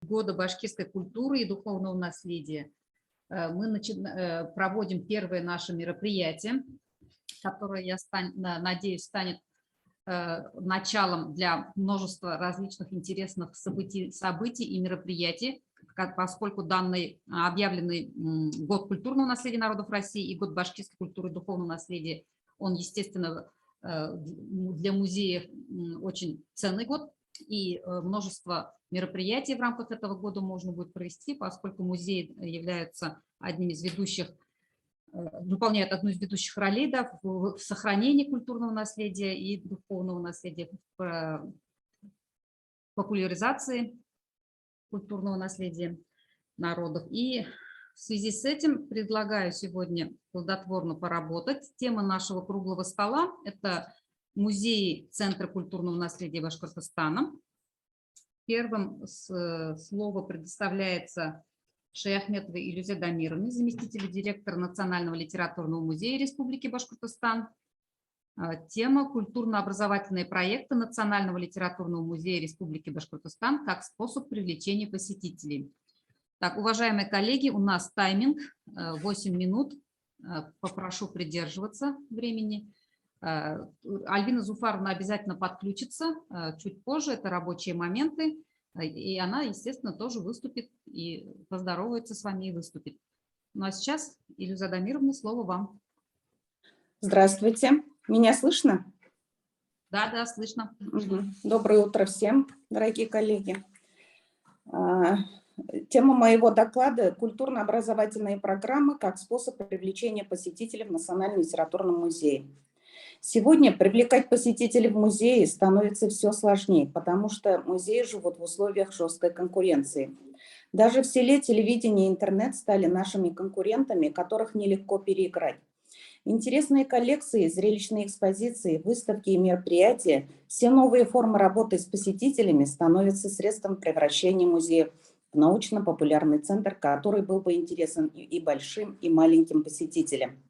Года башкирской культуры и духовного наследия мы проводим первое наше мероприятие, которое, я надеюсь, станет началом для множества различных интересных событий и мероприятий, поскольку данный объявленный год культурного наследия народов России и год башкирской культуры и духовного наследия, он, естественно, для музеев очень ценный год, и множество мероприятий в рамках этого года можно будет провести, поскольку музей является одним из ведущих, выполняет одну из ведущих ролей, да, в сохранении культурного наследия и духовного наследия, в популяризации культурного наследия народов. И в связи с этим предлагаю сегодня плодотворно поработать. Тема нашего круглого стола – это музеи Центра культурного наследия Башкортостана. Первым слово предоставляется Шаяхметовой Илюзе Дамировне, заместителю директора Национального литературного музея Республики Башкортостан. Тема – культурно-образовательные проекты Национального литературного музея Республики Башкортостан как способ привлечения посетителей. Так, уважаемые коллеги, у нас тайминг 8 минут. Попрошу придерживаться времени. Альбина Зуфаровна обязательно подключится чуть позже, это рабочие моменты, и она, естественно, тоже выступит и поздоровается с вами и выступит. Ну а сейчас, Илюза Дамировна, слово вам. Здравствуйте, меня слышно? Да, слышно. Доброе утро всем, дорогие коллеги. Тема моего доклада – культурно-образовательные программы как способ привлечения посетителей в Национальном литературном музее. Сегодня привлекать посетителей в музеи становится все сложнее, потому что музеи живут в условиях жесткой конкуренции. Даже в селе телевидение и интернет стали нашими конкурентами, которых нелегко переиграть. Интересные коллекции, зрелищные экспозиции, выставки и мероприятия, все новые формы работы с посетителями становятся средством превращения музея в научно-популярный центр, который был бы интересен и большим, и маленьким посетителям.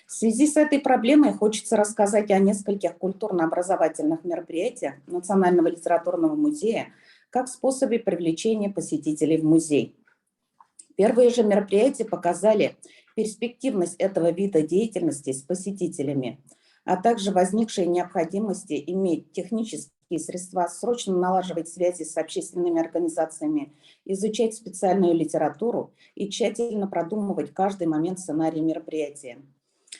В связи с этой проблемой хочется рассказать о нескольких культурно-образовательных мероприятиях Национального литературного музея как способе привлечения посетителей в музей. Первые же мероприятия показали перспективность этого вида деятельности с посетителями, а также возникшей необходимости иметь технические средства, срочно налаживать связи с общественными организациями, изучать специальную литературу и тщательно продумывать каждый момент сценария мероприятия.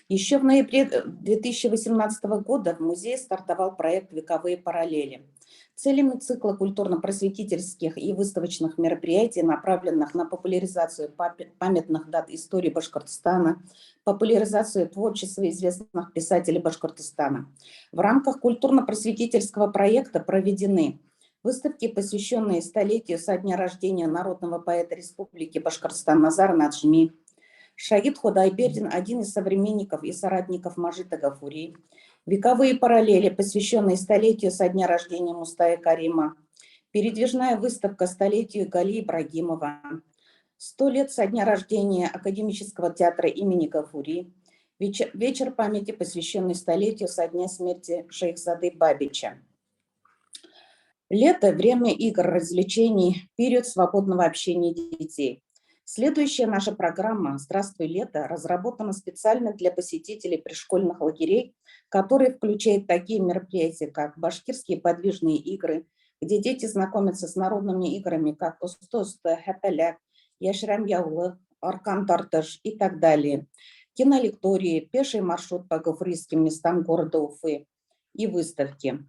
Еще в ноябре 2018 года в музее стартовал проект «Вековые параллели». Целями цикла культурно-просветительских и выставочных мероприятий, направленных на популяризацию памятных дат истории Башкортостана, популяризацию творчества известных писателей Башкортостана. В рамках культурно-просветительского проекта проведены выставки, посвященные столетию со дня рождения народного поэта Республики Башкортостан Назара Наджми. Шагид Худайбердин, один из современников и соратников Мажида Гафури. Вековые параллели, посвященные столетию со дня рождения Мустая Карима. Передвижная выставка столетию Гали Ибрагимова. 100 лет со дня рождения Академического театра имени Гафури. Вечер памяти, посвященный столетию со дня смерти Шейхзады Бабича. Лето – время игр, развлечений, период свободного общения детей. Следующая наша программа «Здравствуй, лето» разработана специально для посетителей пришкольных лагерей, которые включают такие мероприятия, как башкирские подвижные игры, где дети знакомятся с народными играми, как Устоста, Хапаляк, Яшрам Яулы, Аркан Тарташ и так далее, кинолектории, пеший маршрут по гафурийским местам города Уфы и выставки.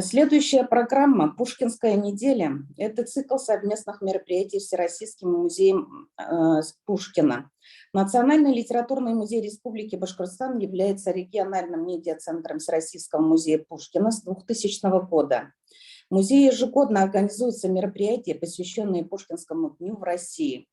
Следующая программа «Пушкинская неделя» – это цикл совместных мероприятий Всероссийским музеем Пушкина. Национальный литературный музей Республики Башкортостан является региональным медиацентром Всероссийского музея Пушкина с 2000 года. В музее ежегодно организуются мероприятия, посвященные Пушкинскому дню в России.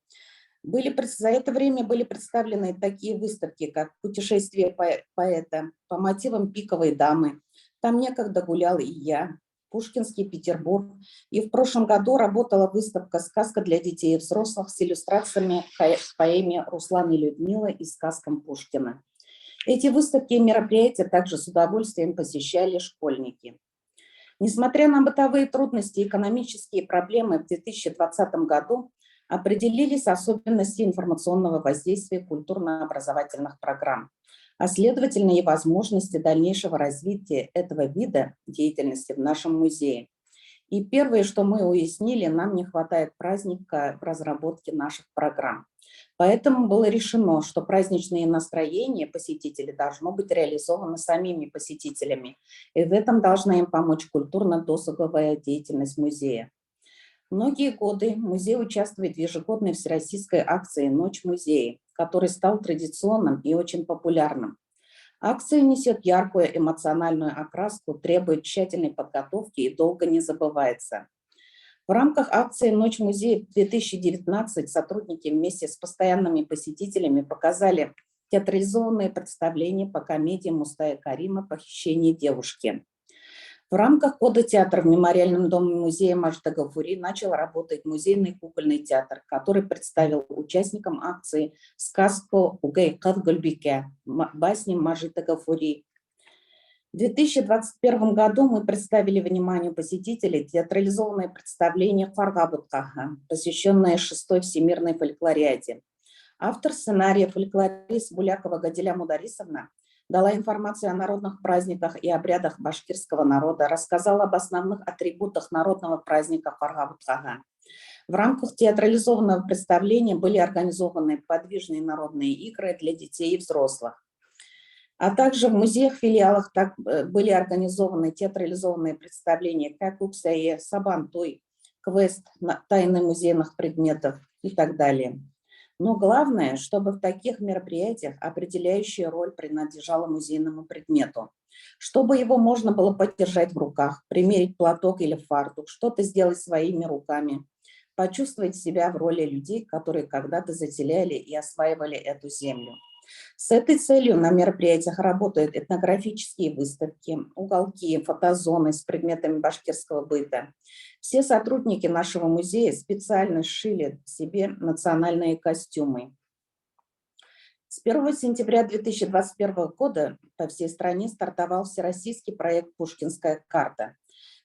За это время были представлены такие выставки, как «Путешествие поэта» по мотивам «Пиковой дамы», «Там некогда гулял и я», «Пушкинский Петербург». И в прошлом году работала выставка «Сказка для детей и взрослых» с иллюстрациями к поэме Руслана и Людмилы и сказкам Пушкина. Эти выставки и мероприятия также с удовольствием посещали школьники. Несмотря на бытовые трудности и экономические проблемы, в 2020 году определились особенности информационного воздействия культурно-образовательных программ, а следовательно и возможности дальнейшего развития этого вида деятельности в нашем музее. И первое, что мы уяснили, нам не хватает праздника в разработке наших программ. Поэтому было решено, что праздничное настроение посетителей должно быть реализовано самими посетителями, и в этом должна им помочь культурно-досуговая деятельность музея. Многие годы музей участвует в ежегодной всероссийской акции «Ночь музея», который стал традиционным и очень популярным. Акция несет яркую эмоциональную окраску, требует тщательной подготовки и долго не забывается. В рамках акции «Ночь музея-2019» сотрудники вместе с постоянными посетителями показали театрализованные представления по комедии Мустая Карима «Похищение девушки». В рамках года театра в Мемориальном доме музея Мажида Гафури начал работать музейный кукольный театр, который представил участникам акции сказку «Угай Кад Гульбике» басни Мажида Гафури. В 2021 году мы представили вниманию посетителей театрализованное представление «Фаргабуткаха», посвященное 6-й всемирной фольклориаде. Автор сценария, фольклорист Булякова Гадиля Мударисовна, дала информацию о народных праздниках и обрядах башкирского народа, рассказала об основных атрибутах народного праздника Фаргабуткаха. В рамках театрализованного представления были организованы подвижные народные игры для детей и взрослых. А также в музеях-филиалах были организованы театрализованные представления «Какуксае», «Сабантуй», «Квест», «Тайны музейных предметов» и так далее. Но главное, чтобы в таких мероприятиях определяющая роль принадлежала музейному предмету, чтобы его можно было подержать в руках, примерить платок или фартук, что-то сделать своими руками, почувствовать себя в роли людей, которые когда-то заселяли и осваивали эту землю. С этой целью на мероприятиях работают этнографические выставки, уголки, фотозоны с предметами башкирского быта. Все сотрудники нашего музея специально сшили себе национальные костюмы. С 1 сентября 2021 года по всей стране стартовал всероссийский проект «Пушкинская карта».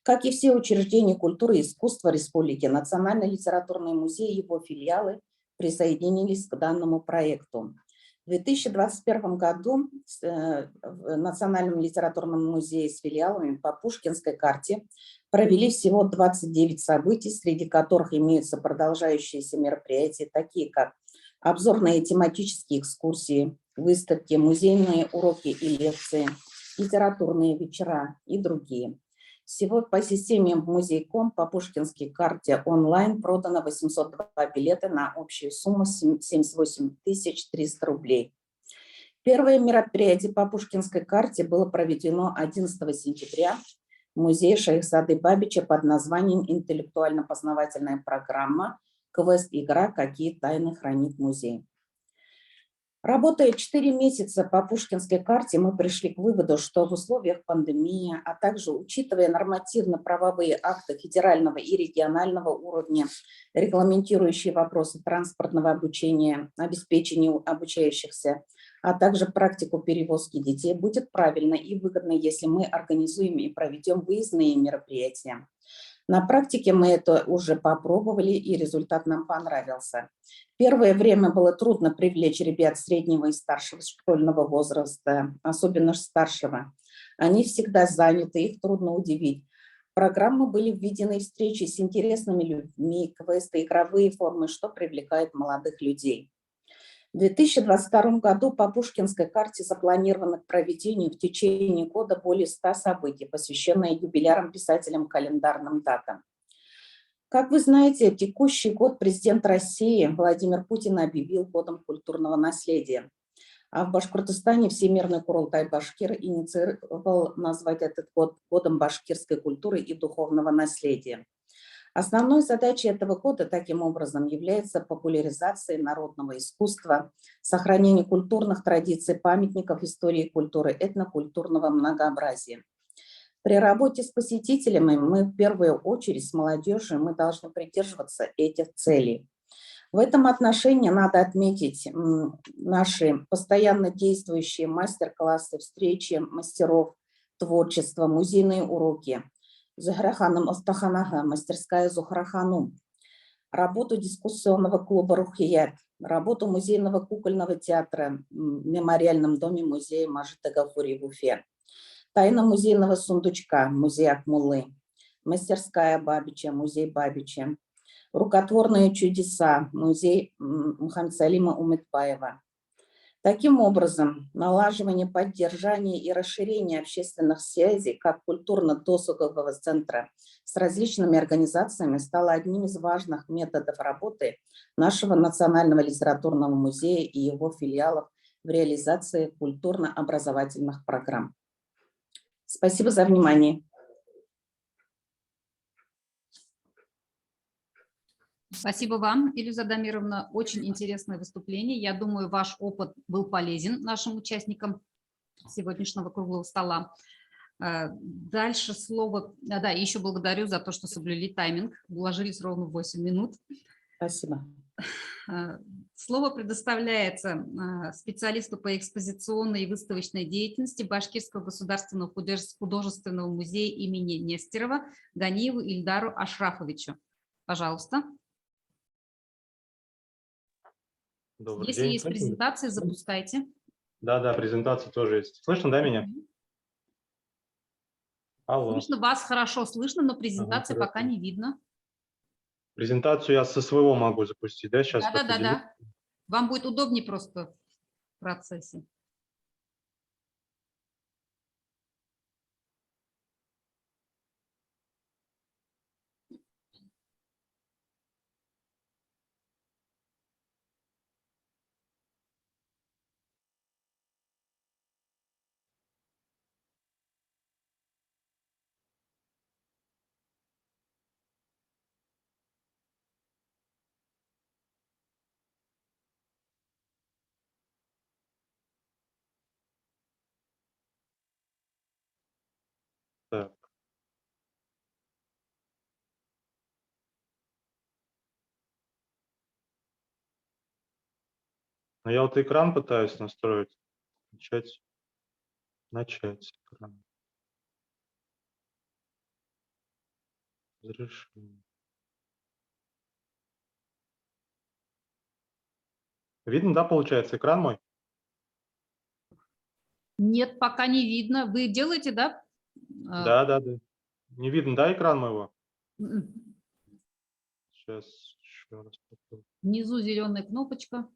Как и все учреждения культуры и искусства республики, Национальный литературный музей и его филиалы присоединились к данному проекту. В 2021 году в Национальном литературном музее с филиалами по Пушкинской карте провели всего 29 событий, среди которых имеются продолжающиеся мероприятия, такие как обзорные тематические экскурсии, выставки, музейные уроки и лекции, литературные вечера и другие. Всего по системе Музей.ком по Пушкинской карте онлайн продано 802 билета на общую сумму 78 300 рублей. Первое мероприятие по Пушкинской карте было проведено 11 сентября в музее Шайхзады Бабича под названием «Интеллектуально-познавательная программа. Квест-игра. Какие тайны хранит музей». Работая 4 месяца по Пушкинской карте, мы пришли к выводу, что в условиях пандемии, а также учитывая нормативно-правовые акты федерального и регионального уровня, регламентирующие вопросы транспортного обучения, обеспечения обучающихся, а также практику перевозки детей, будет правильно и выгодно, если мы организуем и проведем выездные мероприятия. На практике мы это уже попробовали, и результат нам понравился. Первое время было трудно привлечь ребят среднего и старшего школьного возраста, особенно старшего. Они всегда заняты, их трудно удивить. В программу были введены встречи с интересными людьми, квесты, игровые формы, что привлекает молодых людей. В 2022 году по Пушкинской карте запланировано к проведению в течение года более 100 событий, посвященных юбилярам, писателям, календарным датам. Как вы знаете, текущий год президент России Владимир Путин объявил годом культурного наследия. А в Башкортостане Всемирный Курултай Башкир инициировал назвать этот год годом башкирской культуры и духовного наследия. Основной задачей этого года таким образом является популяризация народного искусства, сохранение культурных традиций, памятников истории и культуры, этнокультурного многообразия. При работе с посетителями мы в первую очередь с молодежью мы должны придерживаться этих целей. В этом отношении надо отметить наши постоянно действующие мастер-классы, встречи мастеров, творчество, музейные уроки. Зухраханом Остаханага, мастерская Зухрахану, работу дискуссионного клуба «Рухият», работу музейного кукольного театра в мемориальном доме музея Мажита Гафури в Уфе, тайна музейного сундучка, музей Акмуллы, мастерская Бабича, музей Бабича, рукотворные чудеса, музей Мухаммедсалима Умытбаева. Таким образом, налаживание, поддержание и расширение общественных связей как культурно-досугового центра с различными организациями стало одним из важных методов работы нашего Национального литературного музея и его филиалов в реализации культурно-образовательных программ. Спасибо за внимание. Спасибо вам, Илюза Дамировна. Очень интересное выступление. Я думаю, ваш опыт был полезен нашим участникам сегодняшнего круглого стола. Дальше слово... Да, еще благодарю за то, что соблюли тайминг. Уложились ровно в 8 минут. Спасибо. Слово предоставляется специалисту по экспозиционной и выставочной деятельности Башкирского государственного художественного музея имени Нестерова Ганиеву Ильдару Ашрафовичу. Пожалуйста. Добрый Если день. есть презентации, запускайте. Да, презентация тоже есть. Слышно, да, меня? Алло. Слышно, вас хорошо слышно, но презентации Ага, пока не видно. Презентацию я со своего могу запустить, да, сейчас? Да. Вам будет удобнее просто в процессе. Так. Но я вот экран пытаюсь настроить. Начать экран. Разрешение. Видно, да, получается, экран мой? Нет, пока не видно. Вы делаете, да? Да. Не видно, да, экран моего? Сейчас еще раз попробую. Внизу зеленая кнопочка.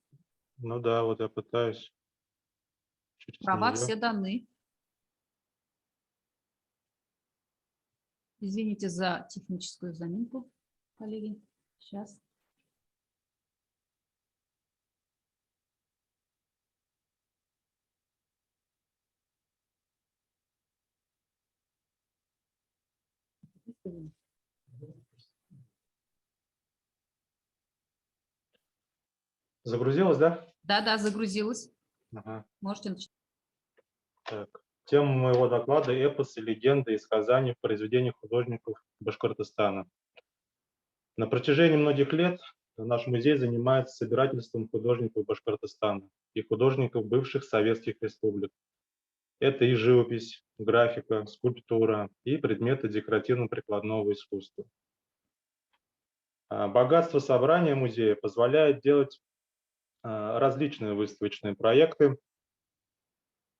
Ну да, вот я пытаюсь. Права все даны. Извините за техническую заминку, коллеги. Сейчас. Загрузилось, да? Да, загрузилась. Ага. Можете начать. Так. Тема моего доклада — эпосы, легенды и сказания в произведениях художников Башкортостана. На протяжении многих лет наш музей занимается собирательством художников Башкортостана и художников бывших советских республик. Это и живопись, графика, скульптура и предметы декоративно-прикладного искусства. Богатство собрания музея позволяет делать различные выставочные проекты.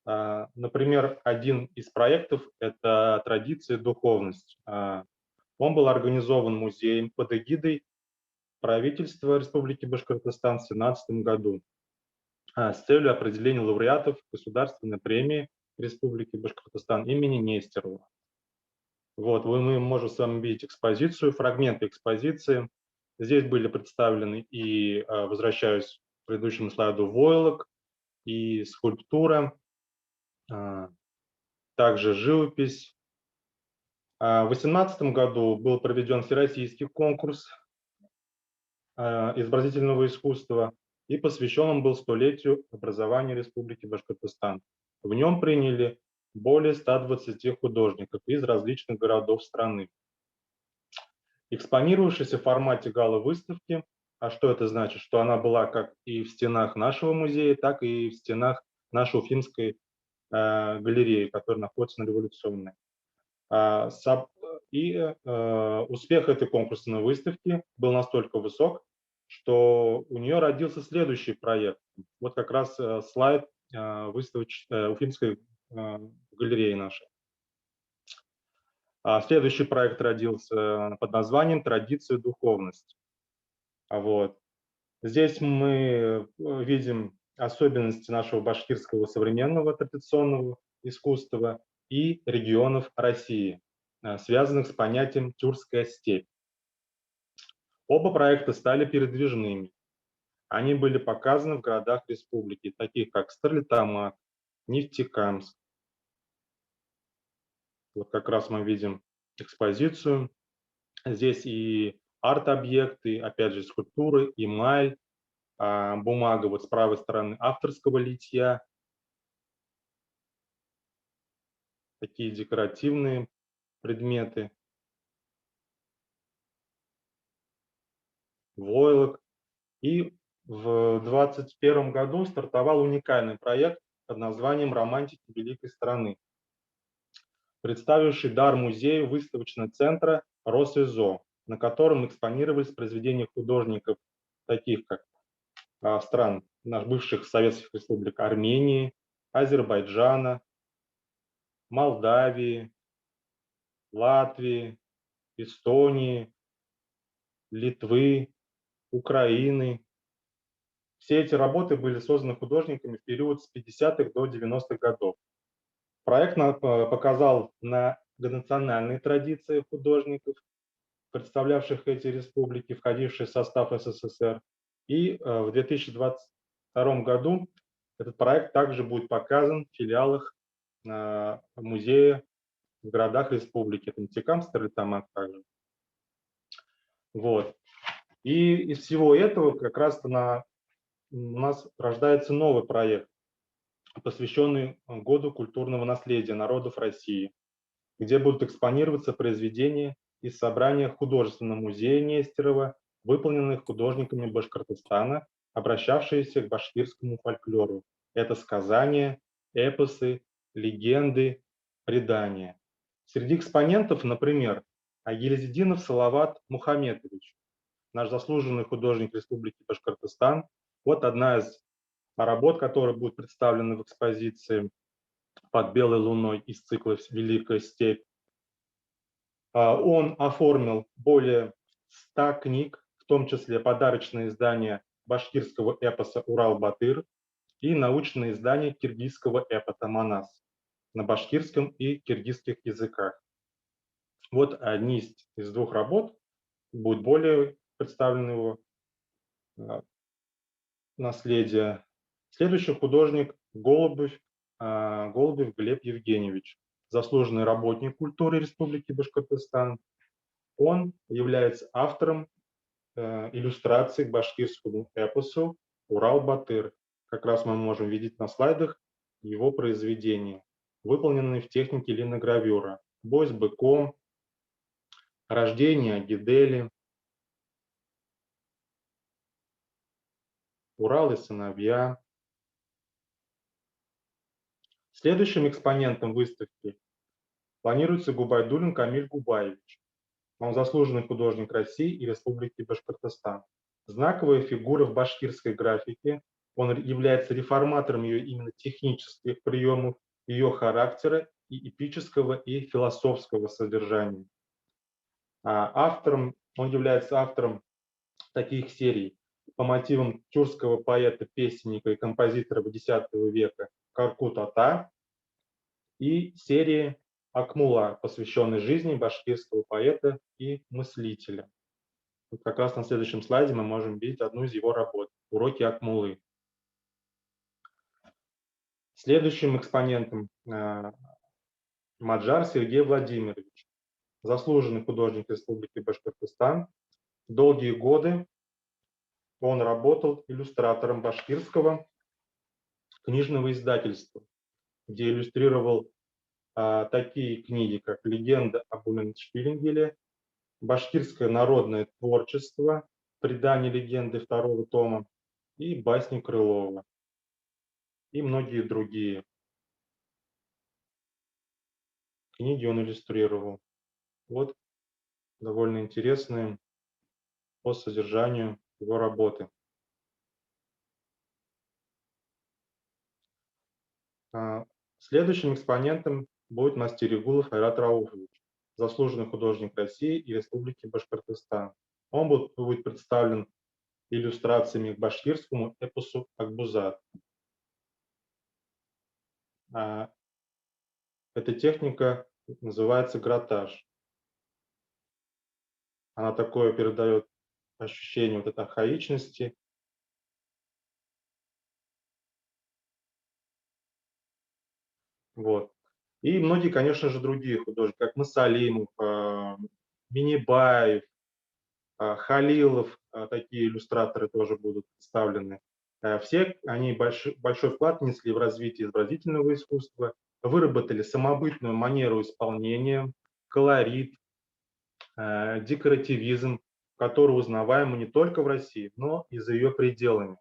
Например, один из проектов – это «Традиции и духовность». Он был организован музеем под эгидой правительства Республики Башкортостан в 2017 году с целью определения лауреатов Государственной премии Республики Башкортостан имени Нестерова. Вот, мы можем с вами видеть экспозицию, фрагменты экспозиции. Здесь были представлены и, возвращаюсь к предыдущему слайду, войлок и скульптура, также живопись. В 2018 году был проведен всероссийский конкурс изобразительного искусства, и посвящен он был столетию образования Республики Башкортостан. В нем приняли более 120 художников из различных городов страны. Экспонировавшись в формате гала-выставки, а что это значит? Что она была как и в стенах нашего музея, так и в стенах нашей Уфимской галереи, которая находится на Революционной. И успех этой конкурсной выставки был настолько высок, что у нее родился следующий проект. Вот как раз слайд Уфимской галереи нашей. Следующий проект родился под названием «Традиция и духовность». Вот. Здесь мы видим особенности нашего башкирского современного традиционного искусства и регионов России, связанных с понятием «тюркская степь». Оба проекта стали передвижными. Они были показаны в городах республики, таких как Стерлитамак, Нефтекамск. Вот как раз мы видим экспозицию. Здесь и арт-объекты, опять же, скульптуры, эмаль, бумага вот с правой стороны авторского литья, такие декоративные предметы, войлок. И в 2021 году стартовал уникальный проект под названием «Романтики великой страны», представивший дар музею выставочного центра Росизо, на котором экспонировались произведения художников, таких как стран бывших советских республик Армении, Азербайджана, Молдавии, Латвии, Эстонии, Литвы, Украины. Все эти работы были созданы художниками в период с 50-х до 90-х годов. Проект показал многонациональные традиции художников, представлявших эти республики, входившие в состав СССР. И в 2022 году этот проект также будет показан в филиалах музея в городах республики. Это Нефтекамск, Стерлитамак также. Вот. И из всего этого как раз у нас рождается новый проект, посвященный Году культурного наследия народов России, где будут экспонироваться произведения из собрания Художественного музея Нестерова, выполненных художниками Башкортостана, обращавшиеся к башкирскому фольклору. Это сказания, эпосы, легенды, предания. Среди экспонентов, например, Агилизидинов Салават Мухаметович, наш заслуженный художник Республики Башкортостан. Вот одна из работ, которые будут представлены в экспозиции «Под белой луной» из цикла «Великая степь». Он оформил более 100 книг, в том числе подарочное издание башкирского эпоса «Урал-Батыр» и научное издание киргизского эпоса «Манас» на башкирском и киргизских языках. Вот одни из двух работ будут более представлены его наследие. Следующий художник Голубев Глеб Евгеньевич, заслуженный работник культуры Республики Башкортостан. Он является автором иллюстраций к башкирскому эпосу «Урал-Батыр». Как раз мы можем видеть на слайдах его произведения, выполненные в технике линогравюра. «Бой с быком», «Рождение Агидели», «Урал и сыновья». Следующим экспонентом выставки планируется Губайдуллин Камиль Губаевич. Он заслуженный художник России и Республики Башкортостан. Знаковая фигура в башкирской графике. Он является реформатором ее именно технических приемов, ее характера и эпического и философского содержания. Он является автором таких серий по мотивам тюркского поэта, песенника и композитора X века Коркут Ата и серии Акмула, посвященной жизни башкирского поэта и мыслителя. Вот как раз на следующем слайде мы можем видеть одну из его работ «Уроки Акмулы». Следующим экспонентом Маджар Сергей Владимирович, заслуженный художник Республики Башкортостан. Долгие годы он работал иллюстратором башкирского книжного издательства, где иллюстрировал такие книги, как «Легенда об Улен-Шпилингеле», «Башкирское народное творчество», «Предание легенды» второго тома и «Басни Крылова» и многие другие книги он иллюстрировал. Вот довольно интересные по содержанию его работы. Следующим экспонентом будет Мастерегулов Айрат Рауфович, заслуженный художник России и Республики Башкортостан. Он будет представлен иллюстрациями к башкирскому эпосу «Акбузат». Эта техника называется гратаж. Она такое передает ощущение вот этой архаичности. Вот. И многие, конечно же, другие художники, как Масалимов, Минибаев, Халилов, такие иллюстраторы тоже будут представлены. Все они большой вклад внесли в развитие изобразительного искусства, выработали самобытную манеру исполнения, колорит, декоративизм, который узнаваемы не только в России, но и за ее пределами.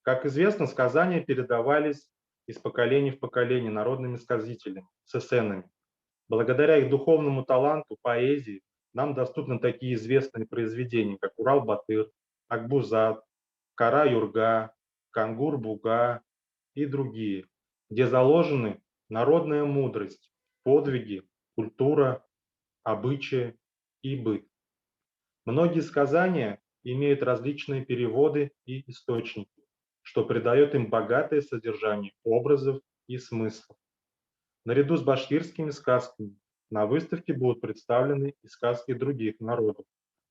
Как известно, сказания передавались из поколения в поколение народными сказителями, сесенами. Благодаря их духовному таланту, поэзии, нам доступны такие известные произведения, как Урал-Батыр, Акбузат, Кара-Юрга, Кангур-Буга и другие, где заложены народная мудрость, подвиги, культура, обычаи и быт. Многие сказания имеют различные переводы и источники, что придает им богатое содержание образов и смыслов. Наряду с башкирскими сказками на выставке будут представлены и сказки других народов,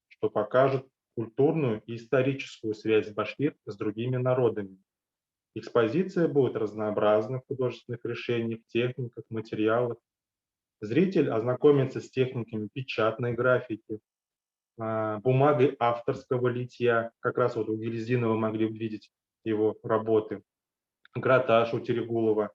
что покажет культурную и историческую связь башкир с другими народами. Экспозиция будет разнообразна в художественных решениях, техниках, материалах. Зритель ознакомится с техниками печатной графики, бумагой авторского литья. Как раз вот у Гильзина вы могли увидеть его работы. Гратаж у Терегулова.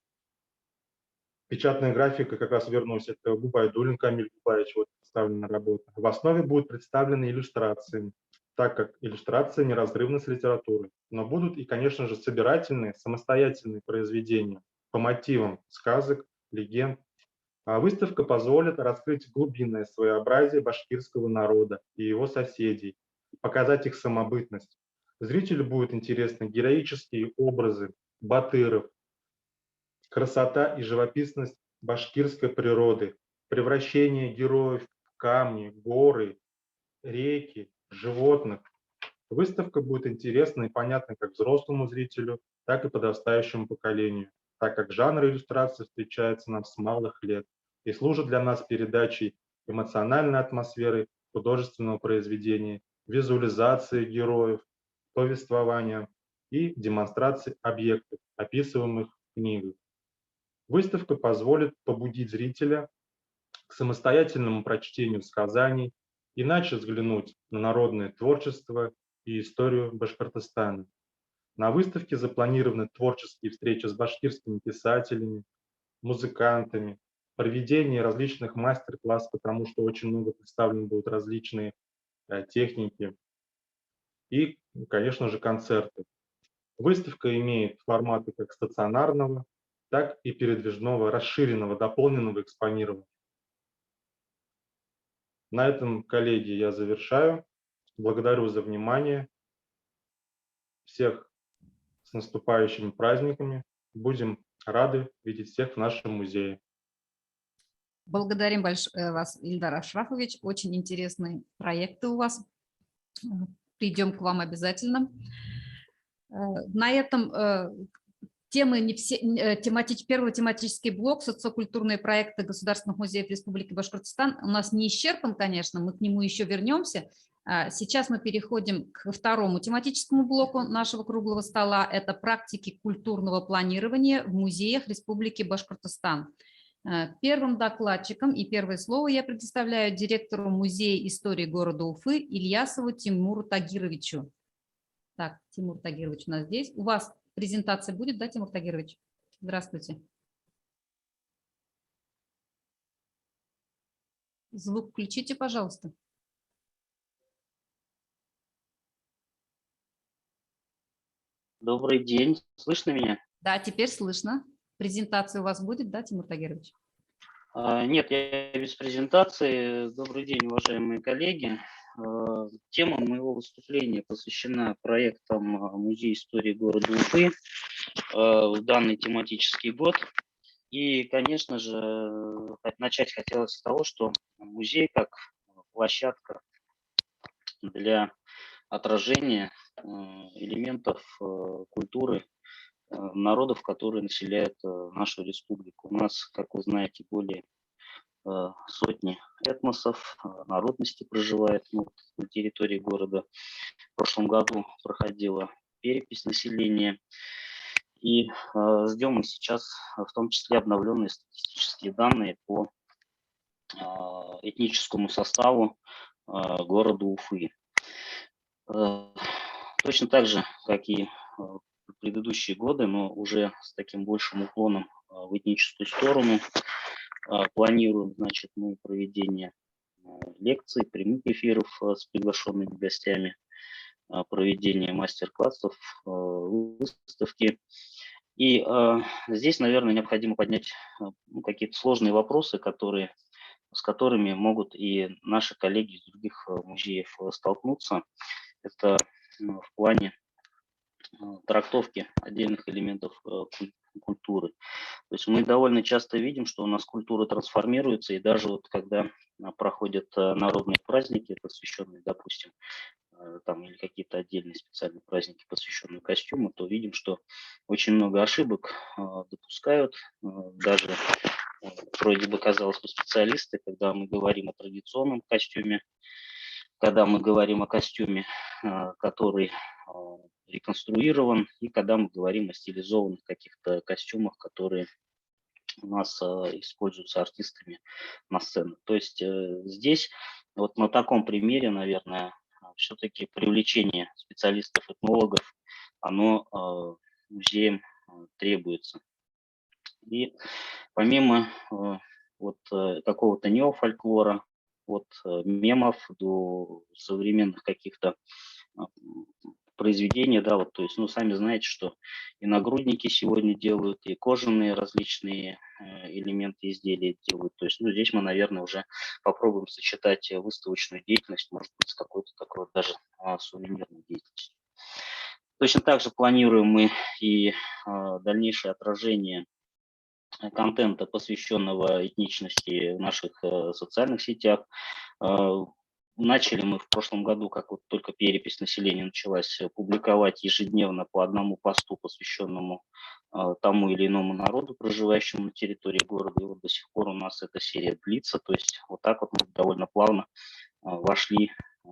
Печатная графика, как раз вернусь, это Губайдуллин Камиль Губаевич, вот представлена работа. В основе будут представлены иллюстрации, так как иллюстрация неразрывна с литературой. Но будут и, конечно же, собирательные, самостоятельные произведения по мотивам сказок, легенд. Выставка позволит раскрыть глубинное своеобразие башкирского народа и его соседей, показать их самобытность. Зрителю будут интересны героические образы батыров, красота и живописность башкирской природы, превращение героев в камни, горы, реки, животных. Выставка будет интересна и понятна как взрослому зрителю, так и подрастающему поколению, так как жанр иллюстрации встречается нам с малых лет и служит для нас передачей эмоциональной атмосферы художественного произведения, визуализации героев, повествования и демонстрации объектов, описываемых в книгах. Выставка позволит побудить зрителя к самостоятельному прочтению сказаний, иначе взглянуть на народное творчество и историю Башкортостана. На выставке запланированы творческие встречи с башкирскими писателями, музыкантами, проведение различных мастер-классов, потому что очень много представлены будут различные техники и, конечно же, концерты. Выставка имеет форматы как стационарного, так и передвижного, расширенного, дополненного экспонирования. На этом, коллеги, я завершаю. Благодарю за внимание. Всех с наступающими праздниками. Будем рады видеть всех в нашем музее. Благодарим вас, Ильдар Ашрафович. Очень интересные проекты у вас. Придем к вам обязательно. На этом темы не все, первый тематический блок «Социокультурные проекты государственных музеев Республики Башкортостан» у нас не исчерпан, конечно, мы к нему еще вернемся. Сейчас мы переходим к второму тематическому блоку нашего круглого стола. Это практики культурного планирования в музеях Республики Башкортостан. Первым докладчиком и первое слово я предоставляю директору Музея истории города Уфы Ильясову Тимуру Тагировичу. Так, Тимур Тагирович у нас здесь. У вас презентация будет, да, Тимур Тагирович? Здравствуйте. Звук включите, пожалуйста. Добрый день. Слышно меня? Да, теперь слышно. Презентация у вас будет, да, Тимур Тагирович? Нет, я без презентации. Добрый день, уважаемые коллеги. Тема моего выступления посвящена проектам Музея истории города Уфы в данный тематический год. И, конечно же, начать хотелось с того, что музей как площадка для отражения элементов культуры народов, которые населяют нашу республику. У нас, как вы знаете, более сотни этносов, народностей проживает на территории города. В прошлом году проходила перепись населения. И ждем мы сейчас в том числе обновленные статистические данные по этническому составу города Уфы. Точно так же, как и в предыдущие годы, но уже с таким большим уклоном в этническую сторону, планируем, значит, мы проведение лекций, прямых эфиров с приглашенными гостями, проведение мастер-классов, выставки. И здесь, наверное, необходимо поднять какие-то сложные вопросы, с которыми могут и наши коллеги из других музеев столкнуться. Это в плане трактовки отдельных элементов культуры. То есть мы довольно часто видим, что у нас культура трансформируется, и даже вот когда проходят народные праздники, посвященные, допустим, там или какие-то отдельные специальные праздники, посвященные костюму, то видим, что очень много ошибок допускают, даже вроде бы, казалось бы, специалисты, когда мы говорим о традиционном костюме, когда мы говорим о костюме, который реконструирован, и когда мы говорим о стилизованных каких-то костюмах, которые у нас используются артистами на сцене. То есть здесь вот на таком примере, наверное, все-таки привлечение специалистов-этнологов, оно музеем требуется. И помимо вот какого-то неофольклора, от мемов до современных каких-то произведений, да, вот, то есть, ну, сами знаете, что и нагрудники сегодня делают, и кожаные различные элементы изделия делают, то есть, ну, здесь мы, наверное, уже попробуем сочетать выставочную деятельность, может быть, с какой-то такой вот даже сувенирной деятельностью. Точно так же планируем мы и дальнейшее отражение контента, посвященного этничности в наших социальных сетях. Начали мы в прошлом году, как вот только перепись населения началась, публиковать ежедневно по одному посту, посвященному тому или иному народу, проживающему на территории города. И вот до сих пор у нас эта серия длится. То есть вот так вот мы довольно плавно вошли,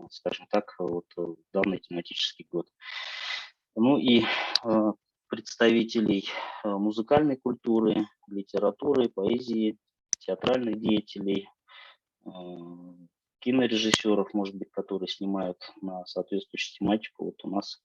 скажем так, вот в данный тематический год. Ну и представителей музыкальной культуры, литературы, поэзии, театральных деятелей, кинорежиссеров, может быть, которые снимают на соответствующую тематику. Вот у нас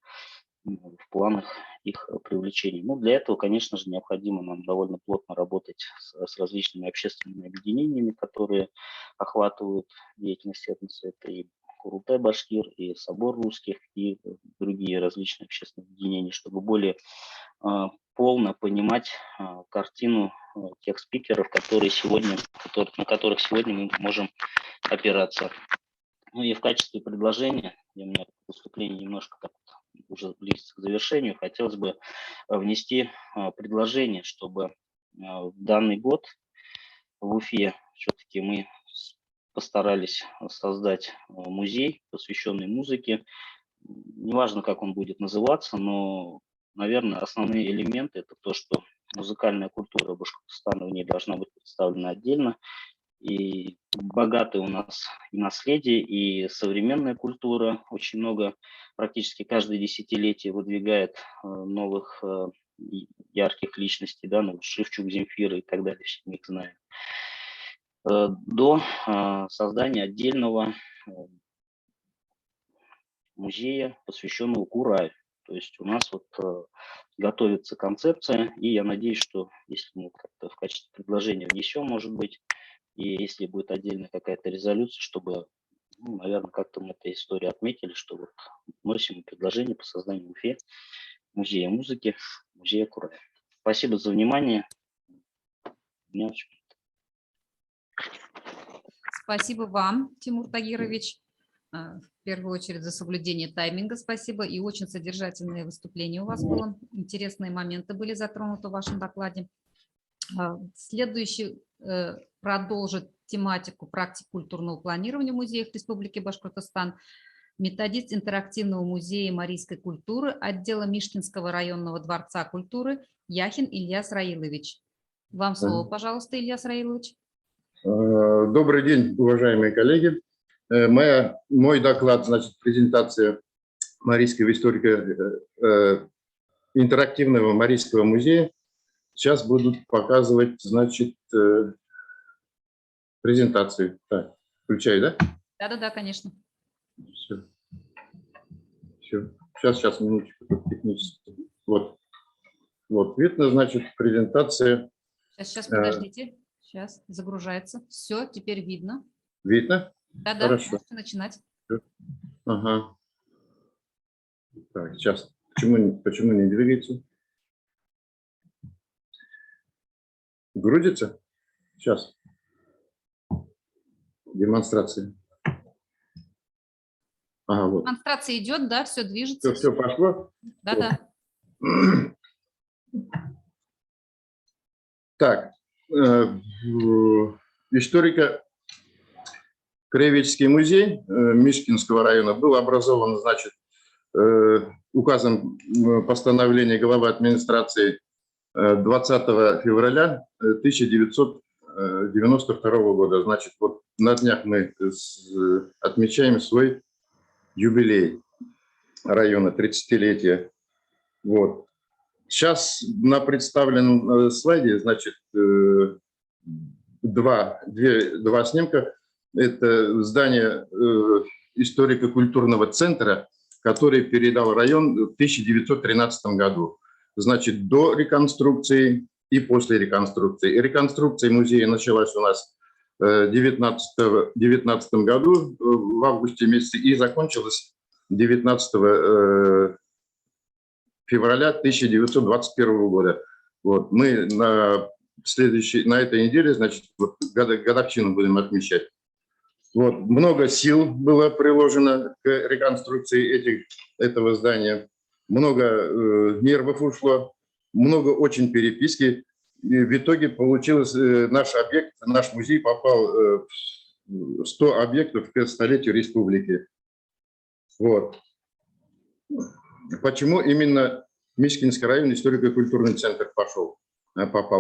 в планах их привлечения. Ну, для этого, конечно же, необходимо нам довольно плотно работать с различными общественными объединениями, которые охватывают деятельность этноса. Это и Курултай-Башкир, и Собор русских, и другие различные общественные объединения, чтобы более полно понимать картину тех спикеров, на которых сегодня мы можем опираться. Ну и в качестве предложения, у меня выступление немножко так уже близится к завершению, хотелось бы внести предложение, чтобы в данный год в Уфе все-таки мы постарались создать музей, посвященный музыке. Неважно, как он будет называться, но, наверное, основные элементы – это то, что музыкальная культура Башкортостана в ней должна быть представлена отдельно. И богатое у нас и наследие, и современная культура. Очень много, практически каждое десятилетие выдвигает новых ярких личностей, да, ну, Шевчук, Земфира и так далее, все мы их знаем. До создания отдельного музея, посвященного Кураю. То есть у нас вот готовится концепция, и я надеюсь, что если мы как-то в качестве предложения внесем, может быть, и если будет отдельная какая-то резолюция, чтобы, ну, наверное, как-то мы этой истории отметили, что вот вносим предложение по созданию в Уфе музея музыки, музея Курая. Спасибо за внимание. У меня все. Спасибо вам, Тимур Тагирович. В первую очередь за соблюдение тайминга спасибо. И очень содержательное выступление у вас было. Интересные моменты были затронуты в вашем докладе. Следующий продолжит тематику практик культурного планирования в музеях Республики Башкортостан методист интерактивного музея марийской культуры отдела Мишкинского районного дворца культуры Яхин Ильяс Раилович. Вам слово, пожалуйста, Ильяс Раилович. Добрый день, уважаемые коллеги. Мой доклад, значит, презентация Марийского интерактивного Марийского музея. Сейчас будут показывать, значит, презентацию. Так, включаю, да? Да, конечно. Все. Сейчас, минуточку, технически. Вот, видно, значит, презентация. Сейчас, подождите. Сейчас загружается. Все, теперь видно. Видно? Да, хорошо. Можете начинать. Ага. Так, сейчас. Почему не двигается? Грузится? Сейчас. Демонстрация. Ага, вот. Демонстрация идет, да, все движется. Все пошло? Да. Так, историко-краеведческий музей Мишкинского района был образован, значит, указом постановления главы администрации 20 февраля 1992 года. Значит, вот на днях мы отмечаем свой юбилей района, 30-летие. Вот. Сейчас на представленном слайде, значит, два снимка. Это здание историко-культурного центра, который передал район в 1913 году. Значит, до реконструкции и после реконструкции. Реконструкция музея началась у нас в 2019 году, в августе месяце, и закончилась 19 февраля 1921 года. Вот. Мы на этой неделе, значит, годовщину будем отмечать. Вот. Много сил было приложено к реконструкции этого здания. Много нервов ушло, много очень переписки. И в итоге получилось, наш объект, наш музей попал в 100 объектов к столетию республики. Вот. Почему именно Мишкинский район историко-культурный центр попал?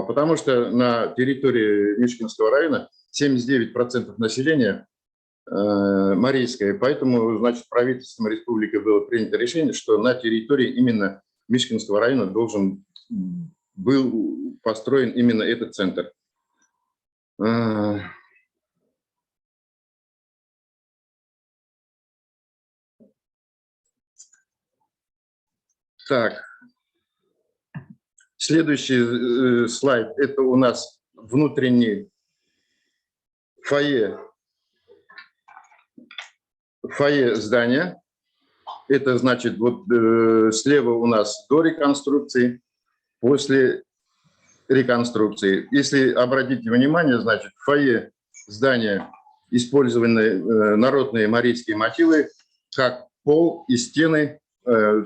Потому что на территории Мишкинского района 79% населения марийское, поэтому, значит, правительством республики было принято решение, что на территории именно Мишкинского района был построен именно этот центр. Так, следующий слайд – это у нас внутренний фойе здания. Это значит, вот слева у нас до реконструкции, после реконструкции. Если обратите внимание, значит, в фойе здания использованы народные марийские мотивы, как пол и стены.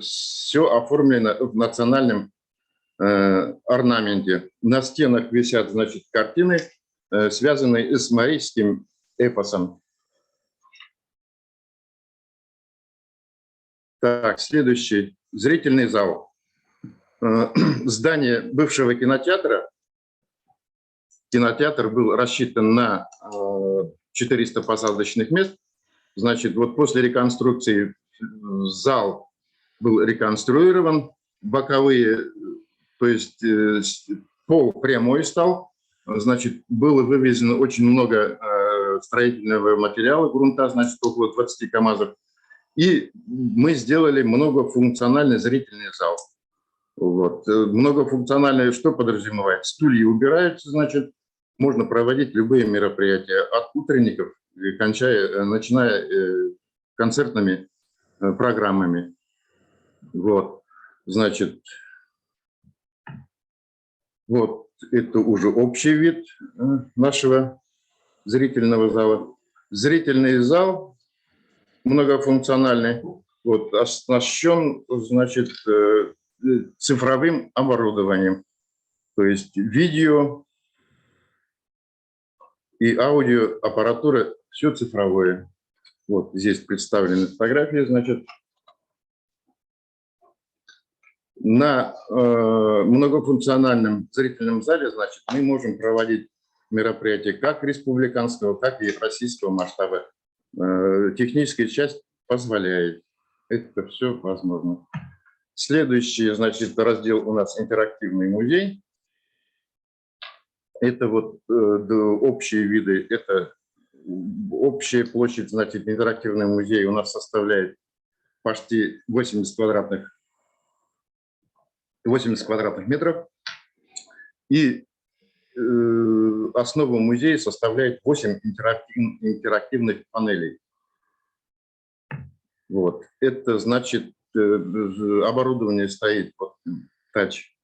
Все оформлено в национальном орнаменте. На стенах висят, значит, картины, связанные с марийским эпосом. Так, следующий. Зрительный зал. Здание бывшего кинотеатра. Кинотеатр был рассчитан на 400 посадочных мест. Значит, вот после реконструкции зал был реконструирован, боковые, то есть пол прямой стал, значит, было вывезено очень много строительного материала, грунта, значит, около 20 КАМАЗов, и мы сделали многофункциональный зрительный зал. Вот. Многофункциональное что подразумевает? Стулья убираются, значит, можно проводить любые мероприятия, от утренников, начиная концертными программами. Вот, значит, вот это уже общий вид нашего зрительного зала. Зрительный зал многофункциональный, вот, оснащен, значит, цифровым оборудованием, то есть видео и аудио аппаратура, все цифровое. Вот здесь представлены фотографии, значит. На многофункциональном зрительном зале, значит, мы можем проводить мероприятия как республиканского, так и российского масштаба. Техническая часть позволяет. Это все возможно. Следующий, значит, раздел у нас интерактивный музей. Это вот общие виды, это общая площадь, значит, интерактивный музей у нас составляет почти 80 квадратных метров. И основу музея составляет 8 интерактивных панелей. Вот. Это значит, оборудование стоит вот, тач.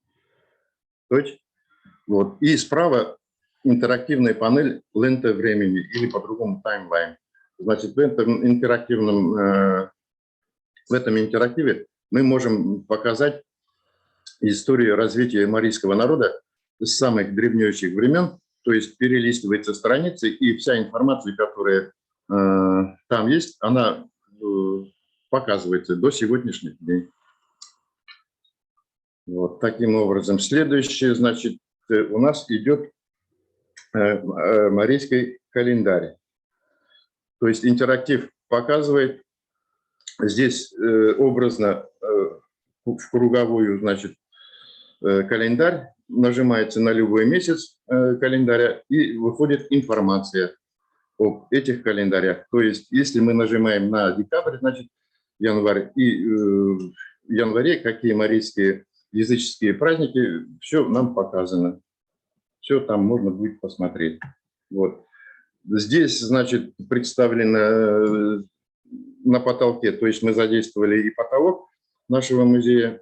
Вот. И справа интерактивная панель лента времени, или по-другому таймлайн. Значит, в этом интерактиве мы можем показать историю развития марийского народа с самых древнейших времен, то есть перелистывается страницы, и вся информация, которая там есть, она показывается до сегодняшних дней. Вот таким образом. Следующее, значит, у нас идет марийский календарь. То есть интерактив показывает здесь образно в круговую, значит, календарь, нажимается на любой месяц календаря и выходит информация об этих календарях. То есть если мы нажимаем на декабрь, значит январь, и в январе какие марийские языческие праздники, все нам показано. Все там можно будет посмотреть. Вот. Здесь, значит, представлено на потолке, то есть мы задействовали и потолок нашего музея.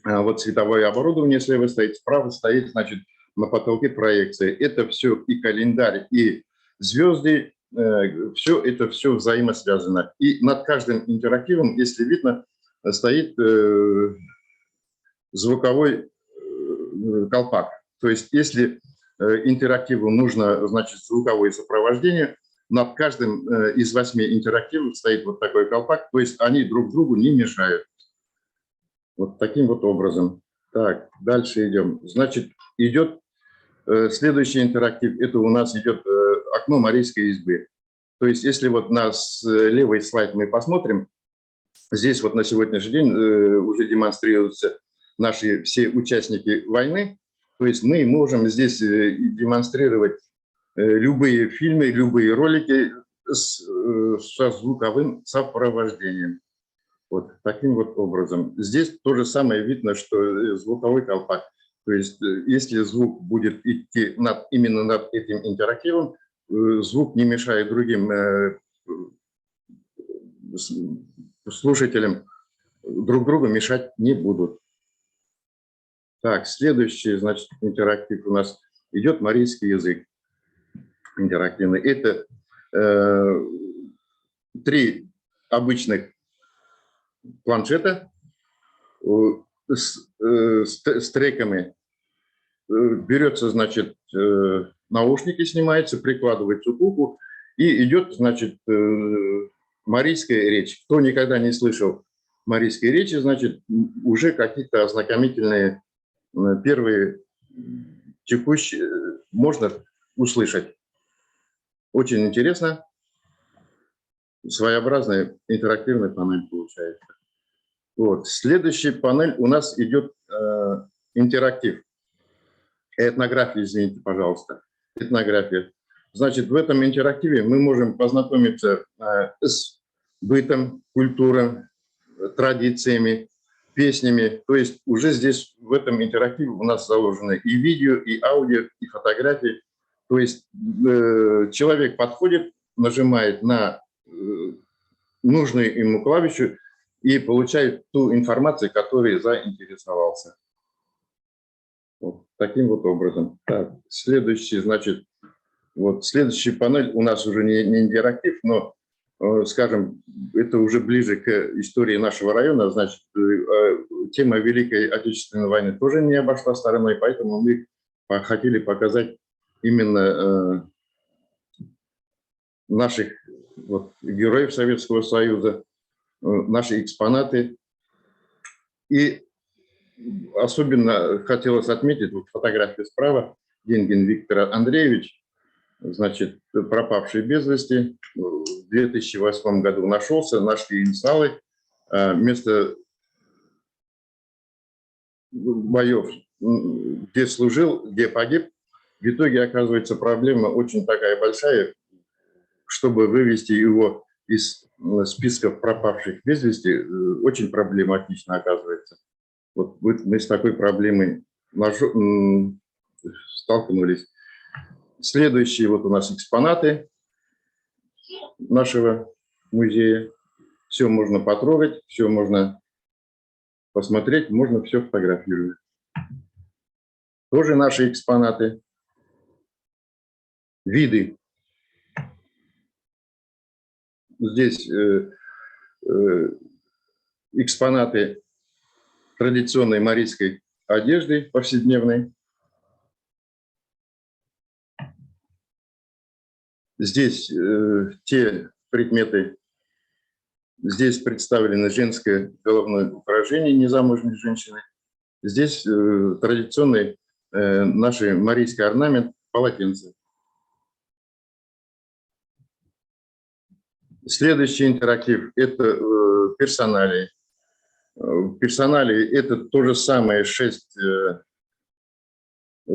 Вот световое оборудование слева стоит, справа стоит, значит, на потолке проекция. Это все и календарь, и звезды, все это все взаимосвязано. И над каждым интерактивом, если видно, стоит звуковой колпак. То есть если интерактиву нужно, значит, звуковое сопровождение, над каждым из 8 интерактивов стоит вот такой колпак, то есть они друг другу не мешают. Вот таким вот образом. Так, дальше идем. Значит, идет следующий интерактив. Это у нас идет окно Марийской избы. То есть, если вот на левый слайд мы посмотрим, здесь вот на сегодняшний день уже демонстрируются наши все участники войны. То есть мы можем здесь демонстрировать любые фильмы, любые ролики со звуковым сопровождением. Вот таким вот образом. Здесь то же самое видно, что звуковой колпак. То есть если звук будет идти именно над этим интерактивом, звук не мешает другим слушателям, друг другу мешать не будут. Так, следующий, значит, интерактив у нас идет марийский язык интерактивный. Это 3 обычных планшета с треками. Берется, значит, наушники снимаются, прикладывается к уху, и идет, значит, марийская речь. Кто никогда не слышал марийской речи, значит, уже какие-то ознакомительные первые текущие можно услышать. Очень интересно. Своеобразная интерактивная панель получается. Вот. Следующая панель у нас идет интерактив. Этнография, извините, пожалуйста. Этнография. Значит, в этом интерактиве мы можем познакомиться с бытом, культурой, традициями, песнями. То есть уже здесь, в этом интерактиве у нас заложены и видео, и аудио, и фотографии. То есть человек подходит, нажимает на нужную ему клавишу и получает ту информацию, которой заинтересовался. Вот таким вот образом. Так, следующий, значит, Вот следующая панель у нас уже не интерактив, но, скажем, это уже ближе к истории нашего района. Значит, тема Великой Отечественной войны тоже не обошла стороной, поэтому мы хотели показать именно наших вот, героев Советского Союза, наши экспонаты. И особенно хотелось отметить, вот фотография справа, Денгин Виктор Андреевич, значит, пропавший без вести, в 2008 году нашелся, нашли инициалы, место боев, где служил, где погиб. В итоге, оказывается, проблема очень такая большая, чтобы вывести его из списков пропавших без вести, очень проблематично оказывается. Вот мы с такой проблемой столкнулись. Следующие вот у нас экспонаты нашего музея. Все можно потрогать, все можно посмотреть, можно все фотографировать. Тоже наши экспонаты. Виды. Здесь экспонаты традиционной марийской одежды повседневной. Здесь те предметы, здесь представлено женское головное украшение незамужней женщины. Здесь традиционный наш марийский орнамент полотенце. Следующий интерактив – это персоналии. Персоналии – это то же самое 6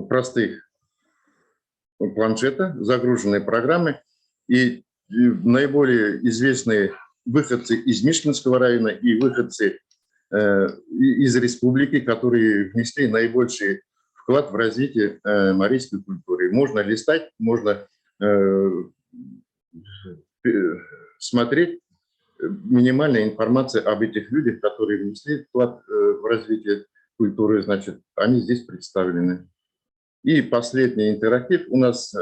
простых планшета, загруженные программы. И наиболее известные выходцы из Мишкинского района и выходцы из республики, которые внесли наибольший вклад в развитие марийской культуры. Можно листать, можно смотреть. Минимальная информация об этих людях, которые внесли вклад в развитие культуры, значит, они здесь представлены. И последний интерактив у нас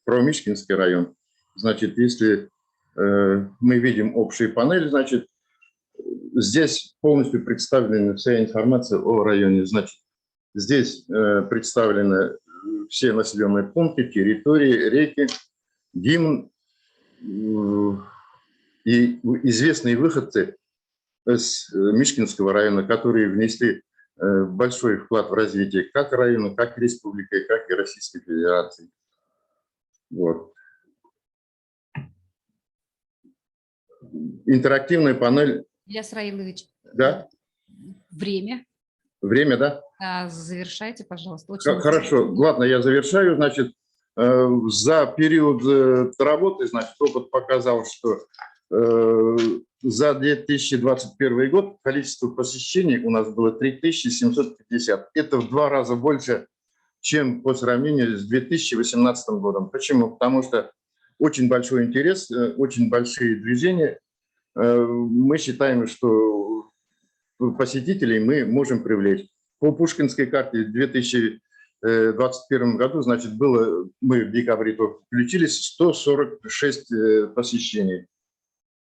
про Мишкинский район. Значит, если мы видим общую панель, значит, здесь полностью представлена вся информация о районе. Значит, здесь представлены все населенные пункты, территории, реки, гимн и известные выходцы с Мишкинского района, которые внесли большой вклад в развитие как района, как республики, как и Российской Федерации. Вот. Интерактивная панель. Ильяс Раилович, Да. время. Время, да? Завершайте, пожалуйста. Очень Хорошо, интересно. ладно, я завершаю. Значит, за период работы, значит, опыт показал, что за 2021 год количество посещений у нас было 3750. Это в 2 раза больше, чем по сравнению с 2018 годом. Почему? Потому что очень большой интерес, очень большие движения. Мы считаем, что посетителей мы можем привлечь. По Пушкинской карте в 2021 году, значит, было, мы в декабре включились, 146 посещений.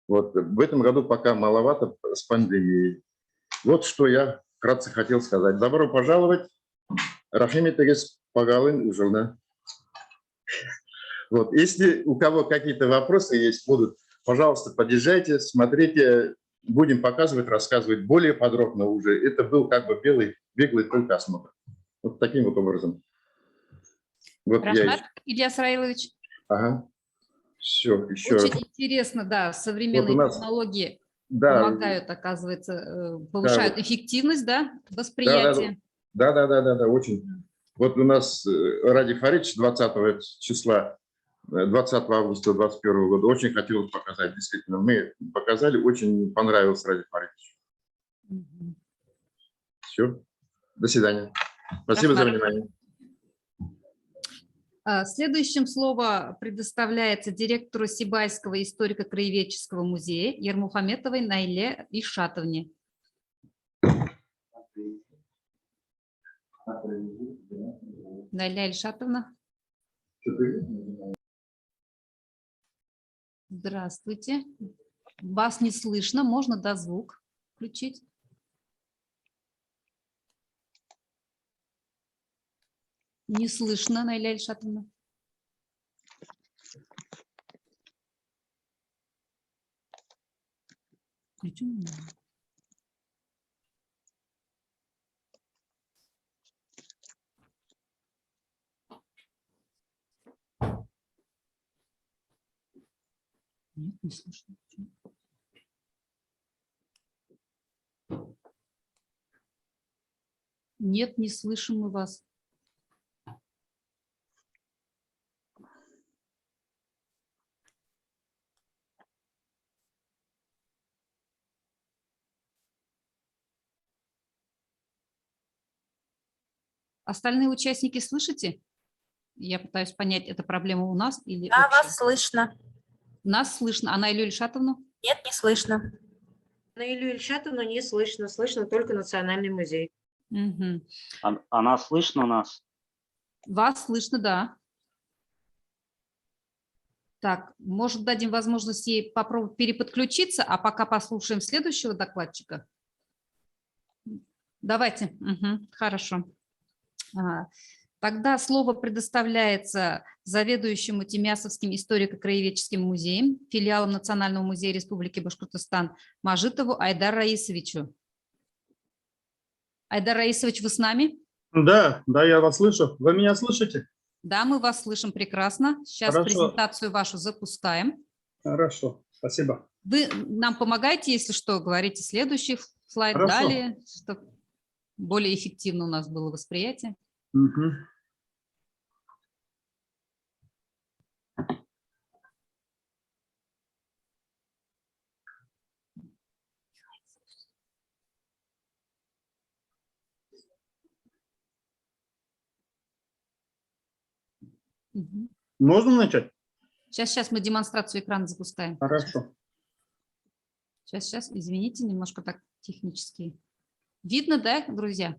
Вот. В этом году пока маловато с пандемией. Вот что я вкратце хотел сказать. Добро пожаловать. Рахимитегес Пагалын Ужелна. Вот. Если у кого какие-то вопросы есть, будут, пожалуйста, подъезжайте, смотрите. Будем показывать, рассказывать более подробно уже. Это был как бы беглый только осмотр. Вот таким вот образом. Вот Рахмат, Ильяс Раилович. Ага. Все, еще Очень раз. интересно, да, современные Вот у нас, технологии да, помогают, оказывается, повышают эффективность, да, да, восприятия. да, очень. Вот у нас Ради Фаридович 20 числа, 20 августа 2021 года очень хотелось показать. Действительно, мы показали, очень понравилось Ради Фаридович. Все, до свидания. Спасибо за внимание. Следующим слово предоставляется директору Сибайского историко-краеведческого музея Ермухаметовой Найле Ильшатовне. Найля Ильшатовна. Здравствуйте. Вас не слышно. Можно звук включить? Не слышно, Наиля Ильшатовна. Включу. Нет, не слышно. Нет, не слышим мы вас. Остальные участники слышите? Я пытаюсь понять, это проблема у нас или Да, общая? вас слышно. Нас слышно. А Наилю Ильшатовну? Нет, не слышно. Наилю Ильшатовну не слышно, слышно только Национальный музей. Мгм. Она слышно нас? Вас слышно, да. Так, может, дадим возможность ей попробовать переподключиться, а пока послушаем следующего докладчика. Давайте. Мгм, хорошо. Тогда слово предоставляется заведующему Тимясовским историко-краеведческим музеем, филиалом Национального музея Республики Башкортостан Мажитову Айдару Раисовичу. Айдар Раисович, вы с нами? Да, я вас слышу. Вы меня слышите? Да, мы вас слышим прекрасно. Сейчас Хорошо. презентацию вашу запускаем. Хорошо, спасибо. Вы нам помогаете, если что, говорите следующий слайд, Хорошо. далее, чтобы более эффективно у нас было восприятие. Мгм. Мгм. Можно начать? Сейчас мы демонстрацию экрана запускаем. Хорошо. Сейчас, извините, немножко так технически. Видно, да, друзья?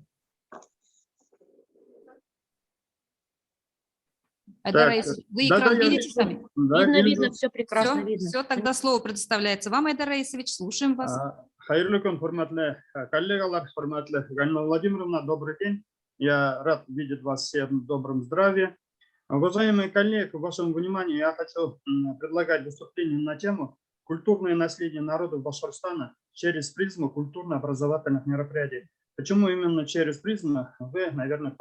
Айдар Так, Раисович, вы да, экран я видите вижу. сами? Да, Видно, вижу. видно, все прекрасно видно. Все, тогда слово предоставляется вам, Айдар Раисович. Слушаем вас. Хайрлы күн, хурматлы коллегалар, хурматлы Галина Владимировна, добрый день. Я рад видеть вас все в добром здравии. Уважаемые коллеги, к вашему вниманию я хотел предлагать выступление на тему «Культурное наследие народов Башкортостана через призму культурно-образовательных мероприятий». Почему именно через призму, вы, наверное,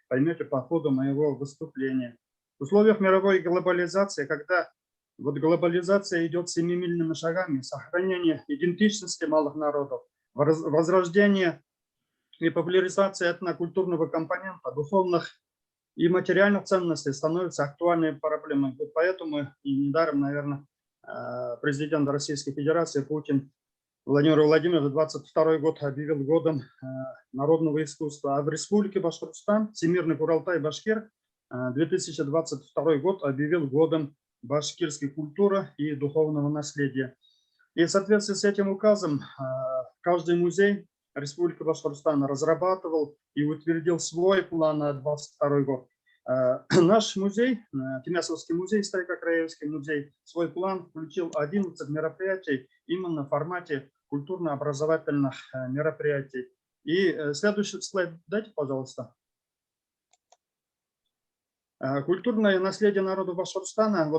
поймете по ходу моего выступления. В условиях мировой глобализации, когда глобализация идет семимильными шагами, сохранение идентичности малых народов, возрождение и популяризация этнокультурного компонента, духовных и материальных ценностей становятся актуальной проблемой. Вот поэтому и недаром, наверное, президент Российской Федерации Путин Владимир Владимирович 22 год объявил годом народного искусства, а в Республике Башкортостан Всемирный Куралтай-Башкир 2022 год объявил годом башкирской культуры и духовного наследия. И в соответствии с этим указом каждый музей Республики Башкортостан разрабатывал и утвердил свой план на 2022 год. Наш музей, Тимясовский музей, историко-краеведческий музей, свой план включил 11 мероприятий именно в формате культурно-образовательных мероприятий. И следующий слайд дайте, пожалуйста. Культурное наследие народа Башкортостана,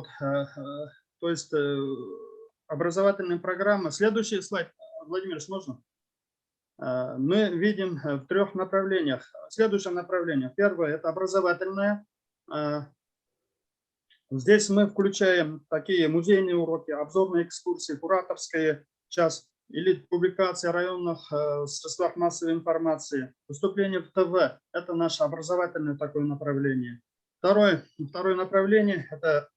то есть образовательные программы. Следующий слайд, Владимир, можно? Мы видим в 3 направлениях. Следующее направление. Первое – это образовательное. Здесь мы включаем такие музейные уроки, обзорные экскурсии, кураторская часть или публикация районных средствах массовой информации. Выступление в ТВ – это наше образовательное такое направление. Второе направление – это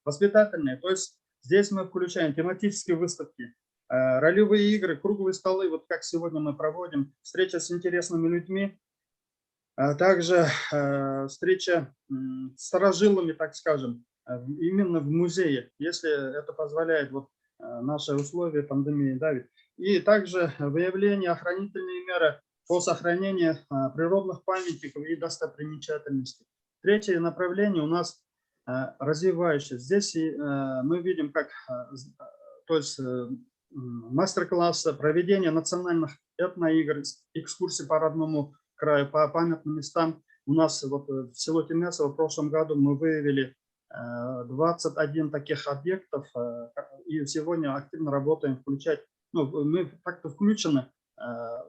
воспитательное. То есть здесь мы включаем тематические выставки, ролевые игры, круглые столы, вот как сегодня мы проводим, встреча с интересными людьми, а также встреча с старожилами, так скажем, именно в музее, если это позволяет наши условия пандемии давить. И также выявление охранительные меры по сохранению природных памятников и достопримечательностей. Третье направление у нас развивающаяся. Здесь мы видим, как то есть мастер-классы, проведение национальных этноигр, экскурсии по родному краю, по памятным местам. У нас вот в село Тимясово в прошлом году мы выявили 21 таких объектов, и сегодня активно работаем, включать, ну, мы как-то включены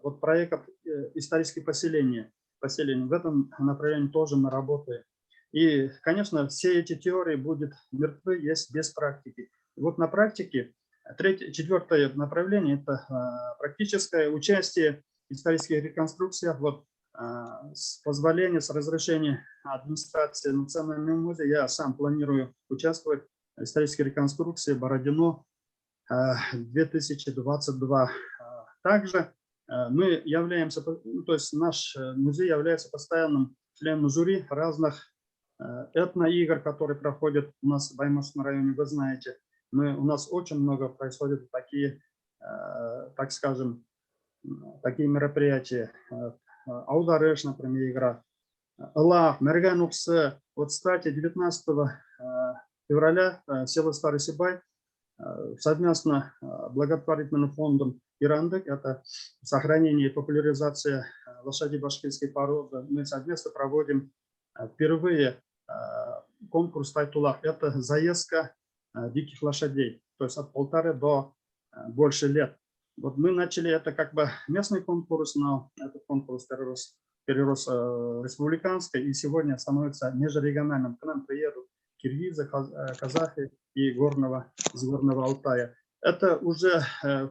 вот проект исторических поселений. В этом направлении тоже мы работаем. И, конечно, все эти теории будут мертвы, есть без практики. И вот на практике четвертое направление – это практическое участие в исторических реконструкциях. Вот с позволения, с разрешения администрации Национального музея я сам планирую участвовать в исторической реконструкции Бородино 2022. Также мы являемся, то есть наш музей является постоянным членом жюри разных этноигр, которые проходят у нас в Баймакском районе, вы знаете. У нас очень много происходит такие, так скажем, такие мероприятия. Аудареш, например, игра. Аллах, Мергануксе. Вот, кстати, 19 февраля село Старый Сибай совместно благотворительным фондом Ирандек, это сохранение и популяризация лошадей башкирской породы, мы совместно проводим впервые конкурс Тайтулах. Это заездка диких лошадей, то есть от 1,5 до больше лет. Вот мы начали это как бы местный конкурс, но этот конкурс перерос республиканский, и сегодня становится межрегиональным. К нам приедут киргизы, казахи и из Горного Алтая. Это уже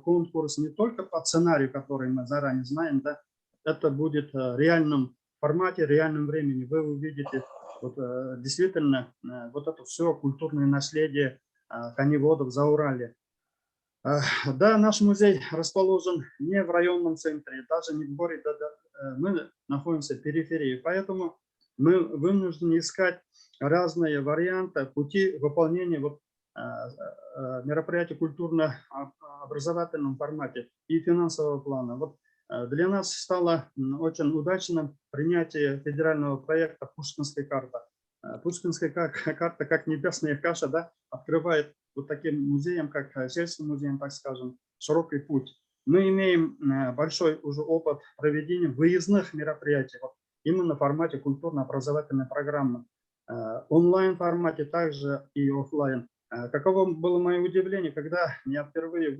конкурс не только по сценарию, который мы заранее знаем, да, это будет в реальном формате, в реальном времени. Вы увидите вот, действительно вот это все культурное наследие коневодов в Заурале. Да, наш музей расположен не в районном центре, даже не в городе, мы находимся в периферии, поэтому мы вынуждены искать разные варианты, пути выполнения вот, мероприятий культурно-образовательном формате и финансового плана. Вот, для нас стало очень удачным принятие федерального проекта «Пушкинская карта». Пушкинская карта, как небесная каша, да, открывает вот таким музеем, как сельским музеем, так скажем, широкий путь. Мы имеем большой уже опыт проведения выездных мероприятий, вот, именно в формате культурно-образовательной программы, онлайн формате, также и офлайн. Каково было мое удивление, когда я впервые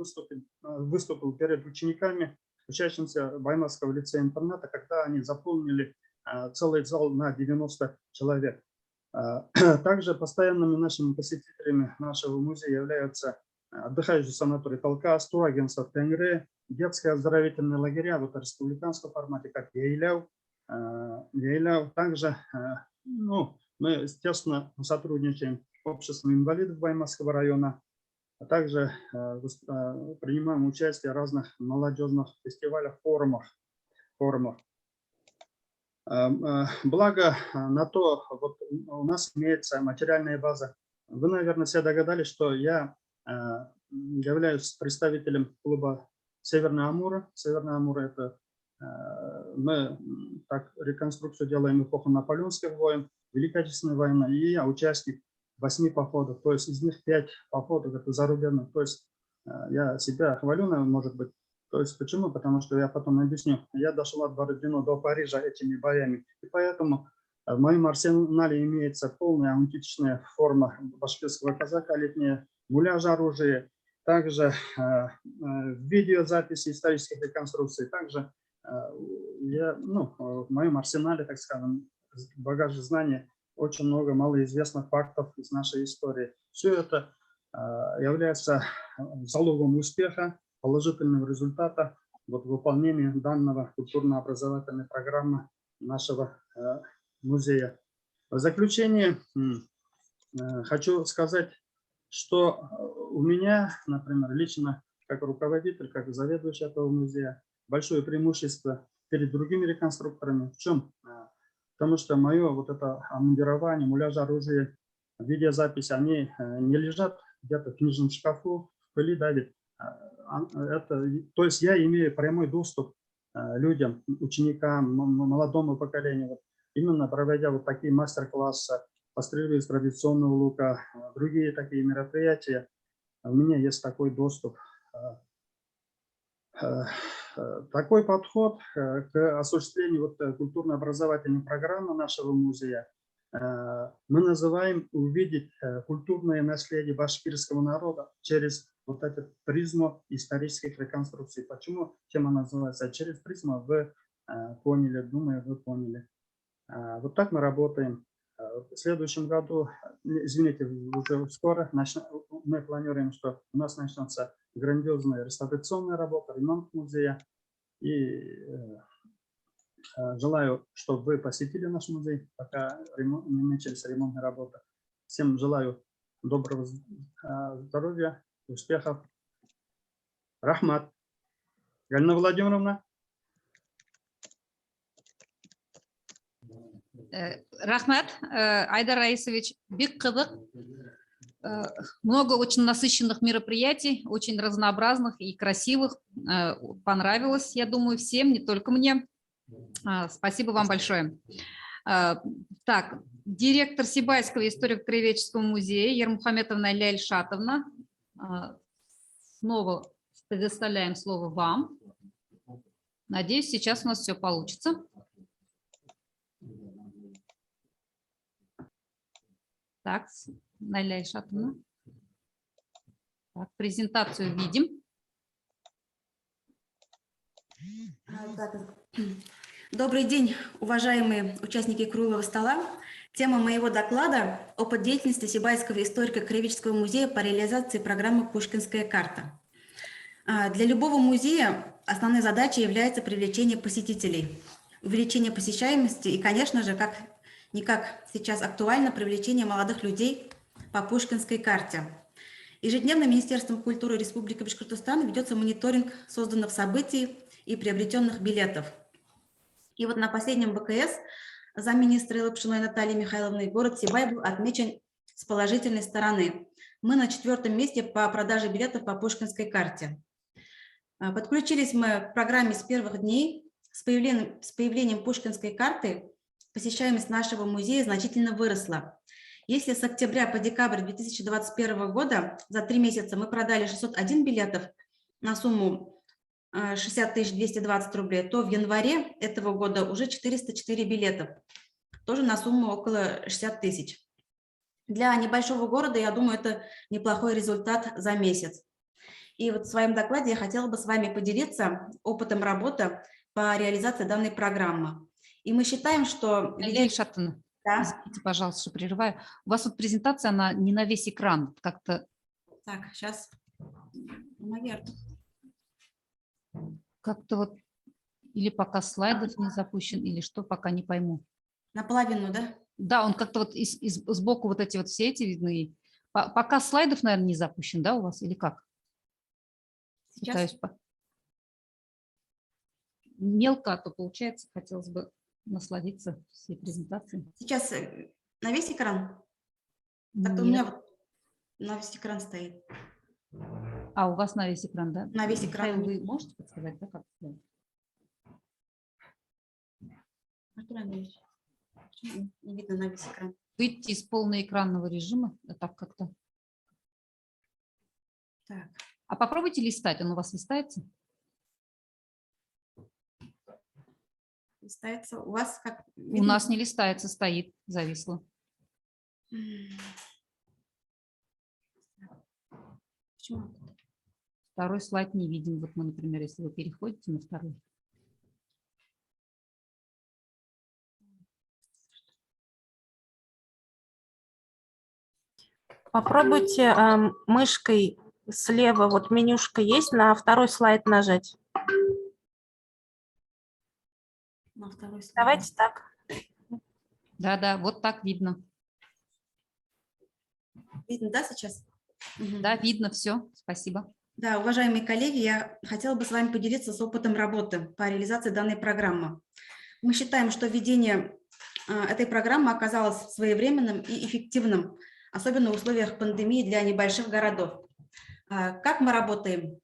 выступил перед учениками, учащимся Баймакского лицея-интерната, когда они заполнили целый зал на 90 человек. Также постоянными нашими посетителями нашего музея являются отдыхающий санаторий Талкас, турагентство Тенгре, детские оздоровительные лагеря в республиканском формате, как Яйляу. Также ну, мы, естественно, сотрудничаем с обществом инвалидов Баймакского района, а также принимаем участие в разных молодежных фестивалях, форумах. Благо на то, вот у нас имеется материальная база. Вы, наверное, все догадались, что я являюсь представителем клуба Северная Амура. Северная Амура – это мы так реконструкцию делаем эпоху наполеонских войн, Великой Отечественной войны, и я участник 8 походов, то есть из них 5 походов это зарубежных. То есть я себя хвалю, может быть. То есть почему? Потому что я потом объясню. Я дошел от Бородино до Парижа этими боями. И поэтому в моем арсенале имеется полная античная форма башкирского казака, летняя, муляж оружия, также видеозаписи исторических реконструкций. Также в моем арсенале, так скажем, в багаже знаний очень много малоизвестных фактов из нашей истории. Все это является залогом успеха, положительного результата вот, выполнения данного культурно-образовательной программы нашего музея. В заключение хочу сказать, что у меня, например, лично как руководитель, как заведующий этого музея, большое преимущество перед другими реконструкторами. В чем? Потому что мое вот это обмундирование, муляж оружия, видеозапись, они не лежат где-то в книжном шкафу, в пыли давит. То есть я имею прямой доступ людям, ученикам, молодому поколению. Вот, именно проводя вот такие мастер-классы, пострельбы из традиционного лука, другие такие мероприятия. У меня есть такой доступ. Такой подход к осуществлению культурно-образовательной программы нашего музея мы называем «Увидеть культурное наследие башкирского народа через вот эту призму исторических реконструкций». Почему тема называется «Через призму»? Вы поняли, думаю, вы поняли. Вот так мы работаем. В следующем году, извините, уже скоро мы планируем, что у нас начнется грандиозная реставрационная работа, ремонт музея. И желаю, чтобы вы посетили наш музей, пока не начались ремонтные работы. Всем желаю доброго здоровья, успехов. Рахмат. Галина Владимировна. Рахмат, Айдар Раисович, бик қызық. Много очень насыщенных мероприятий, очень разнообразных и красивых. Понравилось, я думаю, всем, не только мне. Спасибо вам большое. Так, директор Сибайского историко-краеведческого музея Ермухаметовна Ляйль Шатовна. Снова предоставляем слово вам. Надеюсь, сейчас у нас все получится. Так, Ляйль Шатовна. Так, презентацию видим. Добрый день, уважаемые участники круглого стола. Тема моего доклада – опыт деятельности Сибайского историко-краеведческого музея по реализации программы «Пушкинская карта». Для любого музея основной задачей является привлечение посетителей, увеличение посещаемости и, конечно же, как сейчас актуально, привлечение молодых людей по Пушкинской карте. Ежедневно Министерством культуры Республики Башкортостан ведется мониторинг созданных событий и приобретенных билетов. И вот на последнем БКС замминистра Лапшиной Натальи Михайловны город Сибай был отмечен с положительной стороны. Мы на 4-м месте по продаже билетов по Пушкинской карте. Подключились мы к программе с первых дней. С появлением Пушкинской карты посещаемость нашего музея значительно выросла. Если с октября по декабрь 2021 года за 3 месяца мы продали 601 билетов на сумму 60 220 рублей, то в январе этого года уже 404 билета, тоже на сумму около 60 тысяч. Для небольшого города, я думаю, это неплохой результат за месяц. И вот в своем докладе я хотела бы с вами поделиться опытом работы по реализации данной программы. И мы считаем, что... Ляйль Шатовна, да? извините, пожалуйста, что прерываю. У вас вот презентация, она не на весь экран, как-то... Так, сейчас. Наверное. Как-то вот или пока слайдов не запущен, или что, пока не пойму. Наполовину, да? Да, он как-то вот сбоку вот эти вот все эти видны. Пока слайдов, наверное, не запущен, да, у вас, или как? Сейчас. Мелко, а то получается, хотелось бы насладиться всей презентацией. Сейчас на весь экран? Так у меня вот на весь экран стоит. А у вас на весь экран, да? На весь экран. Михаил, вы можете подсказать, да, как? Артур Андреевич, почему не видно на весь экран? Выйти из полноэкранного режима, так как-то. Так. А попробуйте листать, он у вас листается? Листается. У вас как? У нас не листается, стоит, зависло. Почему? Второй слайд не видим. Вот мы, например, если вы переходите на второй. Попробуйте мышкой слева, вот менюшка есть, на второй слайд нажать. На второй слайд. Давайте так. Да, вот так видно. Видно, да, сейчас? Да, видно все. Спасибо. Да, уважаемые коллеги, я хотела бы с вами поделиться с опытом работы по реализации данной программы. Мы считаем, что введение этой программы оказалось своевременным и эффективным, особенно в условиях пандемии для небольших городов. Как мы работаем?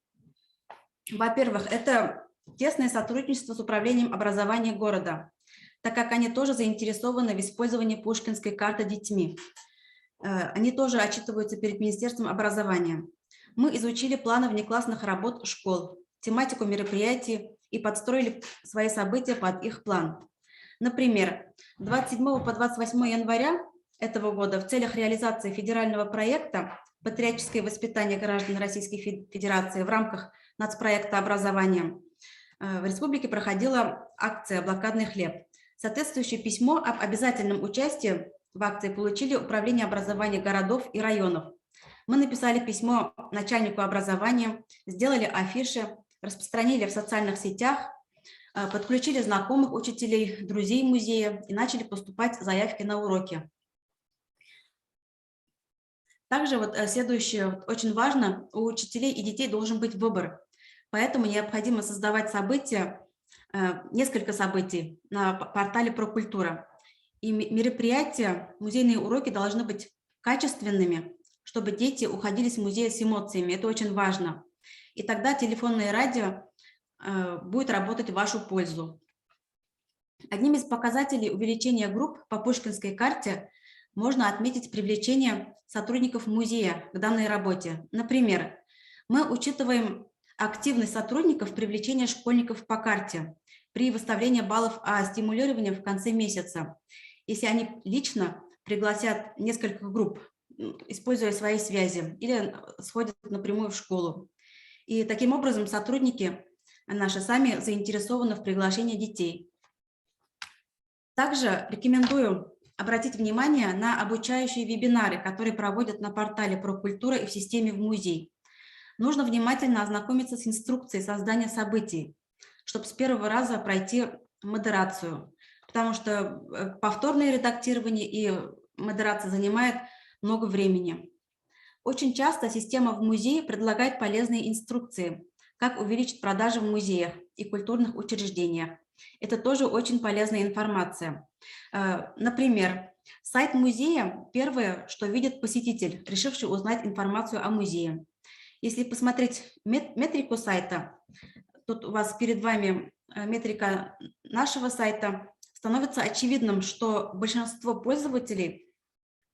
Во-первых, это тесное сотрудничество с управлением образования города. так как они тоже заинтересованы в использовании Пушкинской карты детьми. Они тоже отчитываются перед Министерством образования. Мы изучили планы внеклассных работ школ, тематику мероприятий и подстроили свои события под их план. Например, 27 по 28 января этого года в целях реализации федерального проекта «Патриотическое воспитание граждан Российской Федерации» в рамках нацпроекта образования в республике проходила акция «Блокадный хлеб». Соответствующее письмо об обязательном участии в акции получили Управление образования городов и районов. Мы написали письмо начальнику образования, сделали афиши, распространили в социальных сетях, подключили знакомых учителей, друзей музея и начали поступать заявки на уроки. Также следующее, очень важно, у учителей и детей должен быть выбор. Поэтому необходимо создавать события, несколько событий на портале «Прокультура». И мероприятия, музейные уроки должны быть качественными, чтобы дети уходили с музея с эмоциями. Это очень важно. И тогда телефонное радио будет работать в вашу пользу. Одним из показателей увеличения групп по Пушкинской карте можно отметить привлечение сотрудников музея к данной работе. Например, мы учитываем активность сотрудников привлечения школьников по карте при выставлении баллов о стимулировании в конце месяца, если они лично пригласят несколько групп, используя свои связи, или сходят напрямую в школу. И таким образом сотрудники наши сами заинтересованы в приглашении детей. Также рекомендую обратить внимание на обучающие вебинары, которые проводят на портале «Прокультура» и в системе «В музей». Нужно внимательно ознакомиться с инструкцией создания событий, чтобы с первого раза пройти модерацию, потому что повторное редактирование и модерация занимает много времени. Очень часто система «В музее» предлагает полезные инструкции, как увеличить продажи в музеях и культурных учреждениях. Это тоже очень полезная информация. Например, сайт музея – первое, что видит посетитель, решивший узнать информацию о музее. Если посмотреть метрику сайта, тут у вас перед вами метрика нашего сайта, становится очевидным, что большинство пользователей,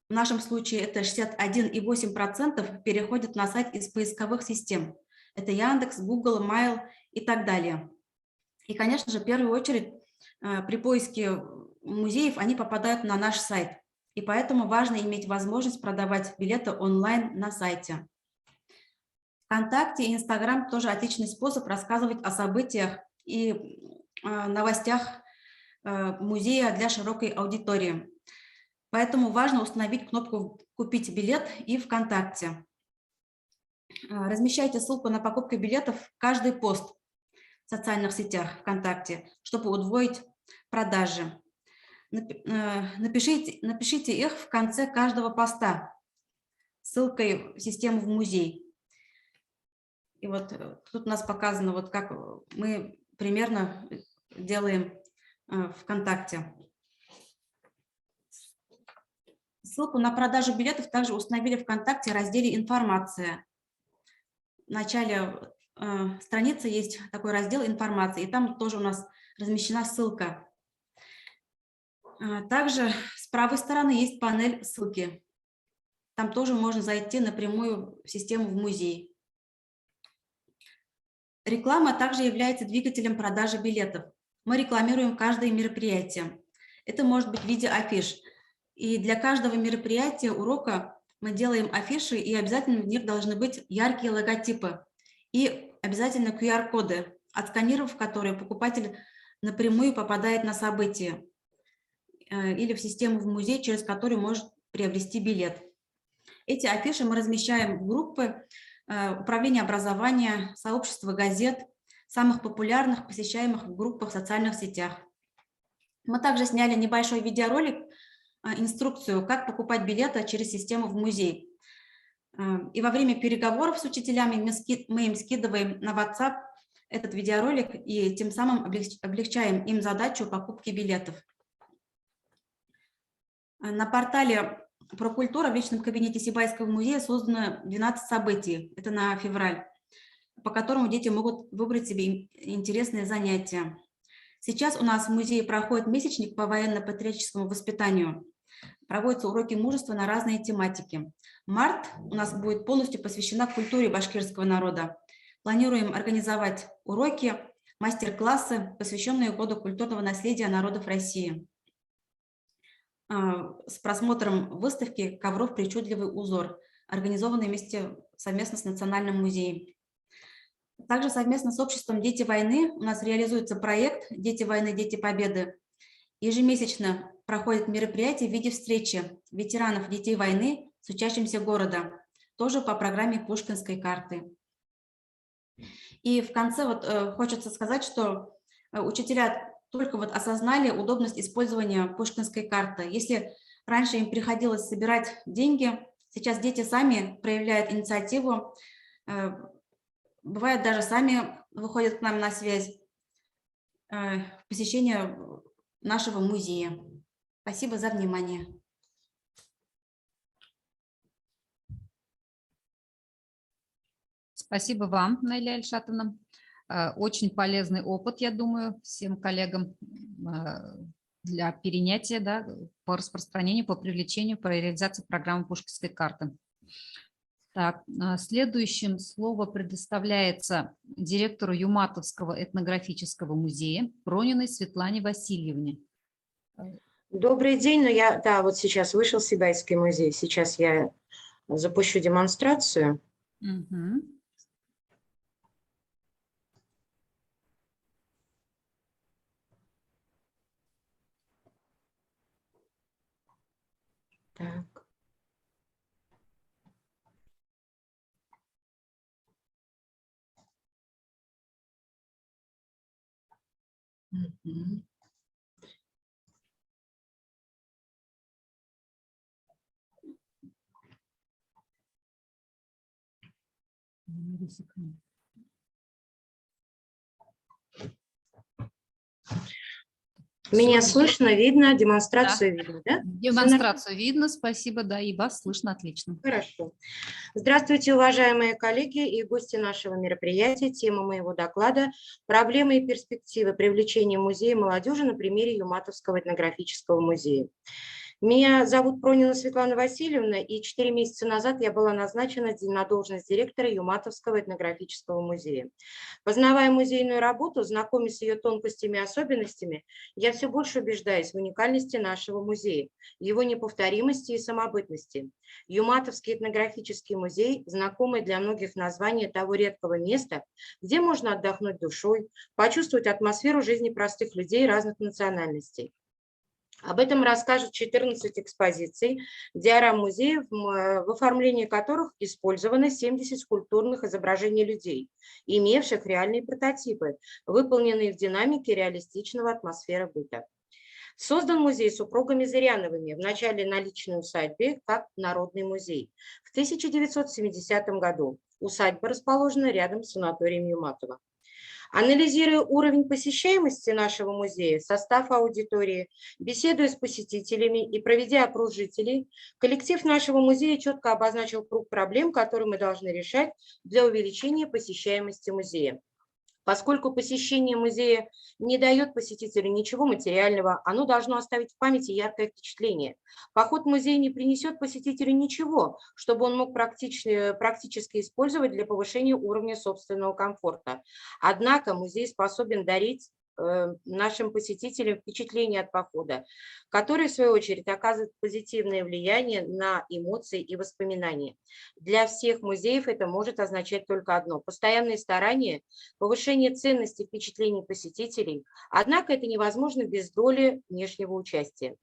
в нашем случае это 61,8%, переходят на сайт из поисковых систем. Это Яндекс, Google, Mail и так далее. И, конечно же, в первую очередь при поиске музеев они попадают на наш сайт. И поэтому важно иметь возможность продавать билеты онлайн на сайте. ВКонтакте и Инстаграм тоже отличный способ рассказывать о событиях и новостях музея для широкой аудитории. Поэтому важно установить кнопку «Купить билет» и ВКонтакте. Размещайте ссылку на покупку билетов в каждый пост в социальных сетях ВКонтакте, чтобы удвоить продажи. Напишите их в конце каждого поста ссылкой в систему «В музей». И вот тут у нас показано, вот как мы примерно делаем ВКонтакте. Ссылку на продажу билетов также установили ВКонтакте в разделе «Информация». В начале страницы есть такой раздел «Информация», и там тоже у нас размещена ссылка. Также с правой стороны есть панель «Ссылки». Там тоже можно зайти напрямую в систему «В музей». Реклама также является двигателем продажи билетов. Мы рекламируем каждое мероприятие. Это может быть в виде афиш. И для каждого мероприятия, урока мы делаем афиши, и обязательно в них должны быть яркие логотипы и обязательно QR-коды, отсканировав которые покупатель напрямую попадает на событие или в систему «В музей», через которую может приобрести билет. Эти афиши мы размещаем в группы Управления образования, сообщества газет, самых популярных, посещаемых в группах в социальных сетях. Мы также сняли небольшой видеоролик, инструкцию, как покупать билеты через систему «В музей». И во время переговоров с учителями мы им скидываем на WhatsApp этот видеоролик и тем самым облегчаем им задачу покупки билетов. На портале «Прокультура» в личном кабинете Сибайского музея создано 12 событий, это на февраль, по которому дети могут выбрать себе интересные занятия. Сейчас у нас в музее проходит месячник по военно-патриотическому воспитанию. Проводятся уроки мужества на разные тематики. Март у нас будет полностью посвящена культуре башкирского народа. Планируем организовать уроки, мастер-классы, посвященные году культурного наследия народов России, с просмотром выставки «Ковров причудливый узор», организованной совместно с Национальным музеем. Также совместно с обществом «Дети войны» у нас реализуется проект «Дети войны, дети победы». Ежемесячно проходит мероприятие в виде встречи ветеранов детей войны с учащимся города, тоже по программе Пушкинской карты. И в конце хочется сказать, что учителя только осознали удобность использования Пушкинской карты. Если раньше им приходилось собирать деньги, сейчас дети сами проявляют инициативу, бывает даже сами выходят к нам на связь, посещение нашего музея. Спасибо за внимание. Спасибо вам, Наиля Ильшатовна. Очень полезный опыт, я думаю, всем коллегам для перенятия, да, по распространению, по привлечению, по реализации программы Пушкинской карты. Так, следующим слово предоставляется директору Юматовского этнографического музея Прониной Светлане Васильевне. Добрый день. Вот сейчас вышел Сибайский музей. Сейчас я запущу демонстрацию. Угу. Так. Угу. Меня слышно, видно, демонстрацию видно, да? Демонстрацию видно, спасибо, да, и вас слышно отлично. Хорошо. Здравствуйте, уважаемые коллеги и гости нашего мероприятия. Тема моего доклада – проблемы и перспективы привлечения музея молодежи на примере Юматовского этнографического музея. Меня зовут Пронина Светлана Васильевна, и 4 месяца назад я была назначена на должность директора Юматовского этнографического музея. Познавая музейную работу, знакомясь с ее тонкостями и особенностями, я все больше убеждаюсь в уникальности нашего музея, его неповторимости и самобытности. Юматовский этнографический музей – знакомое для многих название того редкого места, где можно отдохнуть душой, почувствовать атмосферу жизни простых людей разных национальностей. Об этом расскажут 14 экспозиций, диорам музеев, в оформлении которых использовано 70 скульптурных изображений людей, имевших реальные прототипы, выполненные в динамике реалистичного атмосферы быта. Создан музей супругами Зыряновыми в начале на личной усадьбе как народный музей. В 1970 году усадьба расположена рядом с санаторием Юматово. Анализируя уровень посещаемости нашего музея, состав аудитории, беседуя с посетителями и проведя опрос жителей, коллектив нашего музея четко обозначил круг проблем, которые мы должны решать для увеличения посещаемости музея. Поскольку посещение музея не дает посетителю ничего материального, оно должно оставить в памяти яркое впечатление. Поход в музей не принесет посетителю ничего, чтобы он мог практически использовать для повышения уровня собственного комфорта. Однако музей способен дарить нашим посетителям впечатление от похода, которые, в свою очередь, оказывают позитивное влияние на эмоции и воспоминания. Для всех музеев это может означать только одно – постоянные старания, повышение ценности впечатлений посетителей, однако это невозможно без доли внешнего участия.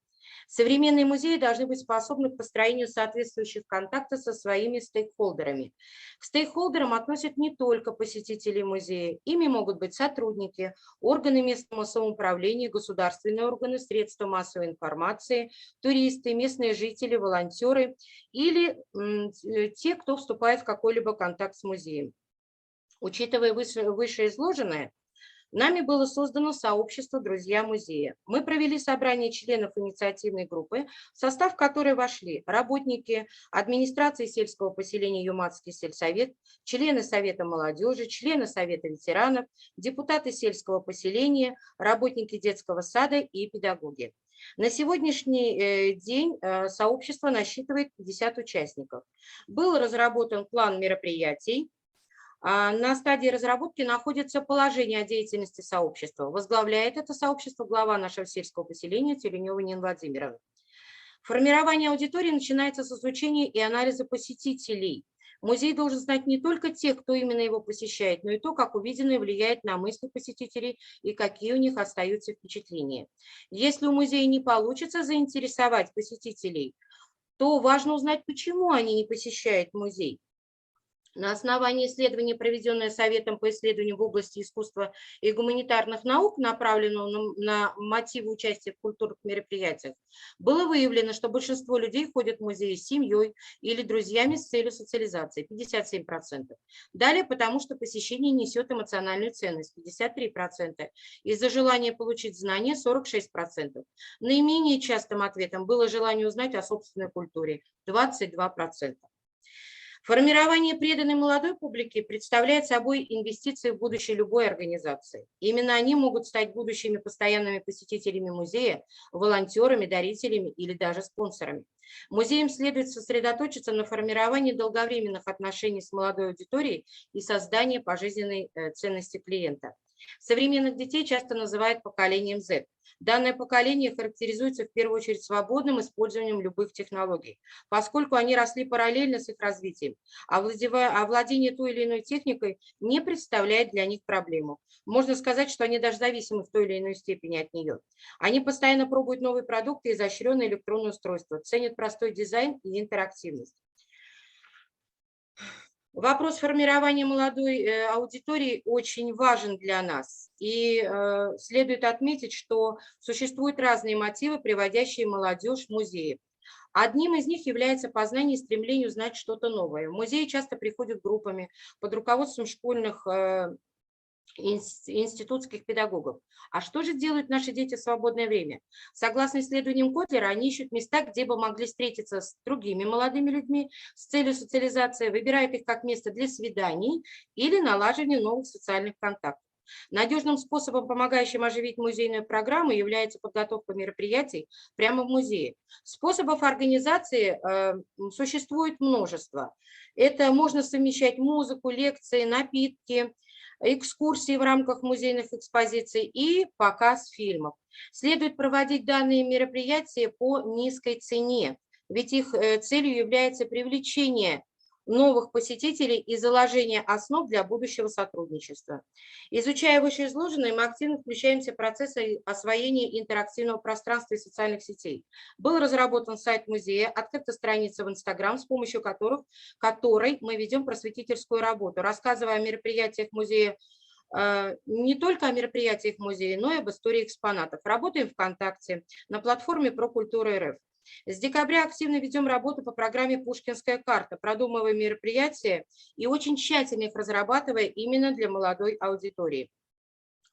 Современные музеи должны быть способны к построению соответствующих контактов со своими стейкхолдерами. К стейкхолдерам относят не только посетители музея, ими могут быть сотрудники, органы местного самоуправления, государственные органы, средства массовой информации, туристы, местные жители, волонтеры или те, кто вступает в какой-либо контакт с музеем. Учитывая вышеизложенное, Нами было создано сообщество «Друзья музея». Мы провели собрание членов инициативной группы, в состав которой вошли работники администрации сельского поселения Юматский сельсовет, члены Совета молодежи, члены Совета ветеранов, депутаты сельского поселения, работники детского сада и педагоги. На сегодняшний день сообщество насчитывает 50 участников. Был разработан план мероприятий. На стадии разработки находится положение о деятельности сообщества. Возглавляет это сообщество глава нашего сельского поселения Тюленева Нина Владимировна. Формирование аудитории начинается с изучения и анализа посетителей. Музей должен знать не только тех, кто именно его посещает, но и то, как увиденное влияет на мысли посетителей и какие у них остаются впечатления. Если у музея не получится заинтересовать посетителей, то важно узнать, почему они не посещают музей. На основании исследования, проведенное Советом по исследованию в области искусства и гуманитарных наук, направленного на мотивы участия в культурных мероприятиях, было выявлено, что большинство людей ходят в музей с семьей или друзьями с целью социализации, 57%. Далее, потому что посещение несет эмоциональную ценность, 53%. Из-за желания получить знания, 46%. Наименее частым ответом было желание узнать о собственной культуре, 22%. Формирование преданной молодой публики представляет собой инвестиции в будущее любой организации. Именно они могут стать будущими постоянными посетителями музея, волонтерами, дарителями или даже спонсорами. Музеям следует сосредоточиться на формировании долговременных отношений с молодой аудиторией и создании пожизненной ценности клиента. Современных детей часто называют поколением Z. Данное поколение характеризуется в первую очередь свободным использованием любых технологий, поскольку они росли параллельно с их развитием, а владение той или иной техникой не представляет для них проблему. Можно сказать, что они даже зависимы в той или иной степени от нее. Они постоянно пробуют новые продукты и изощренные электронные устройства, ценят простой дизайн и интерактивность. Вопрос формирования молодой аудитории очень важен для нас. И следует отметить, что существуют разные мотивы, приводящие молодежь в музеи. Одним из них является познание и стремление узнать что-то новое. В музеи часто приходят группами под руководством школьных институтских педагогов. А что же делают наши дети в свободное время? Согласно исследованиям Котлера, они ищут места, где бы могли встретиться с другими молодыми людьми с целью социализации, выбирают их как место для свиданий или налаживания новых социальных контактов. Надежным способом, помогающим оживить музейную программу, является подготовка мероприятий прямо в музее. Способов организации существует множество. Это можно совмещать музыку, лекции, напитки, экскурсии в рамках музейных экспозиций и показ фильмов. Следует проводить данные мероприятия по низкой цене, ведь их целью является привлечение новых посетителей и заложение основ для будущего сотрудничества. Изучая вышеизложенное, мы активно включаемся в процесс освоения интерактивного пространства и социальных сетей. Был разработан сайт музея, открыта страница в Инстаграм, с помощью которой мы ведем просветительскую работу, рассказывая о мероприятиях музея, не только о мероприятиях музея, но и об истории экспонатов. Работаем ВКонтакте, на платформе «Про-культура РФ». С декабря активно ведем работу по программе «Пушкинская карта», продумывая мероприятия и очень тщательно их разрабатывая именно для молодой аудитории.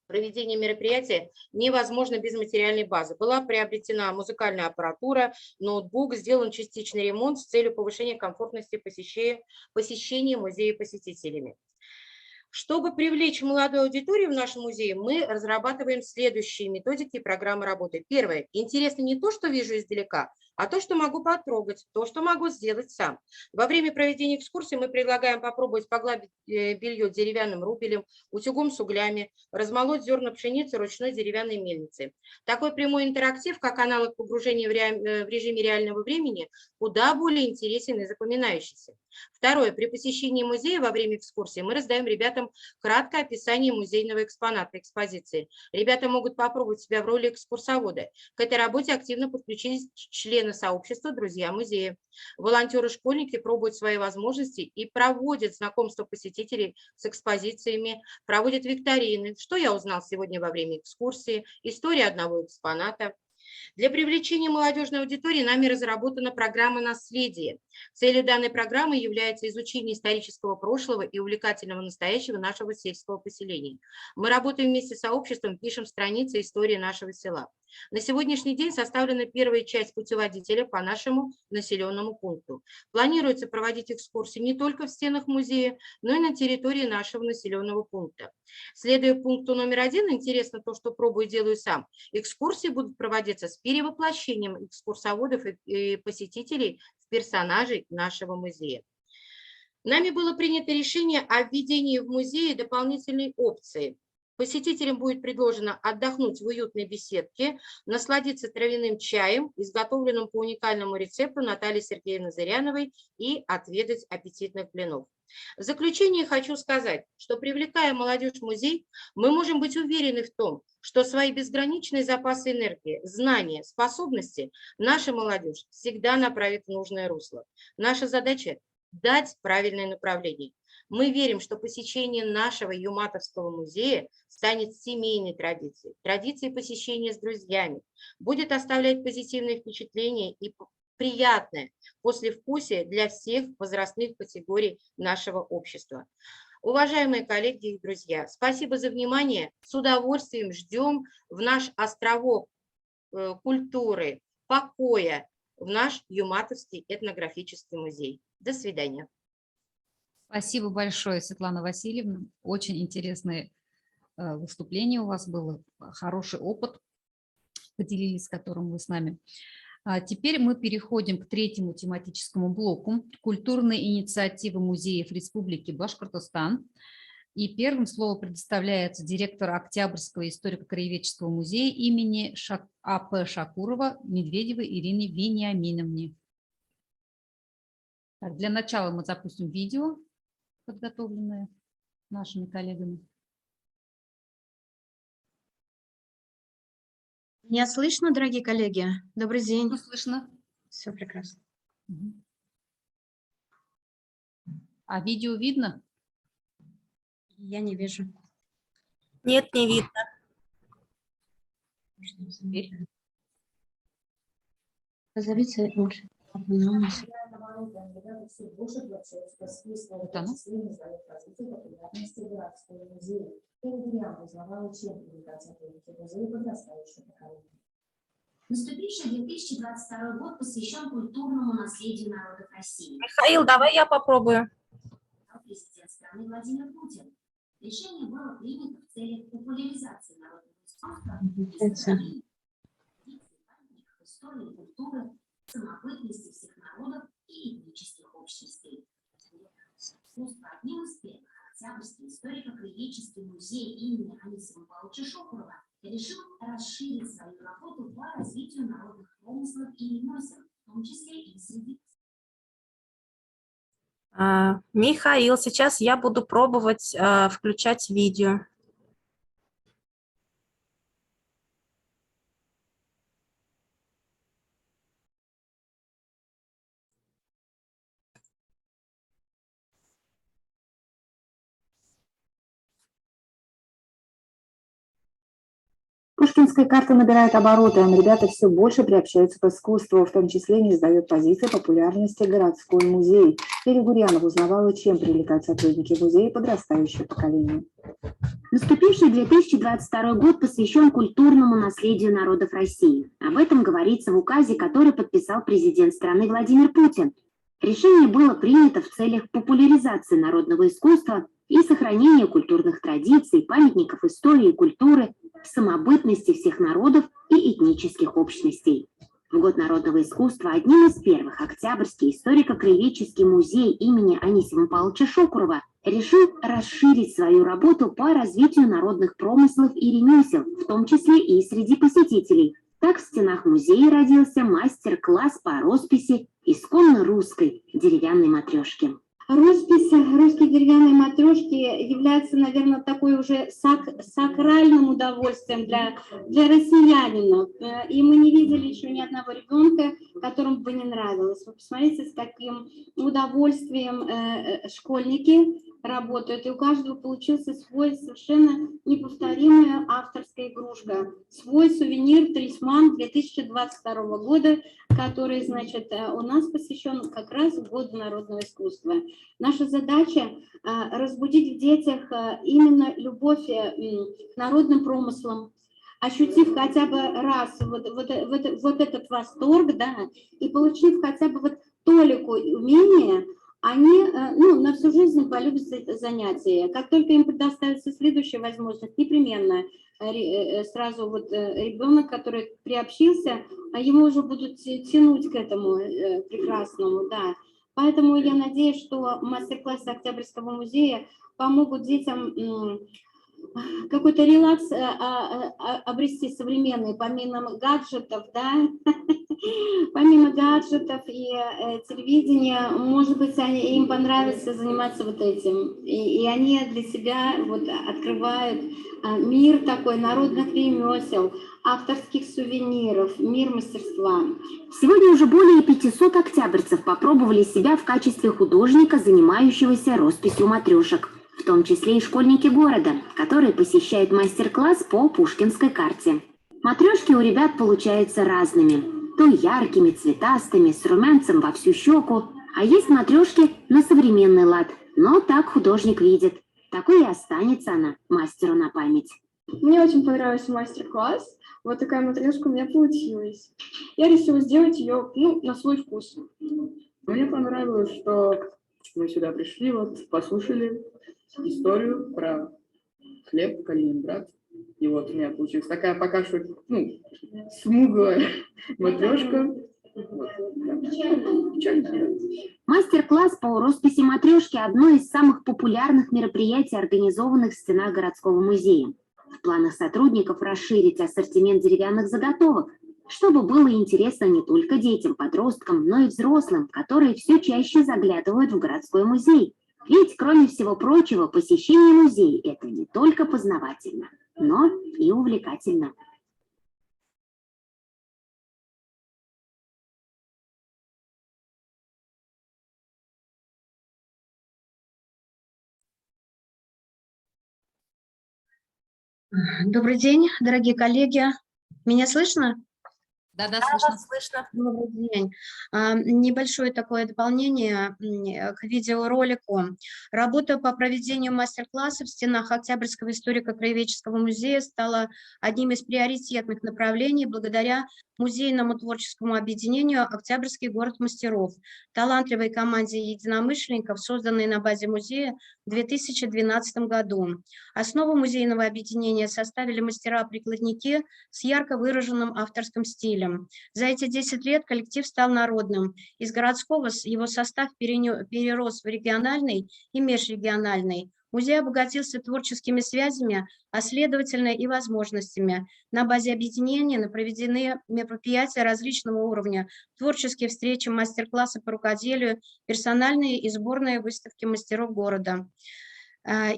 Проведение мероприятия невозможно без материальной базы. Была приобретена музыкальная аппаратура, ноутбук, сделан частичный ремонт с целью повышения комфортности посещения музея посетителями. Чтобы привлечь молодую аудиторию в нашем музее, мы разрабатываем следующие методики и программы работы. Первое. Интересно не то, что вижу издалека, а то, что могу потрогать, то, что могу сделать сам. Во время проведения экскурсии мы предлагаем попробовать погладить белье деревянным рубелем, утюгом с углями, размолоть зерна пшеницы ручной деревянной мельницей. Такой прямой интерактив, как аналог погружения в режиме реального времени, куда более интересен и запоминающийся. Второе. При посещении музея во время экскурсии мы раздаем ребятам краткое описание музейного экспоната экспозиции. Ребята могут попробовать себя в роли экскурсовода. К этой работе активно подключились члены сообщества «Друзья музея». Волонтеры-школьники пробуют свои возможности и проводят знакомство посетителей с экспозициями, проводят викторины. Что я узнал сегодня во время экскурсии? История одного экспоната. Для привлечения молодежной аудитории нами разработана программа «Наследие». Целью данной программы является изучение исторического прошлого и увлекательного настоящего нашего сельского поселения. Мы работаем вместе с сообществом, пишем страницы истории нашего села. На сегодняшний день составлена первая часть путеводителя по нашему населенному пункту. Планируется проводить экскурсии не только в стенах музея, но и на территории нашего населенного пункта. Следуя пункту номер 1, интересно то, что пробую и делаю сам, экскурсии будут проводиться с перевоплощением экскурсоводов и посетителей в персонажей нашего музея. Нами было принято решение о введении в музее дополнительной опции. Посетителям будет предложено отдохнуть в уютной беседке, насладиться травяным чаем, изготовленным по уникальному рецепту Натальи Сергеевны Зыряновой, и отведать аппетитных блинов. В заключение хочу сказать, что, привлекая молодежь в музей, мы можем быть уверены в том, что свои безграничные запасы энергии, знания, способности наша молодежь всегда направит в нужное русло. Наша задача – дать правильное направление. Мы верим, что посещение нашего Юматовского музея станет семейной традицией, традицией посещения с друзьями, будет оставлять позитивные впечатления и приятное послевкусие для всех возрастных категорий нашего общества. Уважаемые коллеги и друзья, спасибо за внимание. С удовольствием ждем в наш островок культуры, покоя, в наш Юматовский этнографический музей. До свидания. Спасибо большое, Светлана Васильевна. Очень интересное выступление у вас было, хороший опыт, поделились, которым вы с нами. Теперь мы переходим к третьему тематическому блоку – культурные инициативы музеев Республики Башкортостан. И первым слово предоставляется директору Октябрьского историко-краеведческого музея имени А.П. Шакурова Медведевой Ирине Вениаминовне. Так, для начала мы запустим видео, подготовленное нашими коллегами. Меня слышно, дорогие коллеги? Добрый день. Слышно. Все прекрасно. А видео видно? Я не вижу. Нет, не видно. Позовите лучше. Наступивший 2022 год посвящен культурному наследию народов России. Михаил, давай я попробую. Президент страны Владимир Путин. Решение было принято в целях популяризации народного искусства, истории, культуры, самобытности всех народов и этнических общностей. Одним из первых Октябрьский историко-краеведческий музей имени Анисима Павловича Шокурова решил расширить свою работу по развитию народных промыслов и ремесел, в том числе и среди... Михаил, сейчас я буду пробовать включать видео. Пушкинская карта набирает обороты, ребята все больше приобщаются к искусству, в том числе не сдает позиции популярности городской музей. Лилия Гурьянова узнавала, чем привлекают сотрудники музея подрастающее поколение. Наступивший 2022 год посвящен культурному наследию народов России. Об этом говорится в указе, который подписал президент страны Владимир Путин. Решение было принято в целях популяризации народного искусства и сохранения культурных традиций, памятников истории и культуры, самобытности всех народов и этнических общностей. В год народного искусства одним из первых Октябрьский историко-краеведческий музей имени Анисима Павловича Шокурова решил расширить свою работу по развитию народных промыслов и ремесел, в том числе и среди посетителей. Так в стенах музея родился мастер-класс по росписи исконно русской деревянной матрешки. Роспись русской деревянной матрешки является, наверное, такой уже сакральным удовольствием для россиянина. И мы не видели еще ни одного ребенка, которому бы не нравилось. Вы посмотрите, с каким удовольствием школьники работают, и у каждого получился свой совершенно неповторимая авторская игрушка, свой сувенир-талисман 2022 года, который, значит, у нас посвящен как раз Году народного искусства. Наша задача разбудить в детях именно любовь к народным промыслам, ощутив хотя бы раз вот этот восторг, да, и получив хотя бы вот толику умения, они на всю жизнь полюбят это занятие. Как только им предоставится следующая возможность, непременно сразу вот ребенок, который приобщился, ему уже будут тянуть к этому прекрасному, да. Поэтому я надеюсь, что мастер-классы Октябрьского музея помогут детям какой-то релакс обрести современный, помимо гаджетов, да, помимо гаджетов и телевидения, может быть, им понравится заниматься вот этим, и они для себя вот открывают мир такой народных ремесел, авторских сувениров, мир мастерства. Сегодня уже более 500 октябрьцев попробовали себя в качестве художника, занимающегося росписью матрешек, в том числе и школьники города, которые посещают мастер-класс по Пушкинской карте. Матрешки у ребят получаются разными, то яркими, цветастыми, с румянцем во всю щеку, а есть матрешки на современный лад, но так художник видит. Такой и останется она мастеру на память. Мне очень понравился мастер-класс. Вот такая матрешка у меня получилась. Я решила сделать ее на свой вкус. Мне понравилось, что мы сюда пришли, вот послушали историю про хлеб, Калининград. И вот у меня получилась такая пока что смуглая матрешка. Мастер-класс по росписи матрешки – одно из самых популярных мероприятий, организованных в стенах городского музея. В планах сотрудников расширить ассортимент деревянных заготовок, чтобы было интересно не только детям, подросткам, но и взрослым, которые все чаще заглядывают в городской музей. Ведь, кроме всего прочего, посещение музея – это не только познавательно, но и увлекательно. Добрый день, дорогие коллеги. Меня слышно? Да, слышно. Добрый день. Небольшое такое дополнение к видеоролику. Работа по проведению мастер-классов в стенах Октябрьского историко-краеведческого музея стала одним из приоритетных направлений благодаря музейному творческому объединению «Октябрьский город мастеров», талантливой команде единомышленников, созданной на базе музея в 2012 году. Основу музейного объединения составили мастера-прикладники с ярко выраженным авторским стилем. За эти 10 лет коллектив стал народным. Из городского его состав перерос в региональный и межрегиональный. Музей обогатился творческими связями, а следовательно и возможностями. На базе объединения проведены мероприятия различного уровня, творческие встречи, мастер-классы по рукоделию, персональные и сборные выставки мастеров города.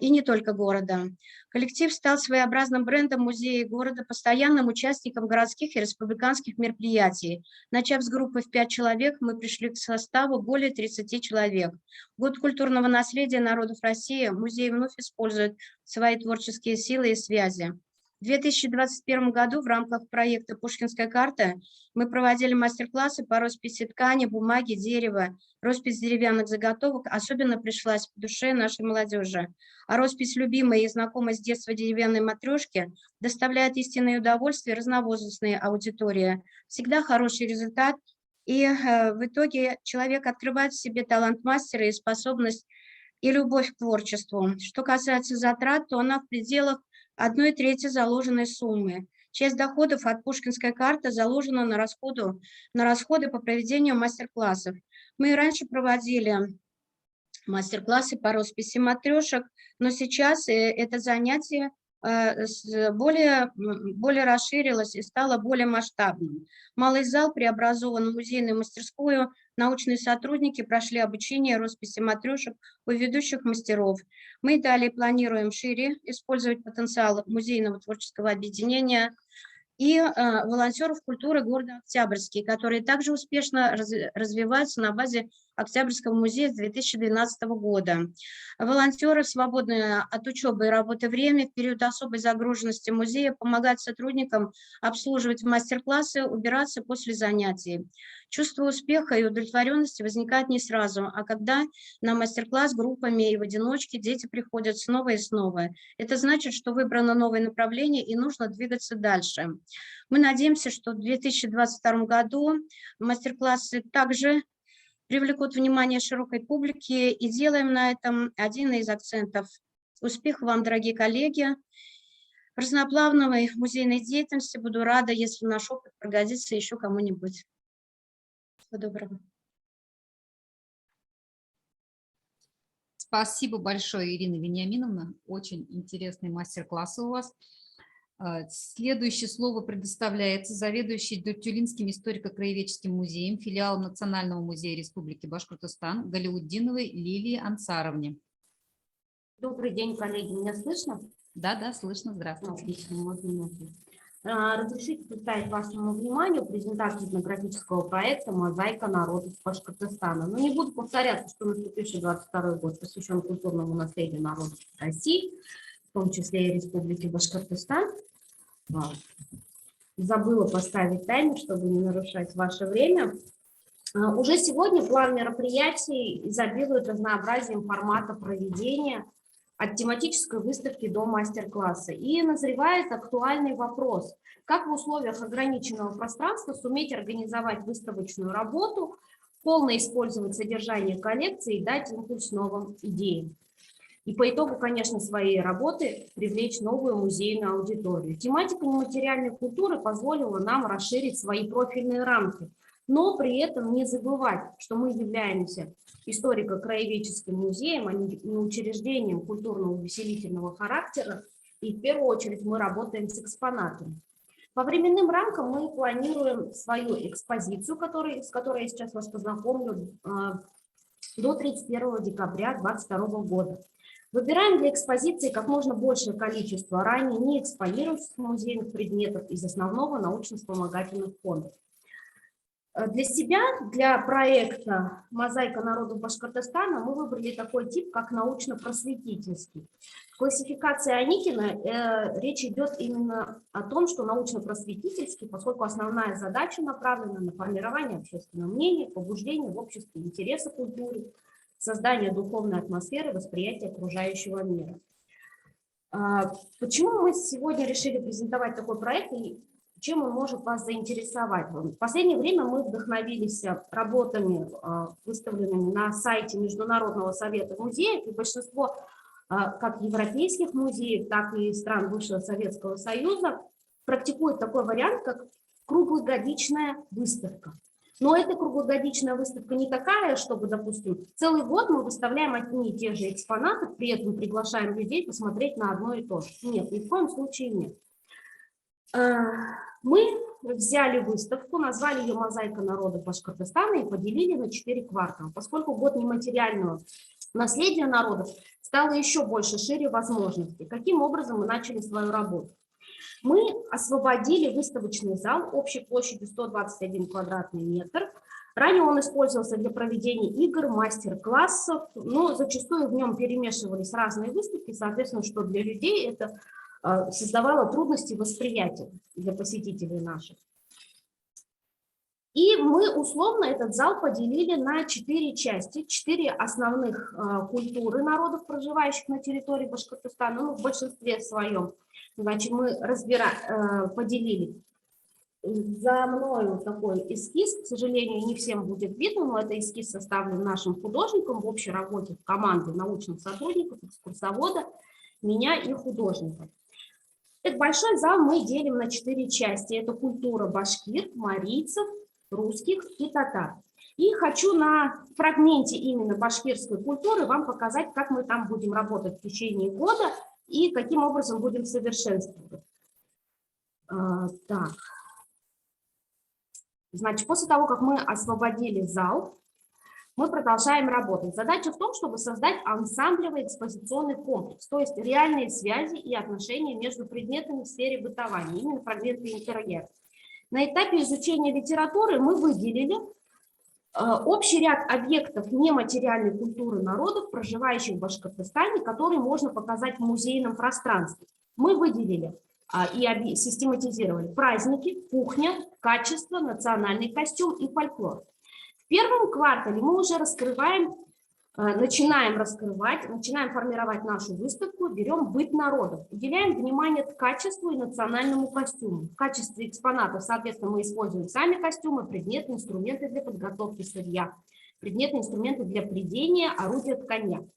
И не только города. Коллектив стал своеобразным брендом музея и города, постоянным участником городских и республиканских мероприятий. Начав с группы в 5 человек, мы пришли к составу более 30 человек. Год культурного наследия народов России музей вновь использует свои творческие силы и связи. В 2021 году в рамках проекта «Пушкинская карта» мы проводили мастер-классы по росписи ткани, бумаги, дерева. Роспись деревянных заготовок особенно пришлась по душе нашей молодежи. А роспись любимой и знакомой с детства деревянной матрешки доставляет истинное удовольствие разновозрастной аудитории. Всегда хороший результат, и в итоге человек открывает в себе талант мастера и способность и любовь к творчеству. Что касается затрат, то она в пределах 1/3 заложенной суммы. Часть доходов от Пушкинской карты заложена на расходы по проведению мастер-классов. Мы и раньше проводили мастер-классы по росписи матрешек, но сейчас это занятие более расширилось и стало более масштабным. Малый зал преобразован в музейную мастерскую, научные сотрудники прошли обучение росписи матрешек у ведущих мастеров. Мы далее планируем шире использовать потенциал музейного творческого объединения и волонтеров культуры города Октябрьский, которые также успешно развиваются на базе Октябрьского музея с 2012 года. Волонтеры в свободное от учебы и работы время в период особой загруженности музея помогают сотрудникам обслуживать мастер-классы, убираться после занятий. Чувство успеха и удовлетворенности возникает не сразу, а когда на мастер-класс группами и в одиночке дети приходят снова и снова. Это значит, что выбрано новое направление и нужно двигаться дальше. Мы надеемся, что в 2022 году мастер-классы также привлекут внимание широкой публики и делаем на этом один из акцентов. Успехов вам, дорогие коллеги! Разноплановой музейной деятельности. Буду рада, если наш опыт пригодится еще кому-нибудь. Всего доброго. Спасибо большое, Ирина Вениаминовна. Очень интересный мастер-класс у вас. Следующее слово предоставляется заведующей Тюлинским историко-краеведческим музеем, филиалом Национального музея Республики Башкортостан Галяутдиновой Лилии Ансаровне. Добрый день, коллеги. Меня слышно? Да, слышно. Здравствуйте. Отлично. Разрешите представить вашему вниманию презентацию этнографического проекта «Мозаика народов Башкортостана». Но не буду повторяться, что наступивший 22 год посвящен культурному наследию народов России, в том числе и Республики Башкортостан. Забыла поставить таймер, чтобы не нарушать ваше время. Уже сегодня план мероприятий изобилует разнообразием формата проведения от тематической выставки до мастер-класса. И назревает актуальный вопрос, как в условиях ограниченного пространства суметь организовать выставочную работу, полно использовать содержание коллекции и дать импульс новым идеям. И по итогу, конечно, своей работы привлечь новую музейную аудиторию. Тематика нематериальной культуры позволила нам расширить свои профильные рамки, но при этом не забывать, что мы являемся историко-краеведческим музеем, а не учреждением культурно-увеселительного характера, и в первую очередь мы работаем с экспонатами. По временным рамкам мы планируем свою экспозицию, с которой я сейчас вас познакомлю, до 31 декабря 2022 года. Выбираем для экспозиции как можно большее количество ранее не экспонирующихся музейных предметов из основного научно-вспомогательных фондов. Для себя, для проекта «Мозаика народов Башкортостана» мы выбрали такой тип, как научно-просветительский. В классификации Аникина речь идет именно о том, что научно-просветительский, поскольку основная задача направлена на формирование общественного мнения, побуждение в обществе интереса к культуре, создание духовной атмосферы, восприятия окружающего мира. Почему мы сегодня решили презентовать такой проект и чем он может вас заинтересовать? В последнее время мы вдохновились работами, выставленными на сайте Международного совета музеев, и большинство как европейских музеев, так и стран бывшего Советского Союза практикуют такой вариант, как круглогодичная выставка. Но эта круглогодичная выставка не такая, чтобы, допустим, целый год мы выставляем одни и те же экспонаты, при этом приглашаем людей посмотреть на одно и то же. Нет, ни в коем случае нет. Мы взяли выставку, назвали ее «Мозаика народов Башкортостана» и поделили на 4 квартала. Поскольку год нематериального наследия народов, стало еще больше, шире возможностей. Каким образом мы начали свою работу? Мы освободили выставочный зал общей площадью 121 квадратный метр. Ранее он использовался для проведения игр, мастер-классов, но зачастую в нем перемешивались разные выставки, соответственно, что для людей это создавало трудности восприятия для посетителей наших. И мы условно этот зал поделили на 4 части, 4 основных культуры народов, проживающих на территории Башкортостана, ну, в большинстве своем. Значит, мы поделили. За мною такой эскиз, к сожалению, не всем будет видно, но это эскиз составлен нашим художником в общей работе в команде научных сотрудников, экскурсовода, меня и художников. Этот большой зал мы делим на 4 части. Это культура башкир, марийцев, русских и татар. И хочу на фрагменте именно башкирской культуры вам показать, как мы там будем работать в течение года и каким образом будем совершенствовать. Так. Значит, после того, как мы освободили зал, мы продолжаем работать. Задача в том, чтобы создать ансамблевый экспозиционный комплекс, то есть реальные связи и отношения между предметами в сфере бытования, именно фрагменты интерьера. На этапе изучения литературы мы выделили Общий ряд объектов нематериальной культуры народов, проживающих в Башкортостане, которые можно показать в музейном пространстве. Мы выделили и систематизировали праздники, кухня, качество, национальный костюм и фольклор. В первом квартале мы уже начинаем формировать нашу выставку, берем быт народов, уделяем внимание качеству и национальному костюму. В качестве экспонатов, соответственно, мы используем сами костюмы, предметы, инструменты для подготовки сырья, предметы, инструменты для прядения, орудия ткани.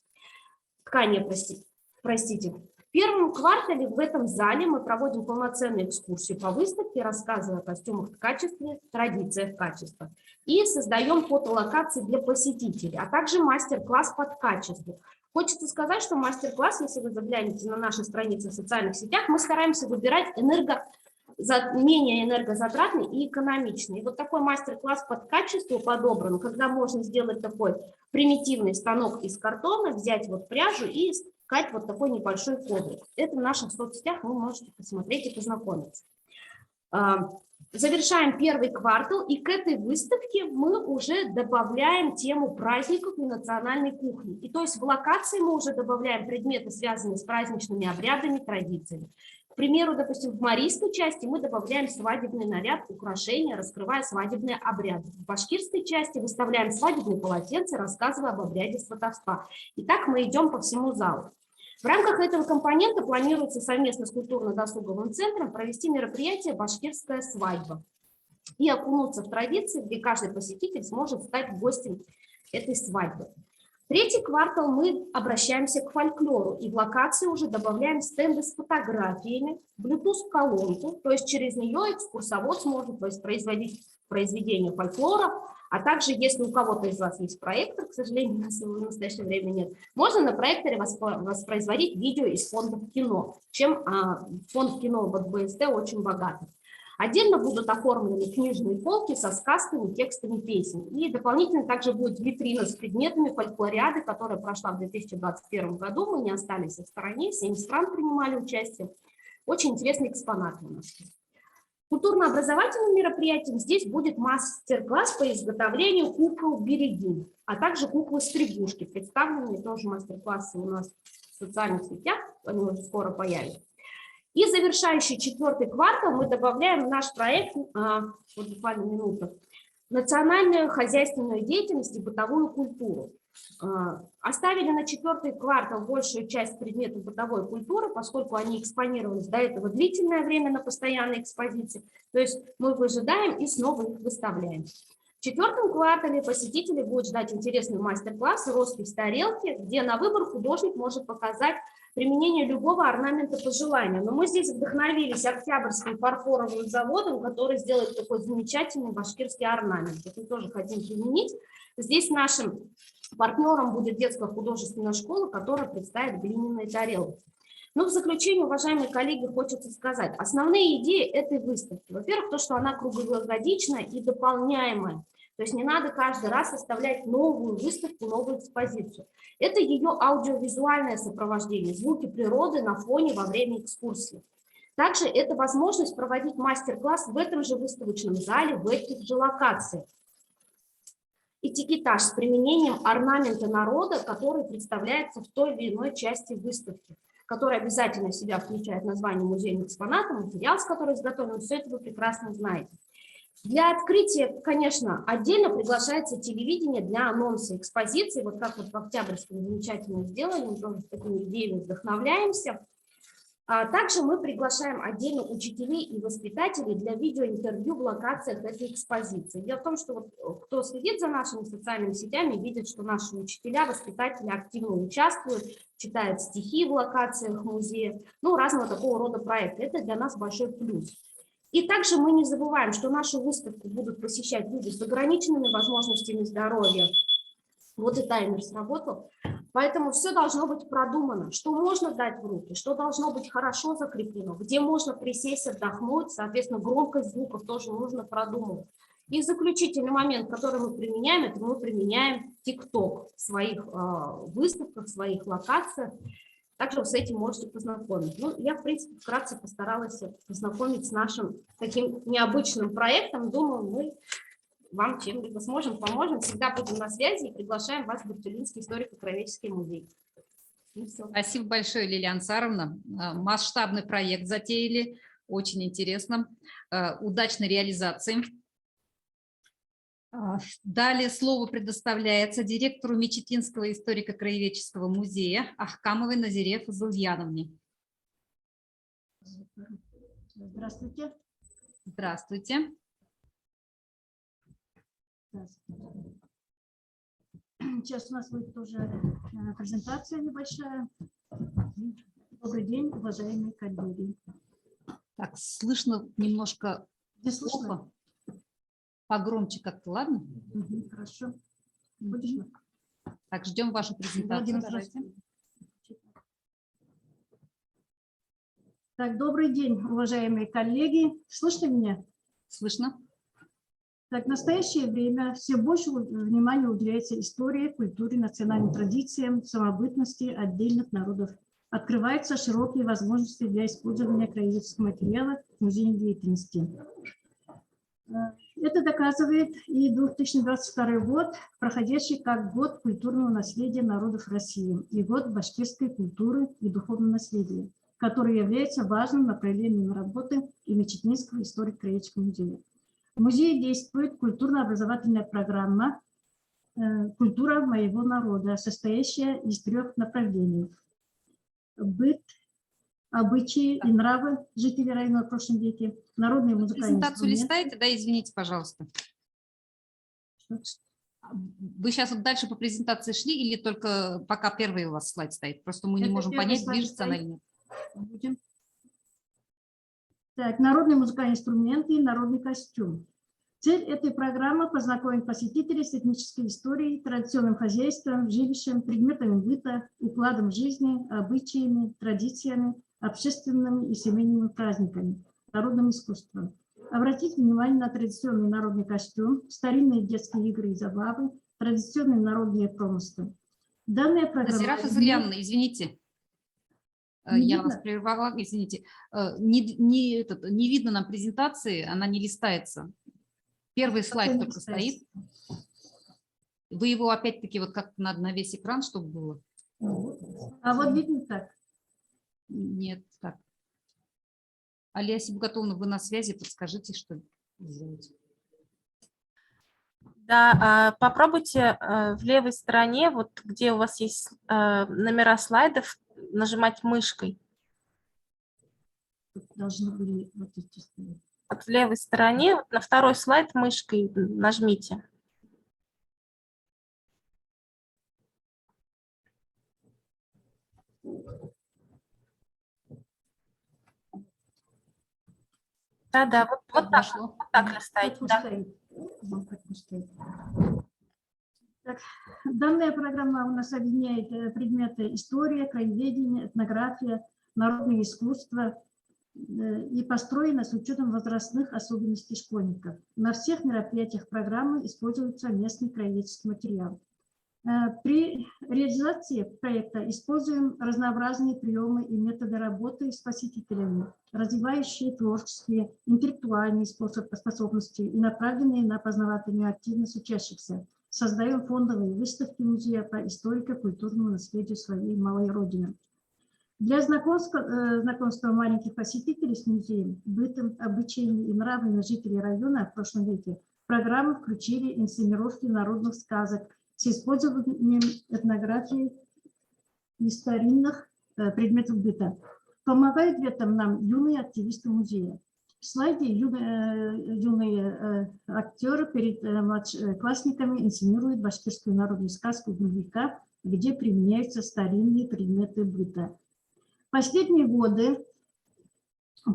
В первом квартале в этом зале мы проводим полноценную экскурсию по выставке, рассказывая о костюмах в качестве, традициях качества. И создаем фотолокации для посетителей, а также мастер-класс под качество. Хочется сказать, что мастер-класс, если вы заглянете на наши страницы в социальных сетях, мы стараемся выбирать менее энергозатратный и экономичный. И вот такой мастер-класс под качество подобран, когда можно сделать такой примитивный станок из картона, взять вот пряжу и ткать вот такой небольшой коврик. Это в наших соцсетях вы можете посмотреть и познакомиться. Завершаем первый квартал, и к этой выставке мы уже добавляем тему праздников и национальной кухни. И то есть в локации мы уже добавляем предметы, связанные с праздничными обрядами, традициями. К примеру, допустим, в марийской части мы добавляем свадебный наряд, украшения, раскрывая свадебные обряды. В башкирской части выставляем свадебные полотенца, рассказывая об обряде сватовства. И так мы идем по всему залу. В рамках этого компонента планируется совместно с культурно-досуговым центром провести мероприятие «Башкирская свадьба» и окунуться в традиции, где каждый посетитель сможет стать гостем этой свадьбы. Третий квартал мы обращаемся к фольклору и в локации уже добавляем стенды с фотографиями, Bluetooth-колонку, то есть через нее экскурсовод сможет воспроизводить произведения фольклора, а также, если у кого-то из вас есть проектор, к сожалению, у нас его в настоящее время нет, можно на проекторе воспроизводить видео из фондов кино, чем фонд кино от БСТ очень богатый. Отдельно будут оформлены книжные полки со сказками, текстами песен. И дополнительно также будет витрина с предметами фольклориады, которая прошла в 2021 году. Мы не остались в стороне, 7 стран принимали участие. Очень интересные экспонаты у нас. Культурно-образовательным мероприятием здесь будет мастер-класс по изготовлению кукол «Берегинь», а также куклы-стригушки. Представленные тоже мастер-классы у нас в социальных сетях, они уже скоро появятся. И завершающий четвертый квартал мы добавляем в наш проект, вот буквально минуту, национальную хозяйственную деятельность и бытовую культуру. Оставили на четвертый квартал большую часть предметов бытовой культуры, поскольку они экспонировались до этого длительное время на постоянной экспозиции. То есть мы выжидаем и снова их выставляем. В четвертом квартале посетителей будет ждать интересный мастер-класс «Роспись тарелки», где на выбор художник может показать применение любого орнамента по желанию. Но мы здесь вдохновились Октябрьским фарфоровым заводом, который сделает такой замечательный башкирский орнамент. Это тоже хотим применить. Здесь нашим партнером будет детская художественная школа, которая представит глиняные тарелки. Ну, в заключение, уважаемые коллеги, хочется сказать, основные идеи этой выставки. Во-первых, то, что она круглогодичная и дополняемая. То есть не надо каждый раз составлять новую выставку, новую экспозицию. Это ее аудиовизуальное сопровождение, звуки природы на фоне во время экскурсии. Также это возможность проводить мастер-класс в этом же выставочном зале, в этих же локациях. Этикетаж с применением орнамента народа, который представляется в той или иной части выставки, который обязательно в себя включает название музейного экспоната, материал, с которым изготовлен, все это вы прекрасно знаете. Для открытия, конечно, отдельно приглашается телевидение для анонса экспозиции, вот как вот в Октябрьском замечательно сделали, мы тоже с такими идеями вдохновляемся. А также мы приглашаем отдельно учителей и воспитателей для видеоинтервью в локациях этой экспозиции. Дело в том, что вот, кто следит за нашими социальными сетями, видит, что наши учителя, воспитатели активно участвуют, читают стихи в локациях музея, ну, разного такого рода проекты. Это для нас большой плюс. И также мы не забываем, что нашу выставку будут посещать люди с ограниченными возможностями здоровья. Вот и таймер сработал. Поэтому все должно быть продумано, что можно дать в руки, что должно быть хорошо закреплено, где можно присесть, отдохнуть, соответственно, громкость звуков тоже нужно продумывать. И заключительный момент, который мы применяем, это мы применяем TikTok в своих выставках, в своих локациях. Также с этим можете познакомиться. Ну, я, в принципе, вкратце постаралась познакомить с нашим таким необычным проектом. Думаю, мы вам чем-либо сможем, поможем. Всегда будем на связи и приглашаем вас в Буктюлинский историко-краеведческий музей. И всё. Спасибо большое, Лилия Ансаровна. Масштабный проект затеяли, очень интересно. Удачной реализации. Далее слово предоставляется директору Мечетинского историко-краеведческого музея Ахкамовой Назире Фазыльяновне. Здравствуйте. Здравствуйте. Сейчас у нас будет тоже презентация небольшая. Добрый день, уважаемые коллеги. Так, слышно немножко плохо. Погромче как-то, ладно? Хорошо. Будешь? Так, ждем вашу презентацию. Так, добрый день, уважаемые коллеги. Слышно меня? Слышно. Так, в настоящее время все больше внимания уделяется истории, культуре, национальным традициям, самобытности отдельных народов. Открываются широкие возможности для использования краеведческого материала в музейной деятельности. Это доказывает и 2022 год, проходящий как год культурного наследия народов России и год башкирской культуры и духовного наследия, который является важным направлением работы и Мечетинского историко-краеведческого музея. В музее действует культурно-образовательная программа «Культура моего народа», состоящая из 3 направлений: быт, обычаи и нравы жителей района в прошлом веке, народные музыкальные Презентацию инструменты. листаете, да, извините, пожалуйста. Вы сейчас вот дальше по презентации шли или только пока первый у вас слайд стоит? Просто мы не Это можем первый понять, слайд движется она стоит. или нет. Будем. Так, народные музыкальные инструменты и народный костюм. Цель этой программы – познакомить посетителей с этнической историей, традиционным хозяйством, жилищем, предметами быта, укладом жизни, обычаями, традициями, общественными и семейными праздниками, народным искусством. Обратить внимание на традиционный народный костюм, старинные детские игры и забавы, традиционные народные промыслы. Данная программа... Назира Фазыльяновна, извините. Я вас прервала, извините. Не видно нам презентации, она не листается. Первый слайд только стоит. Вы его опять-таки вот как надо на весь экран, чтобы было? А вот видно так? Нет, так. Алия Сибгатовна, вы на связи, подскажите, что сделать. Да, попробуйте в левой стороне, вот где у вас есть номера слайдов, нажимать мышкой. Должны были вот эти. Вот в левой стороне, вот на второй слайд мышкой нажмите. Да, вот так листайте. Так, данная программа у нас объединяет предметы история, краеведение, этнография, народное искусство и построена с учетом возрастных особенностей школьников. На всех мероприятиях программы используется местный краеведческий материал. При реализации проекта используем разнообразные приемы и методы работы с посетителями, развивающие творческие, интеллектуальные способности и направленные на познавательную активность учащихся. Создаем фондовые выставки музея по историко-культурному наследию своей малой родины. Для знакомства маленьких посетителей с музеем, бытом, обычаями и нравами жителей района в прошлом веке в программу включили инсценировки народных сказок с использованием этнографии и старинных предметов быта. Помогают в этом нам юные активисты музея. В слайде юные актеры перед младшеклассниками инсценируют башкирскую народную сказку «Гульвика», где применяются старинные предметы быта. В последние годы,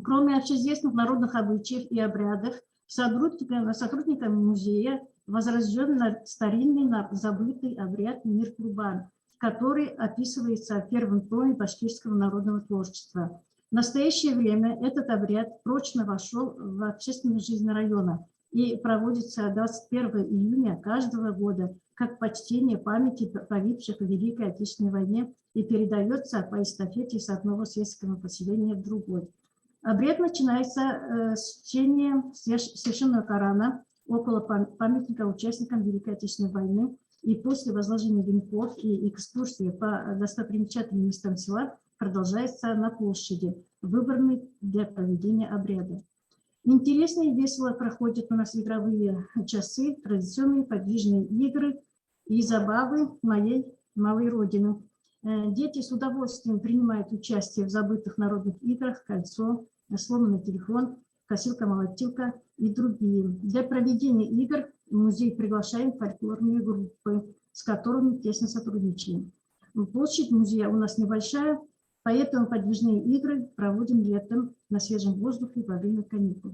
кроме общеизвестных народных обычаев и обрядов, сотрудниками музея возрожден старинный забытый обряд Мир-Курбан, который описывается в первом томе башкирского народного творчества. В настоящее время этот обряд прочно вошел в общественную жизнь района и проводится 21 июня каждого года как почтение памяти погибших в Великой Отечественной войне и передается по эстафете с одного сельского поселения в другой. Обряд начинается с чтения священного Корана, около памятника участникам Великой Отечественной войны, и после возложения венков и экскурсии по достопримечательным местам села продолжается на площади, выбранной для проведения обряда. Интересно и весело проходят у нас игровые часы, традиционные подвижные игры и забавы моей малой родины. Дети с удовольствием принимают участие в забытых народных играх «Кольцо», «Сломанный телефон», «Косилка-молотилка» и другие. Для проведения игр в музей приглашаем фольклорные группы, с которыми тесно сотрудничаем. Площадь музея у нас небольшая, поэтому подвижные игры проводим летом на свежем воздухе во время каникул.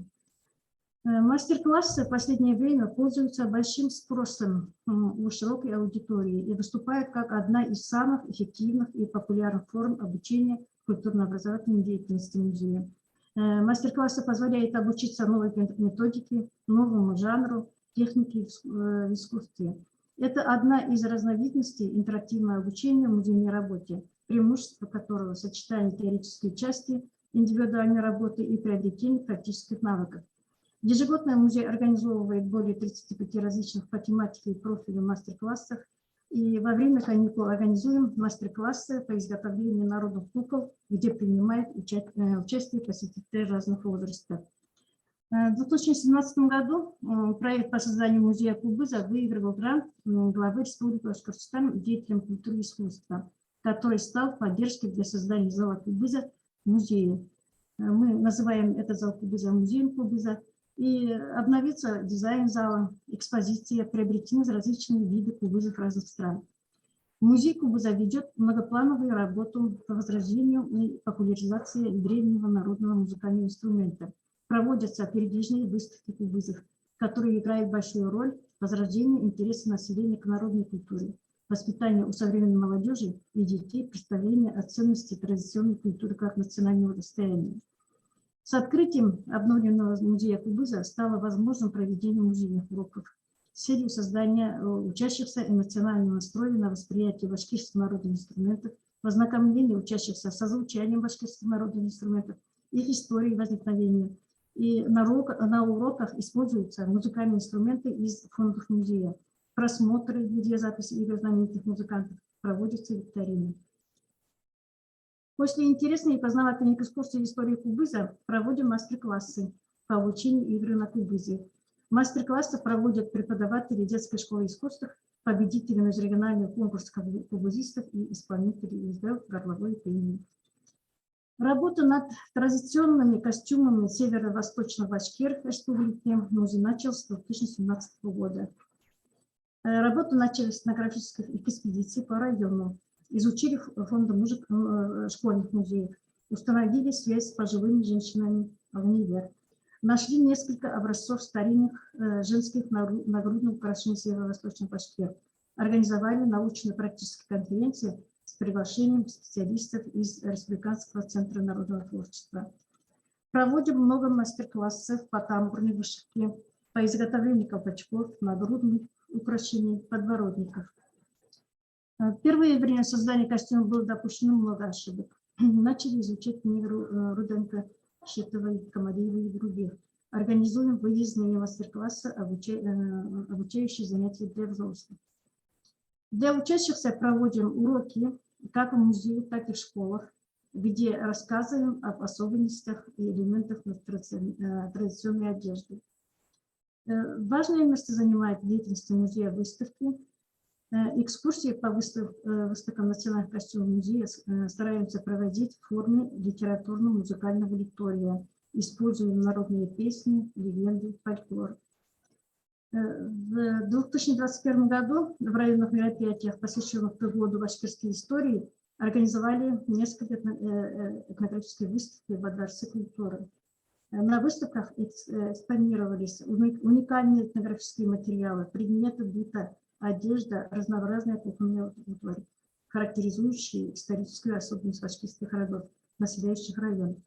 Мастер-классы в последнее время пользуются большим спросом у широкой аудитории и выступают как одна из самых эффективных и популярных форм обучения культурно-образовательной деятельности музея. Мастер-классы позволяют обучиться новой методике, новому жанру, технике в искусстве. Это одна из разновидностей интерактивного обучения в музейной работе, преимущество которого сочетание теоретической части, индивидуальной работы и приобретения практических навыков. Ежегодно музей организовывает более 35 различных по тематике и профилю мастер-классов, и во время каникул организуем мастер-классы по изготовлению народных кукол, где принимают участие посетители разных возрастов. В 2017 году проект по созданию музея Кубыза выигрывал грант главы Республики Башкортостан деятелям культуры и искусства, который стал поддержкой для создания зала Кубыза в музее. Мы называем этот зал Кубыза музеем Кубыза. И обновится дизайн зала, экспозиция, приобретены различные виды кубызов разных стран. Музей Кубыза ведет многоплановую работу по возрождению и популяризации древнего народного музыкального инструмента. Проводятся передвижные выставки кубызов, которые играют большую роль в возрождении интереса населения к народной культуре, воспитанию у современной молодежи и детей представления о ценности традиционной культуры как национального достояния. С открытием обновленного музея Кубыза стало возможным проведение музейных уроков с целью создания учащихся эмоционально настроенных на восприятие башкирских народных инструментов, ознакомление учащихся со звучанием башкирских народных инструментов, их историей возникновения. И на уроках используются музыкальные инструменты из фондов музея, просмотры видеозаписи игр знаменитых музыкантов, проводятся викторины. После интересной и познавательной экскурсии в истории Кубыза проводим мастер-классы по обучению игры на кубызе. Мастер-классы проводят преподаватели детской школы искусств, победители межрегионального конкурса кубызистов и исполнители ИСБ «Горловой пение». Работу над традиционными костюмами Северо-Восточного Башкир Республики музей начал с 2017 года. Работу начали с этнографических экспедиций по району. Изучили фонды школьных музеев, установили связь с пожилыми женщинами в универ, нашли несколько образцов старинных женских нагрудных украшений Северо-Восточного Башкир, организовали научно-практические конференции с приглашением специалистов из Республиканского центра народного творчества. Проводим много мастер-классов по тамбурной вышивке, по изготовлению колпачков, нагрудных украшений, подворотников. В первое время создания костюма было допущено много ошибок. Начали изучать книги Руденко, Щетовой, Камалиевой и других. Организуем выездные мастер-классы, обучающие занятия для взрослых. Для учащихся проводим уроки как в музее, так и в школах, где рассказываем об особенностях и элементах традиционной одежды. Важное место занимает деятельность музея выставки. Экскурсии по выставкам национальных костюмов музея стараемся проводить в форме литературно-музыкального лектория. Используем народные песни, легенды, фольклор. В 2021 году в районных мероприятиях, посвященных году башкирской истории, организовали несколько этнографических выставок во Дворце культуры. На выставках экспонировались уникальные этнографические материалы, предметы быта, одежда, разнообразная кухонная утварь, характеризующие историческую особенность башкирских родов, населяющих район.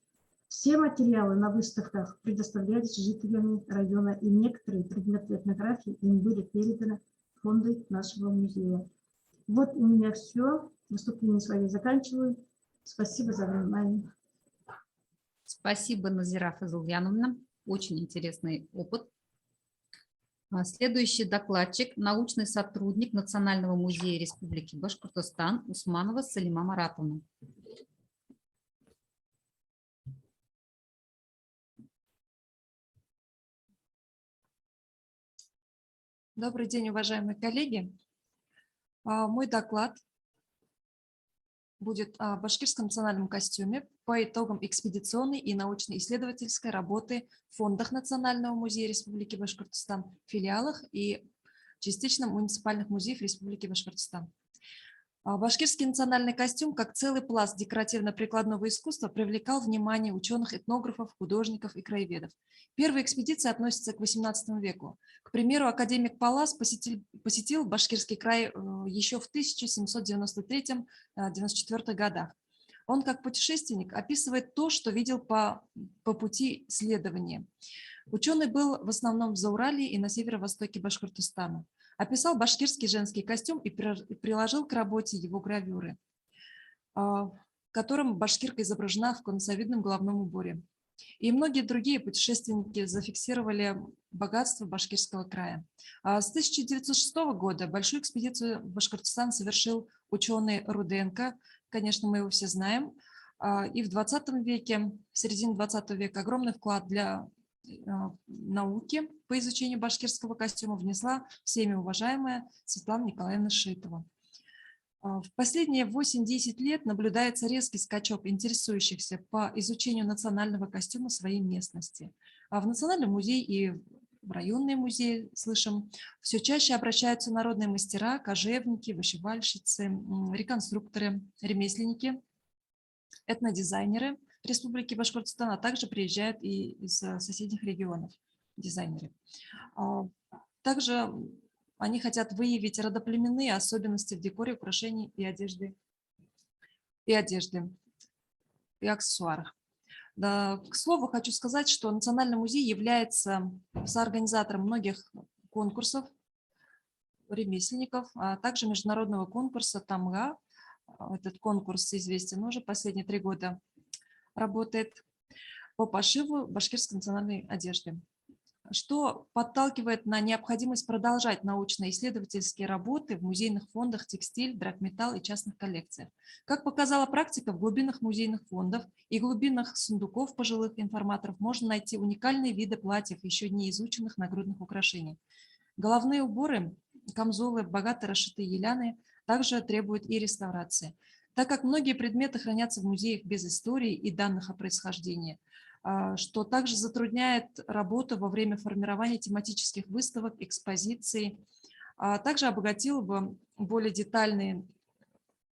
Все материалы на выставках предоставлялись жителями района, и некоторые предметы этнографии им были переданы в фонды нашего музея. Вот у меня все. Выступление свое заканчиваю. Спасибо за внимание. Спасибо, Назира Фазыльяновна. Очень интересный опыт. Следующий докладчик – научный сотрудник Национального музея Республики Башкортостан Усманова Салима Маратовна. Добрый день, уважаемые коллеги. Мой доклад будет о башкирском национальном костюме по итогам экспедиционной и научно-исследовательской работы в фондах Национального музея Республики Башкортостан, филиалах и частично муниципальных музеев Республики Башкортостан. Башкирский национальный костюм, как целый пласт декоративно-прикладного искусства, привлекал внимание ученых, этнографов, художников и краеведов. Первая экспедиция относится к XVIII веку. К примеру, академик Паллас посетил Башкирский край еще в 1793-94 годах. Он, как путешественник, описывает то, что видел по пути следования. Ученый был в основном в Зауралье и на северо-востоке Башкортостана. Описал башкирский женский костюм и приложил к работе его гравюры, в котором башкирка изображена в конусовидном головном уборе. И многие другие путешественники зафиксировали богатство башкирского края. С 1906 года большую экспедицию в Башкортостан совершил ученый Руденко, конечно, мы его все знаем. И в 20 веке, в середине 20 века огромный вклад для науки по изучению башкирского костюма внесла всеми уважаемая Светлана Николаевна Шитова. В последние 8-10 лет наблюдается резкий скачок интересующихся по изучению национального костюма своей местности. В Национальном музее и в районные музеи, слышим, все чаще обращаются народные мастера, кожевники, вышивальщицы, реконструкторы, ремесленники, этнодизайнеры Республики Башкортостан, а также приезжают и из соседних регионов дизайнеры. Также они хотят выявить родоплеменные особенности в декоре, украшений и одежды, и аксессуарах. Да, к слову, хочу сказать, что Национальный музей является соорганизатором многих конкурсов ремесленников, а также международного конкурса «Тамга». Этот конкурс известен уже последние 3 года. Работает по пошиву башкирской национальной одежды, что подталкивает на необходимость продолжать научно-исследовательские работы в музейных фондах текстиль, драгметалл и частных коллекциях. Как показала практика, в глубинах музейных фондов и глубинах сундуков пожилых информаторов можно найти уникальные виды платьев, еще не изученных нагрудных украшений. Головные уборы, камзолы, богато расшитые еляны также требуют и реставрации. Так как многие предметы хранятся в музеях без истории и данных о происхождении, что также затрудняет работу во время формирования тематических выставок, экспозиций, а также обогатило бы более детальное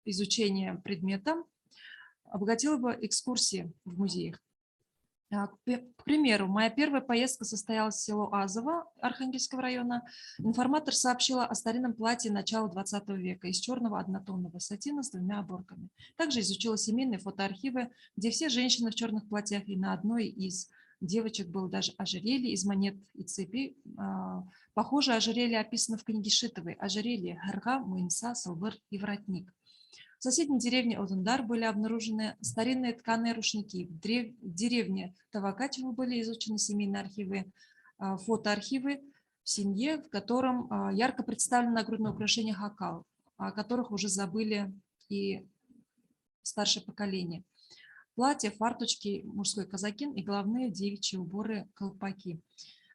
изучение предмета, обогатило бы экскурсии в музеях. К примеру, моя первая поездка состоялась в село Азово Архангельского района. Информатор сообщила о старинном платье начала 20 века из черного однотонного сатина с 2 оборками. Также изучила семейные фотоархивы, где все женщины в черных платьях, и на одной из девочек было даже ожерелье из монет и цепи. Похожее ожерелье описано в книге Шитовой. Ожерелье, гырга, муинса, салбыр и воротник. В соседней деревне Одундар были обнаружены старинные тканые рушники. В деревне Тавакачево были изучены семейные архивы, фотоархивы в семье, в котором ярко представлены нагрудные украшения хакал, о которых уже забыли и старшее поколение. Платья, фарточки, мужской казакин и головные девичьи уборы, колпаки.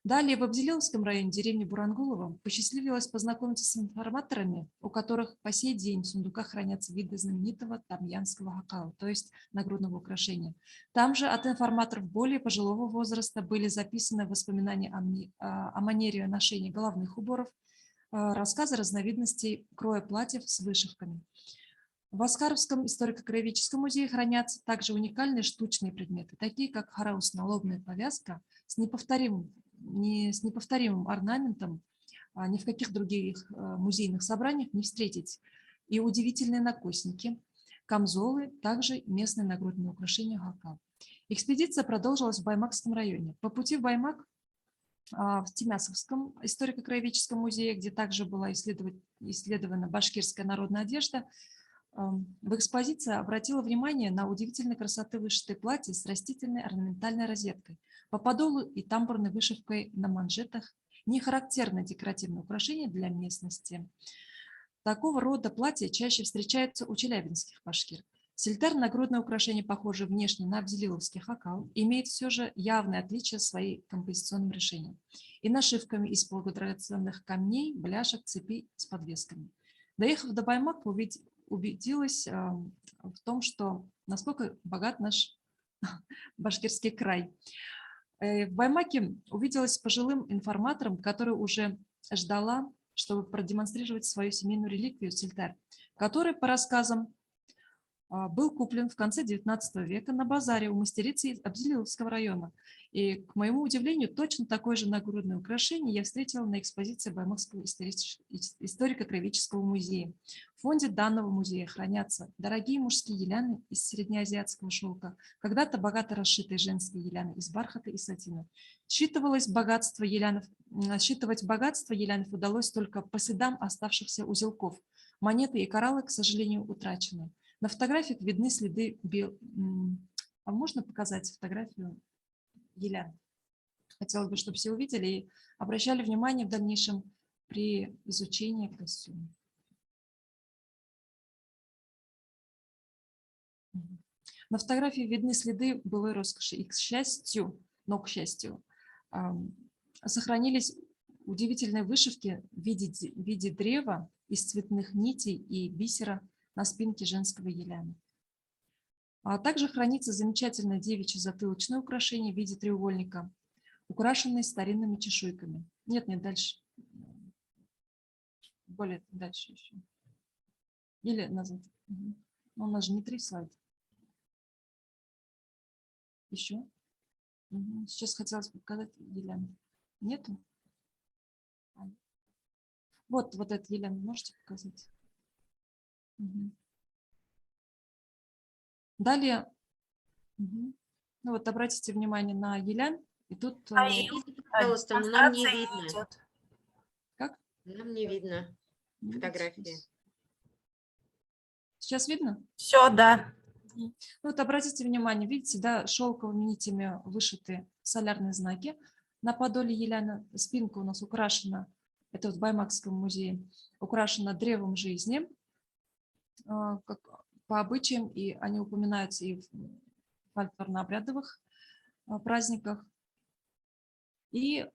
Далее в Абзелиловском районе деревни Бурангулова посчастливилось познакомиться с информаторами, у которых по сей день в сундуках хранятся виды знаменитого тамьянского хакала, то есть нагрудного украшения. Там же от информаторов более пожилого возраста были записаны воспоминания о манере ношения головных уборов, рассказы разновидностей кроя платьев с вышивками. В Аскаровском историко-краеведческом музее хранятся также уникальные штучные предметы, такие как хараус-налобная повязка с неповторимым орнаментом, ни в каких других музейных собраниях не встретить. И удивительные накосники, камзолы, также местные нагрудные украшения хакал. Экспедиция продолжилась в Баймакском районе. По пути в Баймак, в Тимясовском историко-краеведческом музее, где также была исследована башкирская народная одежда, в экспозиции обратила внимание на удивительной красоты вышитые платья с растительной орнаментальной розеткой по подолу и тамбурной вышивкой на манжетах Не характерное декоративное украшение для местности. Такого рода платья чаще встречаются у челябинских башкир. Сельтер – нагрудное украшение, похожее внешне на абзелиловский хакал, имеет все же явное отличие своим композиционным решением и нашивками из полудрагоценных камней, бляшек, цепей с подвесками. Доехав до Баймака, убедилась в том, что насколько богат наш башкирский край. В Баймаке увиделась с пожилым информатором, который уже ждала, чтобы продемонстрировать свою семейную реликвию сельтер, который, по рассказам, был куплен в конце XIX века на базаре у мастерицы из Абзелиловского района. И, к моему удивлению, точно такое же нагрудное украшение я встретила на экспозиции Баймакского историко-краеведческого музея. В фонде данного музея хранятся дорогие мужские еляны из среднеазиатского шелка, когда-то богато расшитые женские еляны из бархата и сатина. Считывать богатство елянов удалось только по следам оставшихся узелков. Монеты и кораллы, к сожалению, утрачены. На фотографиях видны следы А можно показать фотографию елян? Хотела бы, чтобы все увидели и обращали внимание в дальнейшем при изучении костюма. На фотографии видны следы былой роскоши. И, к счастью, сохранились удивительные вышивки в виде древа из цветных нитей и бисера на спинке женского еляна. А также хранится замечательное девичье затылочное украшение в виде треугольника, украшенное старинными чешуйками. Нет, дальше. Более дальше еще. Или назад. Угу. У нас же не 3 слайда. Еще. Угу. Сейчас хотелось бы показать еляну. Нету? Вот этот елян можете показать? Угу. Далее, ну вот обратите внимание на елян, и тут... Пожалуйста, но нам не видно. Как? Нам не видно фотографии. Сейчас видно? Все, да. Ну вот обратите внимание, видите, да, шелковыми нитями вышиты солярные знаки. На подоле еляна спинка у нас украшена, это вот в Баймакском музее, украшена древом жизни, как по обычаям, и они упоминаются и в фольклорно-обрядовых праздниках. И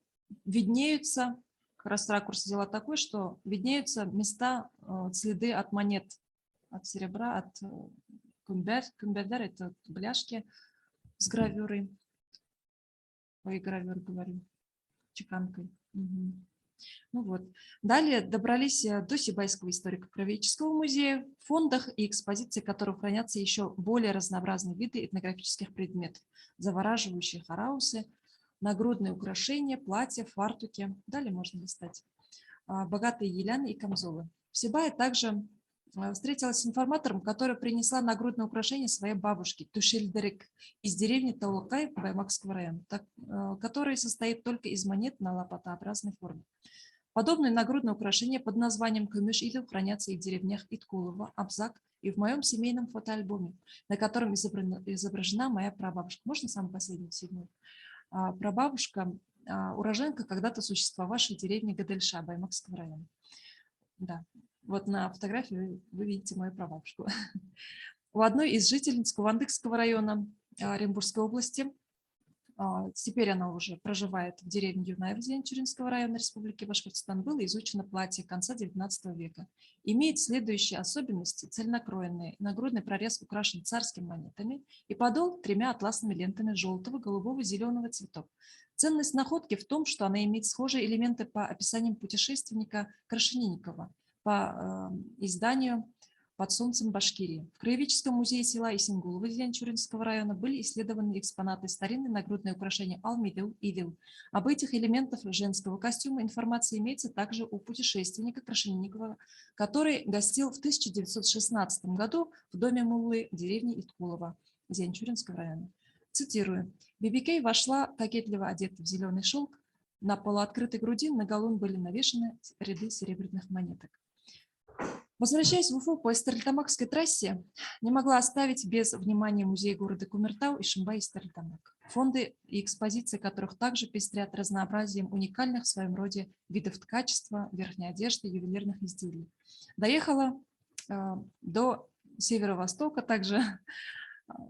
виднеются, как раз ракурс взяла такой, что виднеются места, следы от монет, от серебра, от кумбердер, это бляшки с гравюрой, гравюрой говорю, чеканкой. Угу. Ну вот. Далее добрались до Сибайского историко-краеведческого музея, в фондах и экспозиции которых хранятся еще более разнообразные виды этнографических предметов, завораживающие хараусы, нагрудные украшения, платья, фартуки. Далее можно листать. Богатые еляны и камзолы. В Сибае также встретилась с информатором, которая принесла нагрудное украшение своей бабушке, Тушельдерек, из деревни Талукай Баймакского района, который состоит только из монет на лопатообразной форме. Подобные нагрудные украшения под названием Кумыш-Идел хранятся и в деревнях Иткулова, Абзак и в моем семейном фотоальбоме, на котором изображена моя прабабушка. Можно самый последний, 7? Прабабушка, уроженка когда-то существовавшей деревни Гадельша Баймакского района. Да. Вот на фотографии вы видите мою прабабушку. У одной из жительниц Кувандыкского района Оренбургской области, теперь она уже проживает в деревне Юнаев Зенчуринского района Республики Башкортостан, было изучено платье конца XIX века. Имеет следующие особенности: цельнокроенный нагрудный прорез украшен царскими монетами и подол 3 атласными лентами желтого, голубого, зеленого цветов. Ценность находки в том, что она имеет схожие элементы по описаниям путешественника Крашенинникова по изданию «Под солнцем Башкирии». В Краеведческом музее села Исенгулова Зенчуринского района были исследованы экспонаты старинные нагрудные украшения Алмидил и Вил. Об этих элементах женского костюма информация имеется также у путешественника Крашенинникова, который гостил в 1916 году в доме Муллы в деревне Иткулова Зенчуринского района. Цитирую. «Бибикей вошла, кокетливо одета в зеленый шелк. На полуоткрытой груди на галун были навешаны ряды серебряных монеток». Возвращаясь в Уфу по Стерлитамакской трассе, не могла оставить без внимания музей города Кумертау и Шимбай и Стерлитамак, фонды и экспозиции которых также пестрят разнообразием уникальных в своем роде видов ткачества, верхней одежды, ювелирных изделий. Доехала до северо-востока, также,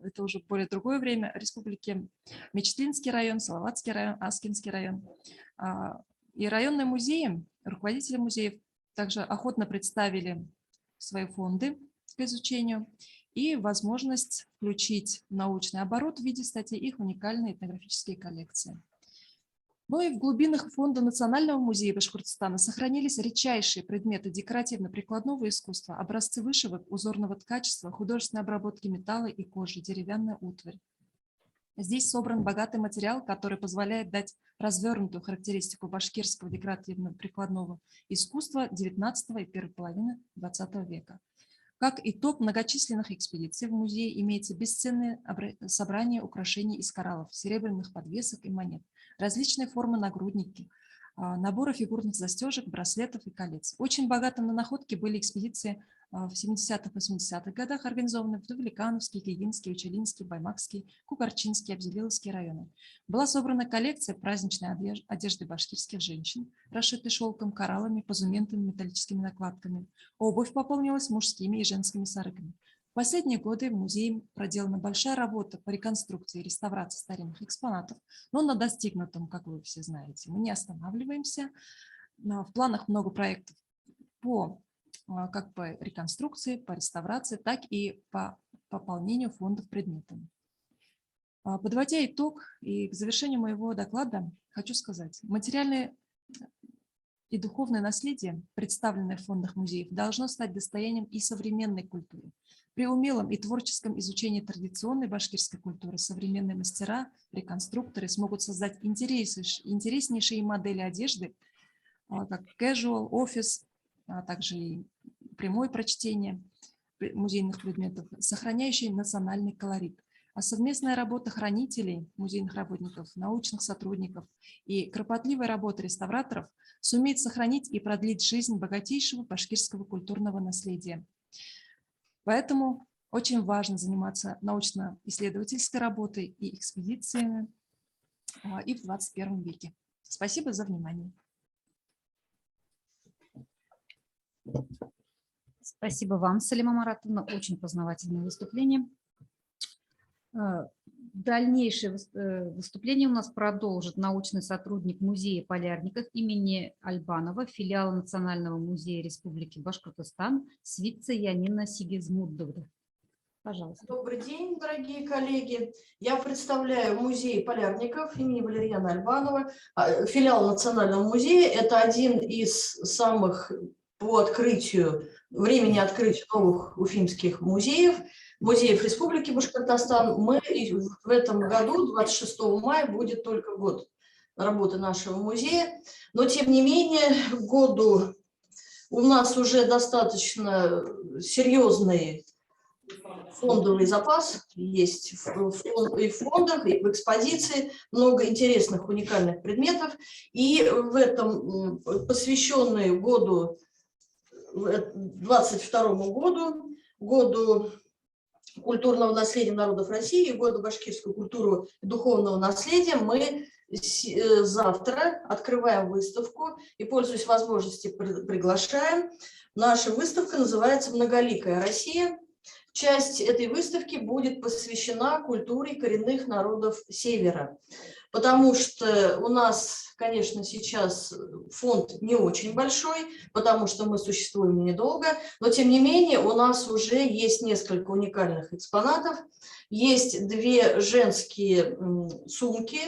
это уже более другое время, республики Мечетлинский район, Салаватский район, Аскинский район. И районные музеи, руководители музеев также охотно представили свои фонды к изучению и возможность включить в научный оборот в виде статей их уникальные этнографические коллекции. Ну и в глубинах фонда Национального музея Башкортостана сохранились редчайшие предметы декоративно-прикладного искусства, образцы вышивок, узорного ткачества, художественной обработки металла и кожи, деревянная утварь. Здесь собран богатый материал, который позволяет дать развернутую характеристику башкирского декоративно-прикладного искусства XIX и первой половины XX века. Как итог многочисленных экспедиций в музее имеется бесценное собрание украшений из кораллов, серебряных подвесок и монет, различные формы нагрудники, наборы фигурных застежек, браслетов и колец. Очень богаты на находки были экспедиции в 70-80-х годах, организованы в Дувеликановский, Гигинский, Учелинский, Баймакский, Кугарчинский, Абзелиловский районы. Была собрана коллекция праздничной одежды башкирских женщин, расшитой шелком, кораллами, позументами, металлическими накладками. Обувь пополнилась мужскими и женскими сарыками. В последние годы в музее проделана большая работа по реконструкции и реставрации старинных экспонатов, но на достигнутом, как вы все знаете, мы не останавливаемся. В планах много проектов как по реконструкции, по реставрации, так и по пополнению фондов предметами. Подводя итог и к завершению моего доклада, хочу сказать, материальное и духовное наследие, представленное в фондах музеев, должно стать достоянием и современной культуры. При умелом и творческом изучении традиционной башкирской культуры современные мастера, реконструкторы смогут создать интереснейшие модели одежды, как casual, офис, а также и прямое прочтение музейных предметов, сохраняющие национальный колорит. А совместная работа хранителей, музейных работников, научных сотрудников и кропотливая работа реставраторов сумеет сохранить и продлить жизнь богатейшего башкирского культурного наследия. Поэтому очень важно заниматься научно-исследовательской работой и экспедициями и в 21 веке. Спасибо за внимание. Спасибо вам, Салима Маратовна. Очень познавательное выступление. Дальнейшее выступление у нас продолжит научный сотрудник музея полярников имени Альбанова, филиала Национального музея Республики Башкортостан, Свитца Янина Сигизмудовна. Пожалуйста. Добрый день, дорогие коллеги. Я представляю музей полярников имени Валерьяна Альбанова, филиал Национального музея. Это один из самых по времени открытия новых уфимских музеев Республики Башкортостан. Мы в этом году, 26 мая, будет только год работы нашего музея. Но, тем не менее, к году у нас уже достаточно серьезный фондовый запас есть и в фондах, и в экспозиции, много интересных, уникальных предметов. И в этом, посвященные году, 22 году, году культурного наследия народов России, году башкирскую культуру и духовного наследия, мы завтра открываем выставку и, пользуясь возможностью, приглашаем. Наша выставка называется «Многоликая Россия». Часть этой выставки будет посвящена культуре коренных народов Севера, потому что у нас, конечно, сейчас фонд не очень большой, потому что мы существуем недолго, но тем не менее у нас уже есть несколько уникальных экспонатов. Есть две женские сумки,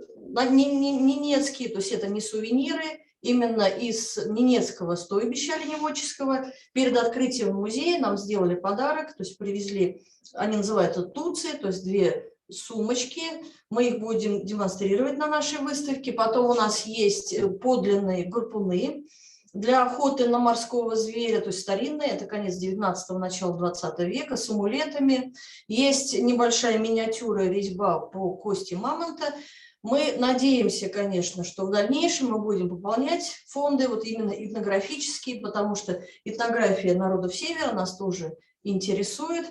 ненецкие, то есть это не сувениры, именно из Ненецкого стойбища оленеводческого. Перед открытием музея нам сделали подарок, то есть привезли, они называют это туции, то есть две сумочки. Мы их будем демонстрировать на нашей выставке. Потом у нас есть подлинные гарпуны для охоты на морского зверя, то есть старинные, это конец 19-го, начало 20 века, с амулетами. Есть небольшая миниатюра резьба по кости мамонта. Мы надеемся, конечно, что в дальнейшем мы будем пополнять фонды, вот именно этнографические, потому что этнография народов Севера нас тоже интересует.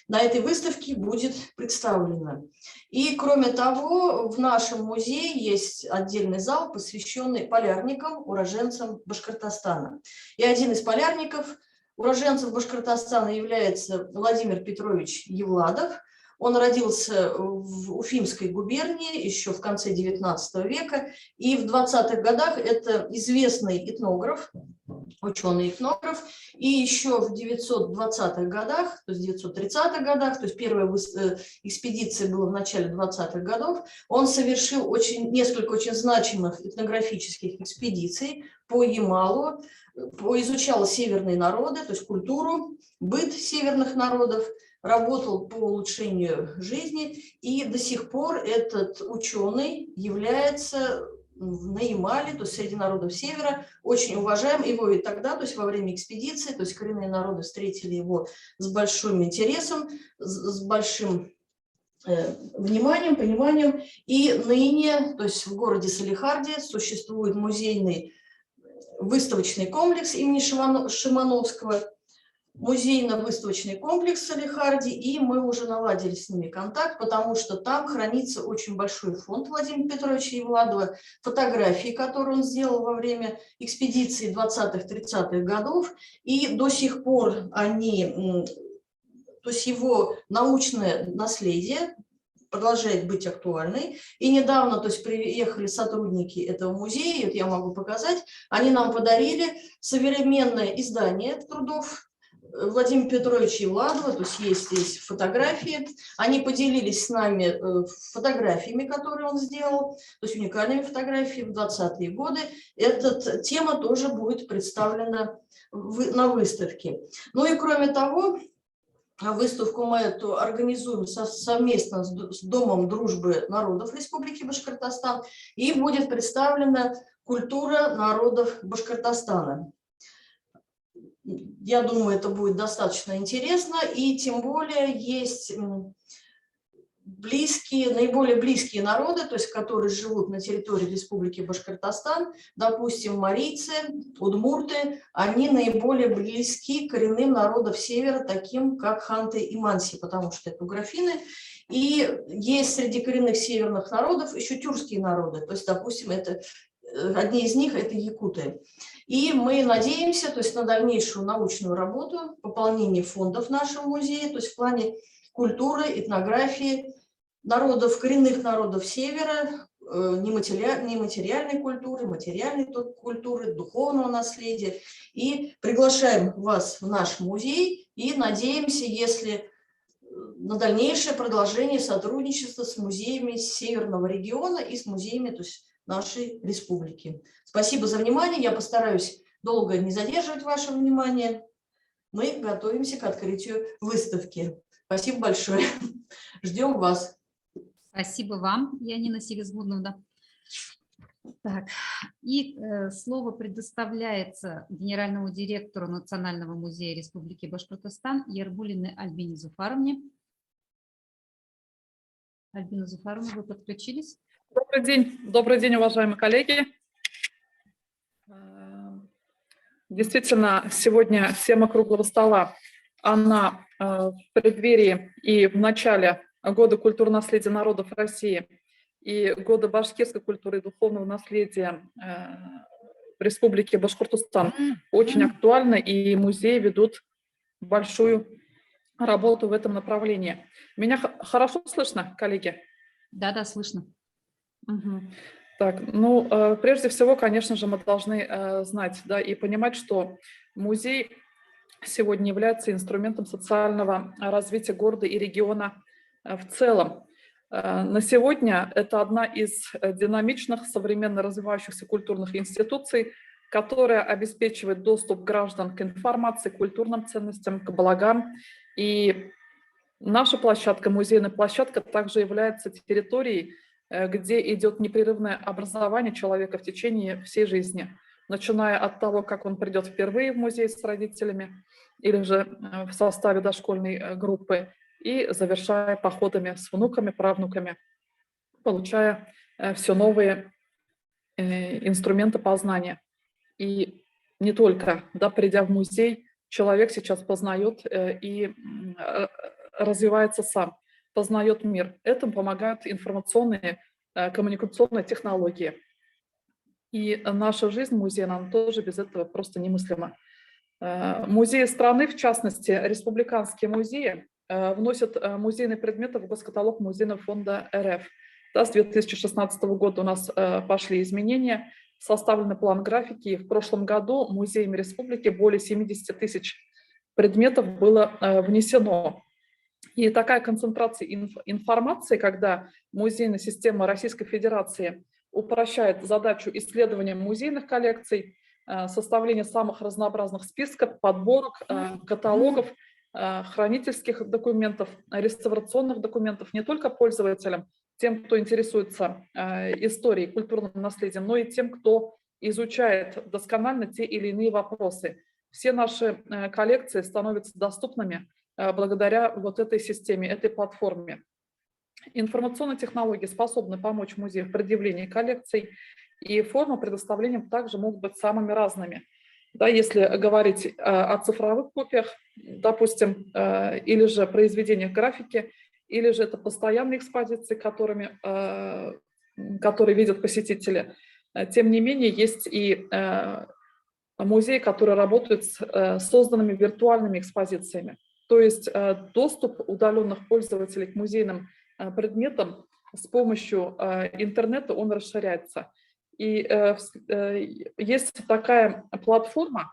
На этой выставке будет представлена. И кроме того, в нашем музее есть отдельный зал, посвященный полярникам, уроженцам Башкортостана. И один из полярников, уроженцев Башкортостана, является Владимир Петрович Евладов. Он родился в Уфимской губернии еще в конце XIX века, и в 20-х годах это известный этнограф, ученый-этнограф, и еще в 920-х годах, то есть 930-х годах, то есть первая экспедиция была в начале 20-х годов, он совершил несколько очень значимых этнографических экспедиций по Ямалу, изучал северные народы, то есть культуру, быт северных народов, работал по улучшению жизни, и до сих пор этот ученый является на Ямале, то есть среди народов Севера, очень уважаем его и тогда, то есть во время экспедиции, то есть коренные народы встретили его с большим интересом, с большим вниманием, пониманием, и ныне, то есть в городе Салихарде существует музейный выставочный комплекс имени Шимановского, музейно-выставочный комплекс в Салихарде, и мы уже наладили с ними контакт, потому что там хранится очень большой фонд Владимира Петровича Евладова, фотографии, которые он сделал во время экспедиции 20-30-х годов, и до сих пор они, то есть его научное наследие продолжает быть актуальной. И недавно, то есть приехали сотрудники этого музея, вот я могу показать, они нам подарили современное издание трудов Владимира Петровича Евладова, то есть здесь фотографии. Они поделились с нами фотографиями, которые он сделал, то есть уникальными фотографиями в 20-е годы. Эта тема тоже будет представлена на выставке. Ну и кроме того, выставку мы эту организуем совместно с Домом дружбы народов Республики Башкортостан, и будет представлена культура народов Башкортостана. Я думаю, это будет достаточно интересно, и тем более есть наиболее близкие народы, то есть которые живут на территории Республики Башкортостан, допустим, марийцы, удмурты, они наиболее близки коренным народам Севера, таким как ханты и манси, потому что это графины. И есть среди коренных северных народов еще тюркские народы, то есть, допустим, одни из них – это якуты. И мы надеемся, то есть, на дальнейшую научную работу, пополнение фондов в нашем музее, то есть в плане культуры, этнографии, коренных народов Севера, нематериальной культуры, материальной культуры, духовного наследия. И приглашаем вас в наш музей и надеемся, если на дальнейшее продолжение сотрудничества с музеями Северного региона и с музеями, то есть, нашей республики. Спасибо за внимание. Я постараюсь долго не задерживать ваше внимание. Мы готовимся к открытию выставки. Спасибо большое. Ждем вас. Спасибо вам, Янина Сигизмундовна. Так, и слово предоставляется генеральному директору Национального музея Республики Башкортостан Ярбулиной Альбине Зуфаровне. Альбина Зуфаровна, вы подключились? Добрый день, уважаемые коллеги. Действительно, сегодня тема круглого стола, она в преддверии и в начале года культурного наследия народов России и года башкирской культуры и духовного наследия в Республике Башкортостан очень актуальна, и музеи ведут большую работу в этом направлении. Меня хорошо слышно, коллеги? Да, слышно. Угу. Так, прежде всего, конечно же, мы должны знать, да, и понимать, что музей сегодня является инструментом социального развития города и региона в целом. На сегодня это одна из динамичных, современно развивающихся культурных институций, которая обеспечивает доступ граждан к информации, к культурным ценностям, к благам. И наша площадка, музейная площадка, также является территорией, где идет непрерывное образование человека в течение всей жизни, начиная от того, как он придет впервые в музей с родителями или же в составе дошкольной группы, и завершая походами с внуками, правнуками, получая все новые инструменты познания. И не только, да, придя в музей, человек сейчас познает и развивается сам, познает мир. Этому помогают информационные, коммуникационные технологии. И наша жизнь музея, нам тоже без этого просто немыслима. Музеи страны, в частности, республиканские музеи, вносят музейные предметы в госкаталог Музейного фонда РФ. Да, с 2016 года у нас пошли изменения, составлен план графики, и в прошлом году музеями республики более 70 тысяч предметов было внесено. И такая концентрация информации, когда музейная система Российской Федерации упрощает задачу исследования музейных коллекций, составления самых разнообразных списков, подборок, каталогов, хранительских документов, реставрационных документов не только пользователям, тем, кто интересуется историей, культурным наследием, но и тем, кто изучает досконально те или иные вопросы. Все наши коллекции становятся доступными благодаря вот этой системе, этой платформе. Информационные технологии способны помочь музею в предъявлении коллекций, и формы предоставления также могут быть самыми разными. Да, если говорить о цифровых копиях, допустим, или же произведениях графики, или же это постоянные экспозиции, которые видят посетители. Тем не менее, есть и музеи, которые работают с созданными виртуальными экспозициями. То есть доступ удаленных пользователей к музейным предметам с помощью интернета, он расширяется. И есть такая платформа,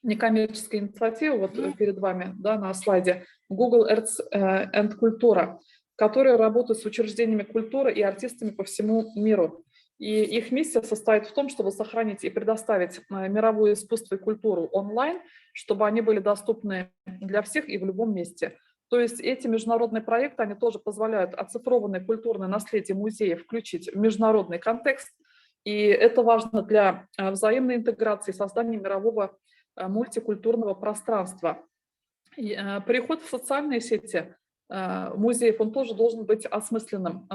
некоммерческая инициатива, вот перед вами, да, на слайде, Google Arts and Cultura, которая работает с учреждениями культуры и артистами по всему миру. И их миссия состоит в том, чтобы сохранить и предоставить мировое искусство и культуру онлайн, чтобы они были доступны для всех и в любом месте. То есть эти международные проекты, они тоже позволяют оцифрованное культурное наследие музея включить в международный контекст. И это важно для взаимной интеграции, создания мирового мультикультурного пространства. И переход в социальные сети музеев, он тоже должен быть осмысленным,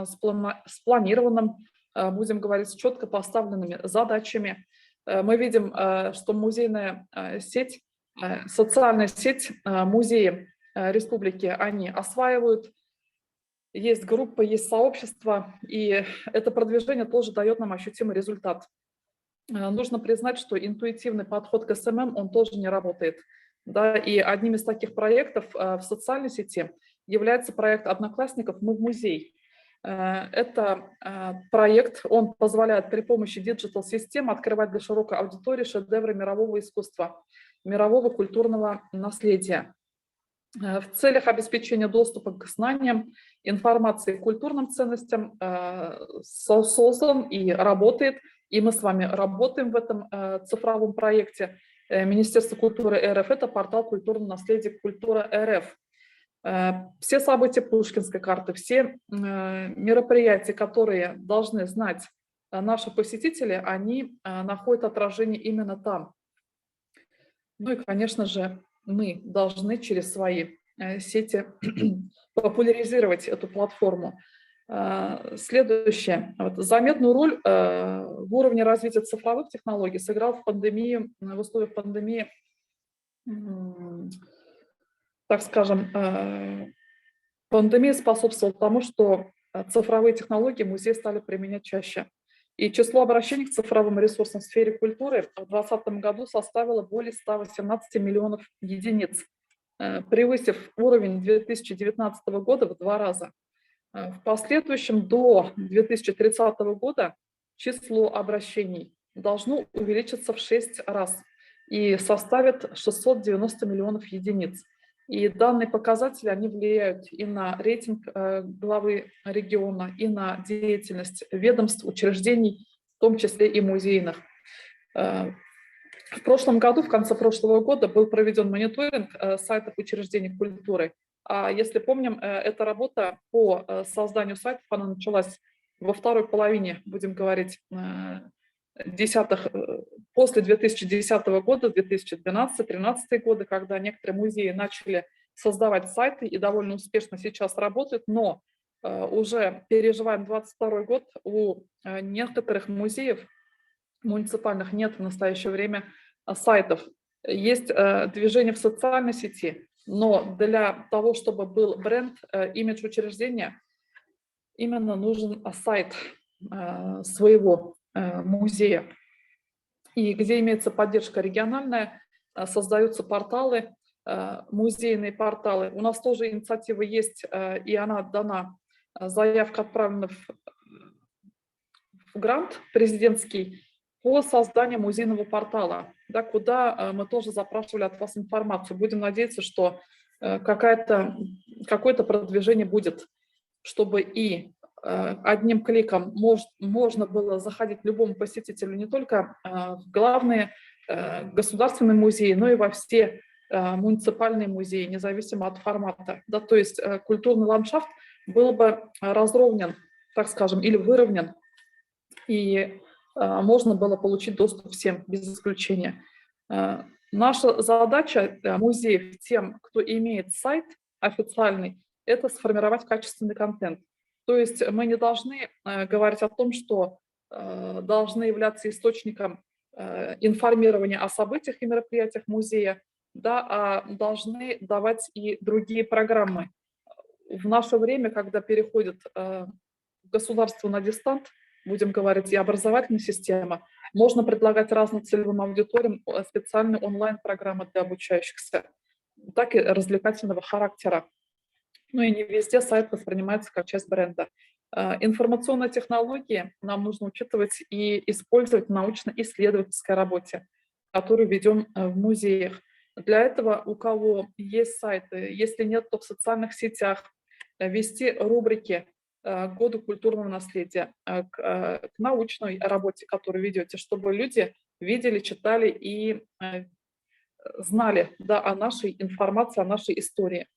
спланированным, будем говорить, с четко поставленными задачами. Мы видим, что музейная сеть, социальная сеть музеи республики, они осваивают. Есть группа, есть сообщество, и это продвижение тоже дает нам ощутимый результат. Нужно признать, что интуитивный подход к СММ, он тоже не работает. Да? И одним из таких проектов в социальной сети является проект «Одноклассников. Мы в музей». Это проект, он позволяет при помощи диджитал-систем открывать для широкой аудитории шедевры мирового искусства, мирового культурного наследия. В целях обеспечения доступа к знаниям, информации и культурным ценностям создан и работает, и мы с вами работаем в этом цифровом проекте Министерства культуры РФ, это портал культурного наследия «Культура РФ». Все события Пушкинской карты, все мероприятия, которые должны знать наши посетители, они находят отражение именно там. Ну и, конечно же, мы должны через свои сети популяризировать эту платформу. Следующее. Вот, заметную роль в уровне развития цифровых технологий сыграл в условиях пандемии, так скажем, пандемия способствовала тому, что цифровые технологии музеи стали применять чаще. И число обращений к цифровым ресурсам в сфере культуры в 2020 году составило более 118 миллионов единиц, превысив уровень 2019 года в 2 раза. В последующем до 2030 года число обращений должно увеличиться в 6 раз и составит 690 миллионов единиц. И данные показатели, они влияют и на рейтинг главы региона, и на деятельность ведомств, учреждений, в том числе и музейных. В прошлом году, в конце прошлого года, был проведен мониторинг сайтов учреждений культуры. А если помним, эта работа по созданию сайтов, она началась во второй половине, будем говорить, после 2010 года, 2012-2013 годы, когда некоторые музеи начали создавать сайты и довольно успешно сейчас работают, но уже переживаем 22 год, у некоторых музеев муниципальных нет в настоящее время сайтов. Есть движение в социальной сети, но для того, чтобы был бренд, имидж учреждения, именно нужен сайт своего музея. И где имеется поддержка региональная, создаются порталы, музейные порталы. У нас тоже инициатива есть, и она дана. Заявка отправлена в грант президентский по созданию музейного портала, да, куда мы тоже запрашивали от вас информацию. Будем надеяться, что какое-то продвижение будет, чтобы и одним кликом можно было заходить любому посетителю не только в главные государственные музеи, но и во все муниципальные музеи, независимо от формата. Да, то есть культурный ландшафт был бы разровнен, так скажем, или выровнен, и можно было получить доступ всем, без исключения. Наша задача музеев, тем, кто имеет сайт официальный, это сформировать качественный контент. То есть мы не должны говорить о том, что должны являться источником информирования о событиях и мероприятиях музея, да, а должны давать и другие программы. В наше время, когда переходит государство на дистант, будем говорить, и образовательная система, можно предлагать разным целевым аудиториям специальные онлайн-программы для обучающихся, так и развлекательного характера. Ну и не везде сайт воспринимается как часть бренда. Информационные технологии нам нужно учитывать и использовать в научно-исследовательской работе, которую ведем в музеях. Для этого, у кого есть сайты, если нет, то в социальных сетях, вести рубрики к году культурного наследия, к научной работе, которую ведете, чтобы люди видели, читали и знали, да, о нашей информации, о нашей истории.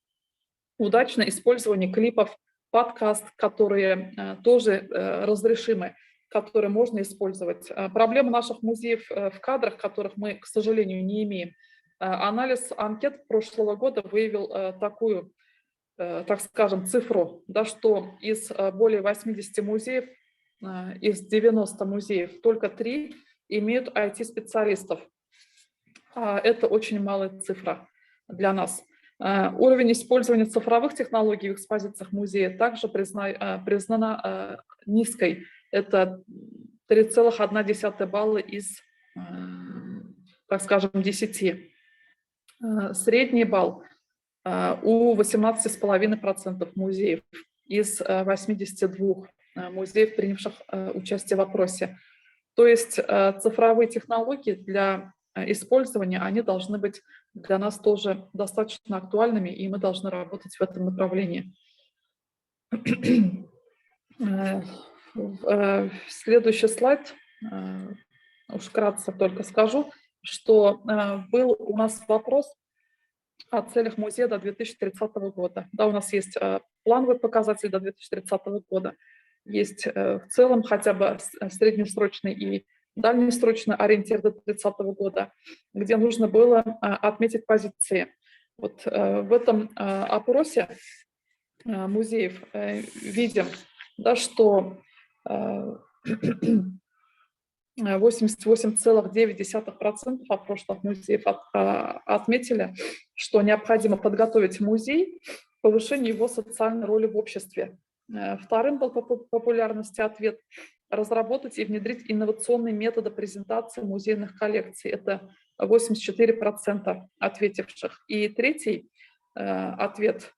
Удачное использование клипов, подкаст, которые тоже разрешимы, которые можно использовать. Проблема наших музеев в кадрах, которых мы, к сожалению, не имеем. Анализ анкет прошлого года выявил такую, так скажем, цифру, да, что из более 80 музеев, из 90 музеев, только 3 имеют IT-специалистов. Это очень малая цифра для нас. Уровень использования цифровых технологий в экспозициях музея также признана низкой. Это 3,1 балла из, так скажем, 10. Средний балл у 18,5% музеев из 82 музеев, принявших участие в опросе. То есть цифровые технологии для использования, они должны быть для нас тоже достаточно актуальными, и мы должны работать в этом направлении. Следующий слайд, уж вкратце только скажу, что был у нас вопрос о целях музея до 2030 года. Да, у нас есть плановый показатель до 2030 года, есть в целом хотя бы среднесрочный и дальнесрочный ориентир до 2030 года, где нужно было отметить позиции. Вот в этом опросе музеев видим, да, что 88,9% опрошенных музеев отметили, что необходимо подготовить музей к повышению его социальной роли в обществе. Вторым был по популярности ответ разработать и внедрить инновационные методы презентации музейных коллекций. Это 84% ответивших. И третий ответ,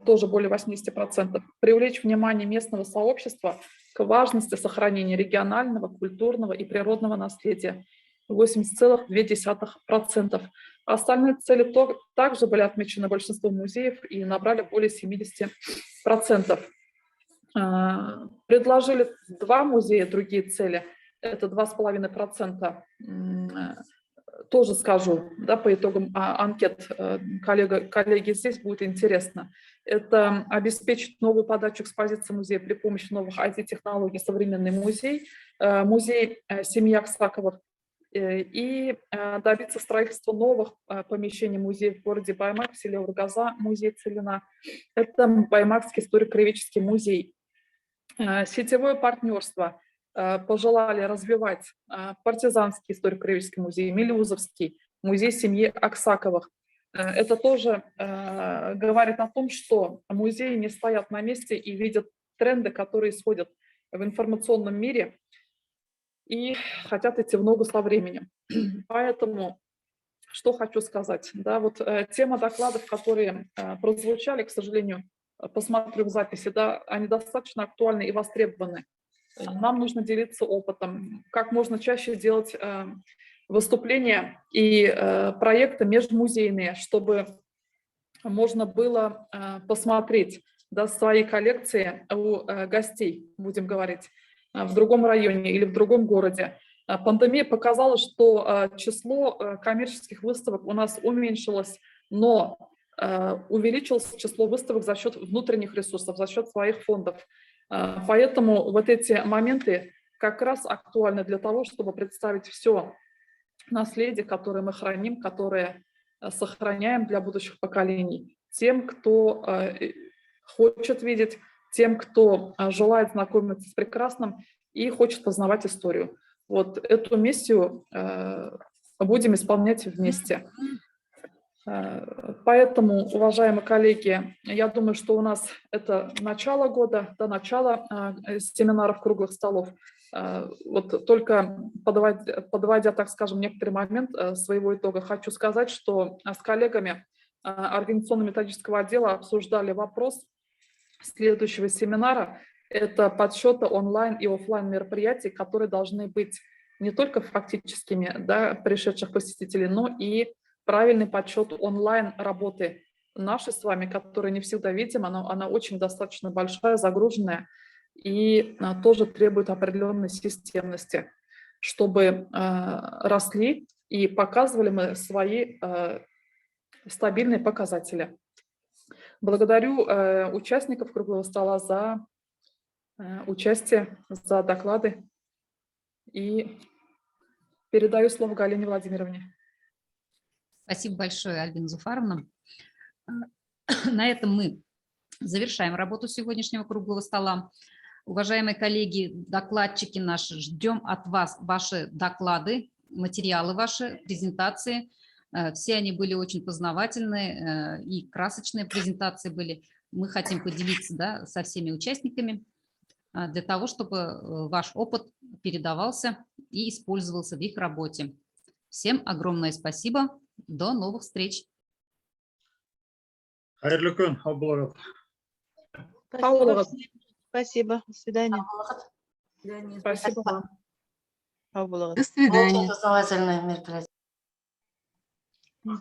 тоже более 80%, привлечь внимание местного сообщества к важности сохранения регионального, культурного и природного наследия. 80,2%. Остальные цели также были отмечены большинством музеев и набрали более 70%. Предложили 2 музея другие цели, это 2,5%. Тоже скажу, да, по итогам анкет, коллеги, здесь будет интересно. Это обеспечить новую подачу экспозиции музея при помощи новых IT-технологий, современный музей, музей семьи Аксаковых и добиться строительства новых помещений музея в городе Баймак, в селе Ургаза, музей Целина. Это Баймакский историко-краеведческий музей. Сетевое партнерство пожелали развивать партизанский историко-краеведческий музей, Милюзовский, музей семьи Аксаковых. Это тоже говорит о том, что музеи не стоят на месте и видят тренды, которые исходят в информационном мире и хотят идти в ногу со временем. Поэтому, что хочу сказать. Да, вот тема докладов, которые прозвучали, к сожалению, посмотрю в записи, да, они достаточно актуальны и востребованы. Нам нужно делиться опытом, как можно чаще делать выступления и проекты межмузейные, чтобы можно было посмотреть, да, свои коллекции у гостей, будем говорить, в другом районе или в другом городе. Пандемия показала, что число коммерческих выставок у нас уменьшилось, но увеличилось число выставок за счет внутренних ресурсов, за счет своих фондов. Поэтому вот эти моменты как раз актуальны для того, чтобы представить все наследие, которое мы храним, которое сохраняем для будущих поколений. Тем, кто хочет видеть, тем, кто желает знакомиться с прекрасным и хочет познавать историю. Вот эту миссию будем исполнять вместе. Поэтому, уважаемые коллеги, я думаю, что у нас это начало года, до начала семинаров круглых столов. Вот только подводя, так скажем, некоторый момент своего итога, хочу сказать, что с коллегами организационно-методического отдела обсуждали вопрос следующего семинара. Это подсчеты онлайн и офлайн мероприятий, которые должны быть не только фактическими, да, пришедших посетителей, но и правильный подсчет онлайн работы нашей с вами, которую не всегда видим, она очень достаточно большая, загруженная и тоже требует определенной системности, чтобы росли и показывали мы свои стабильные показатели. Благодарю участников круглого стола за участие, за доклады и передаю слово Галине Владимировне. Спасибо большое, Альбина Зуфаровна. На этом мы завершаем работу сегодняшнего круглого стола. Уважаемые коллеги, докладчики наши, ждем от вас ваши доклады, материалы ваши, презентации. Все они были очень познавательные, и красочные презентации были. Мы хотим поделиться, да, со всеми участниками для того, чтобы ваш опыт передавался и использовался в их работе. Всем огромное спасибо. До новых встреч. Спасибо. До свидания. Спасибо вам. До свидания. Очень познавательное мероприятие.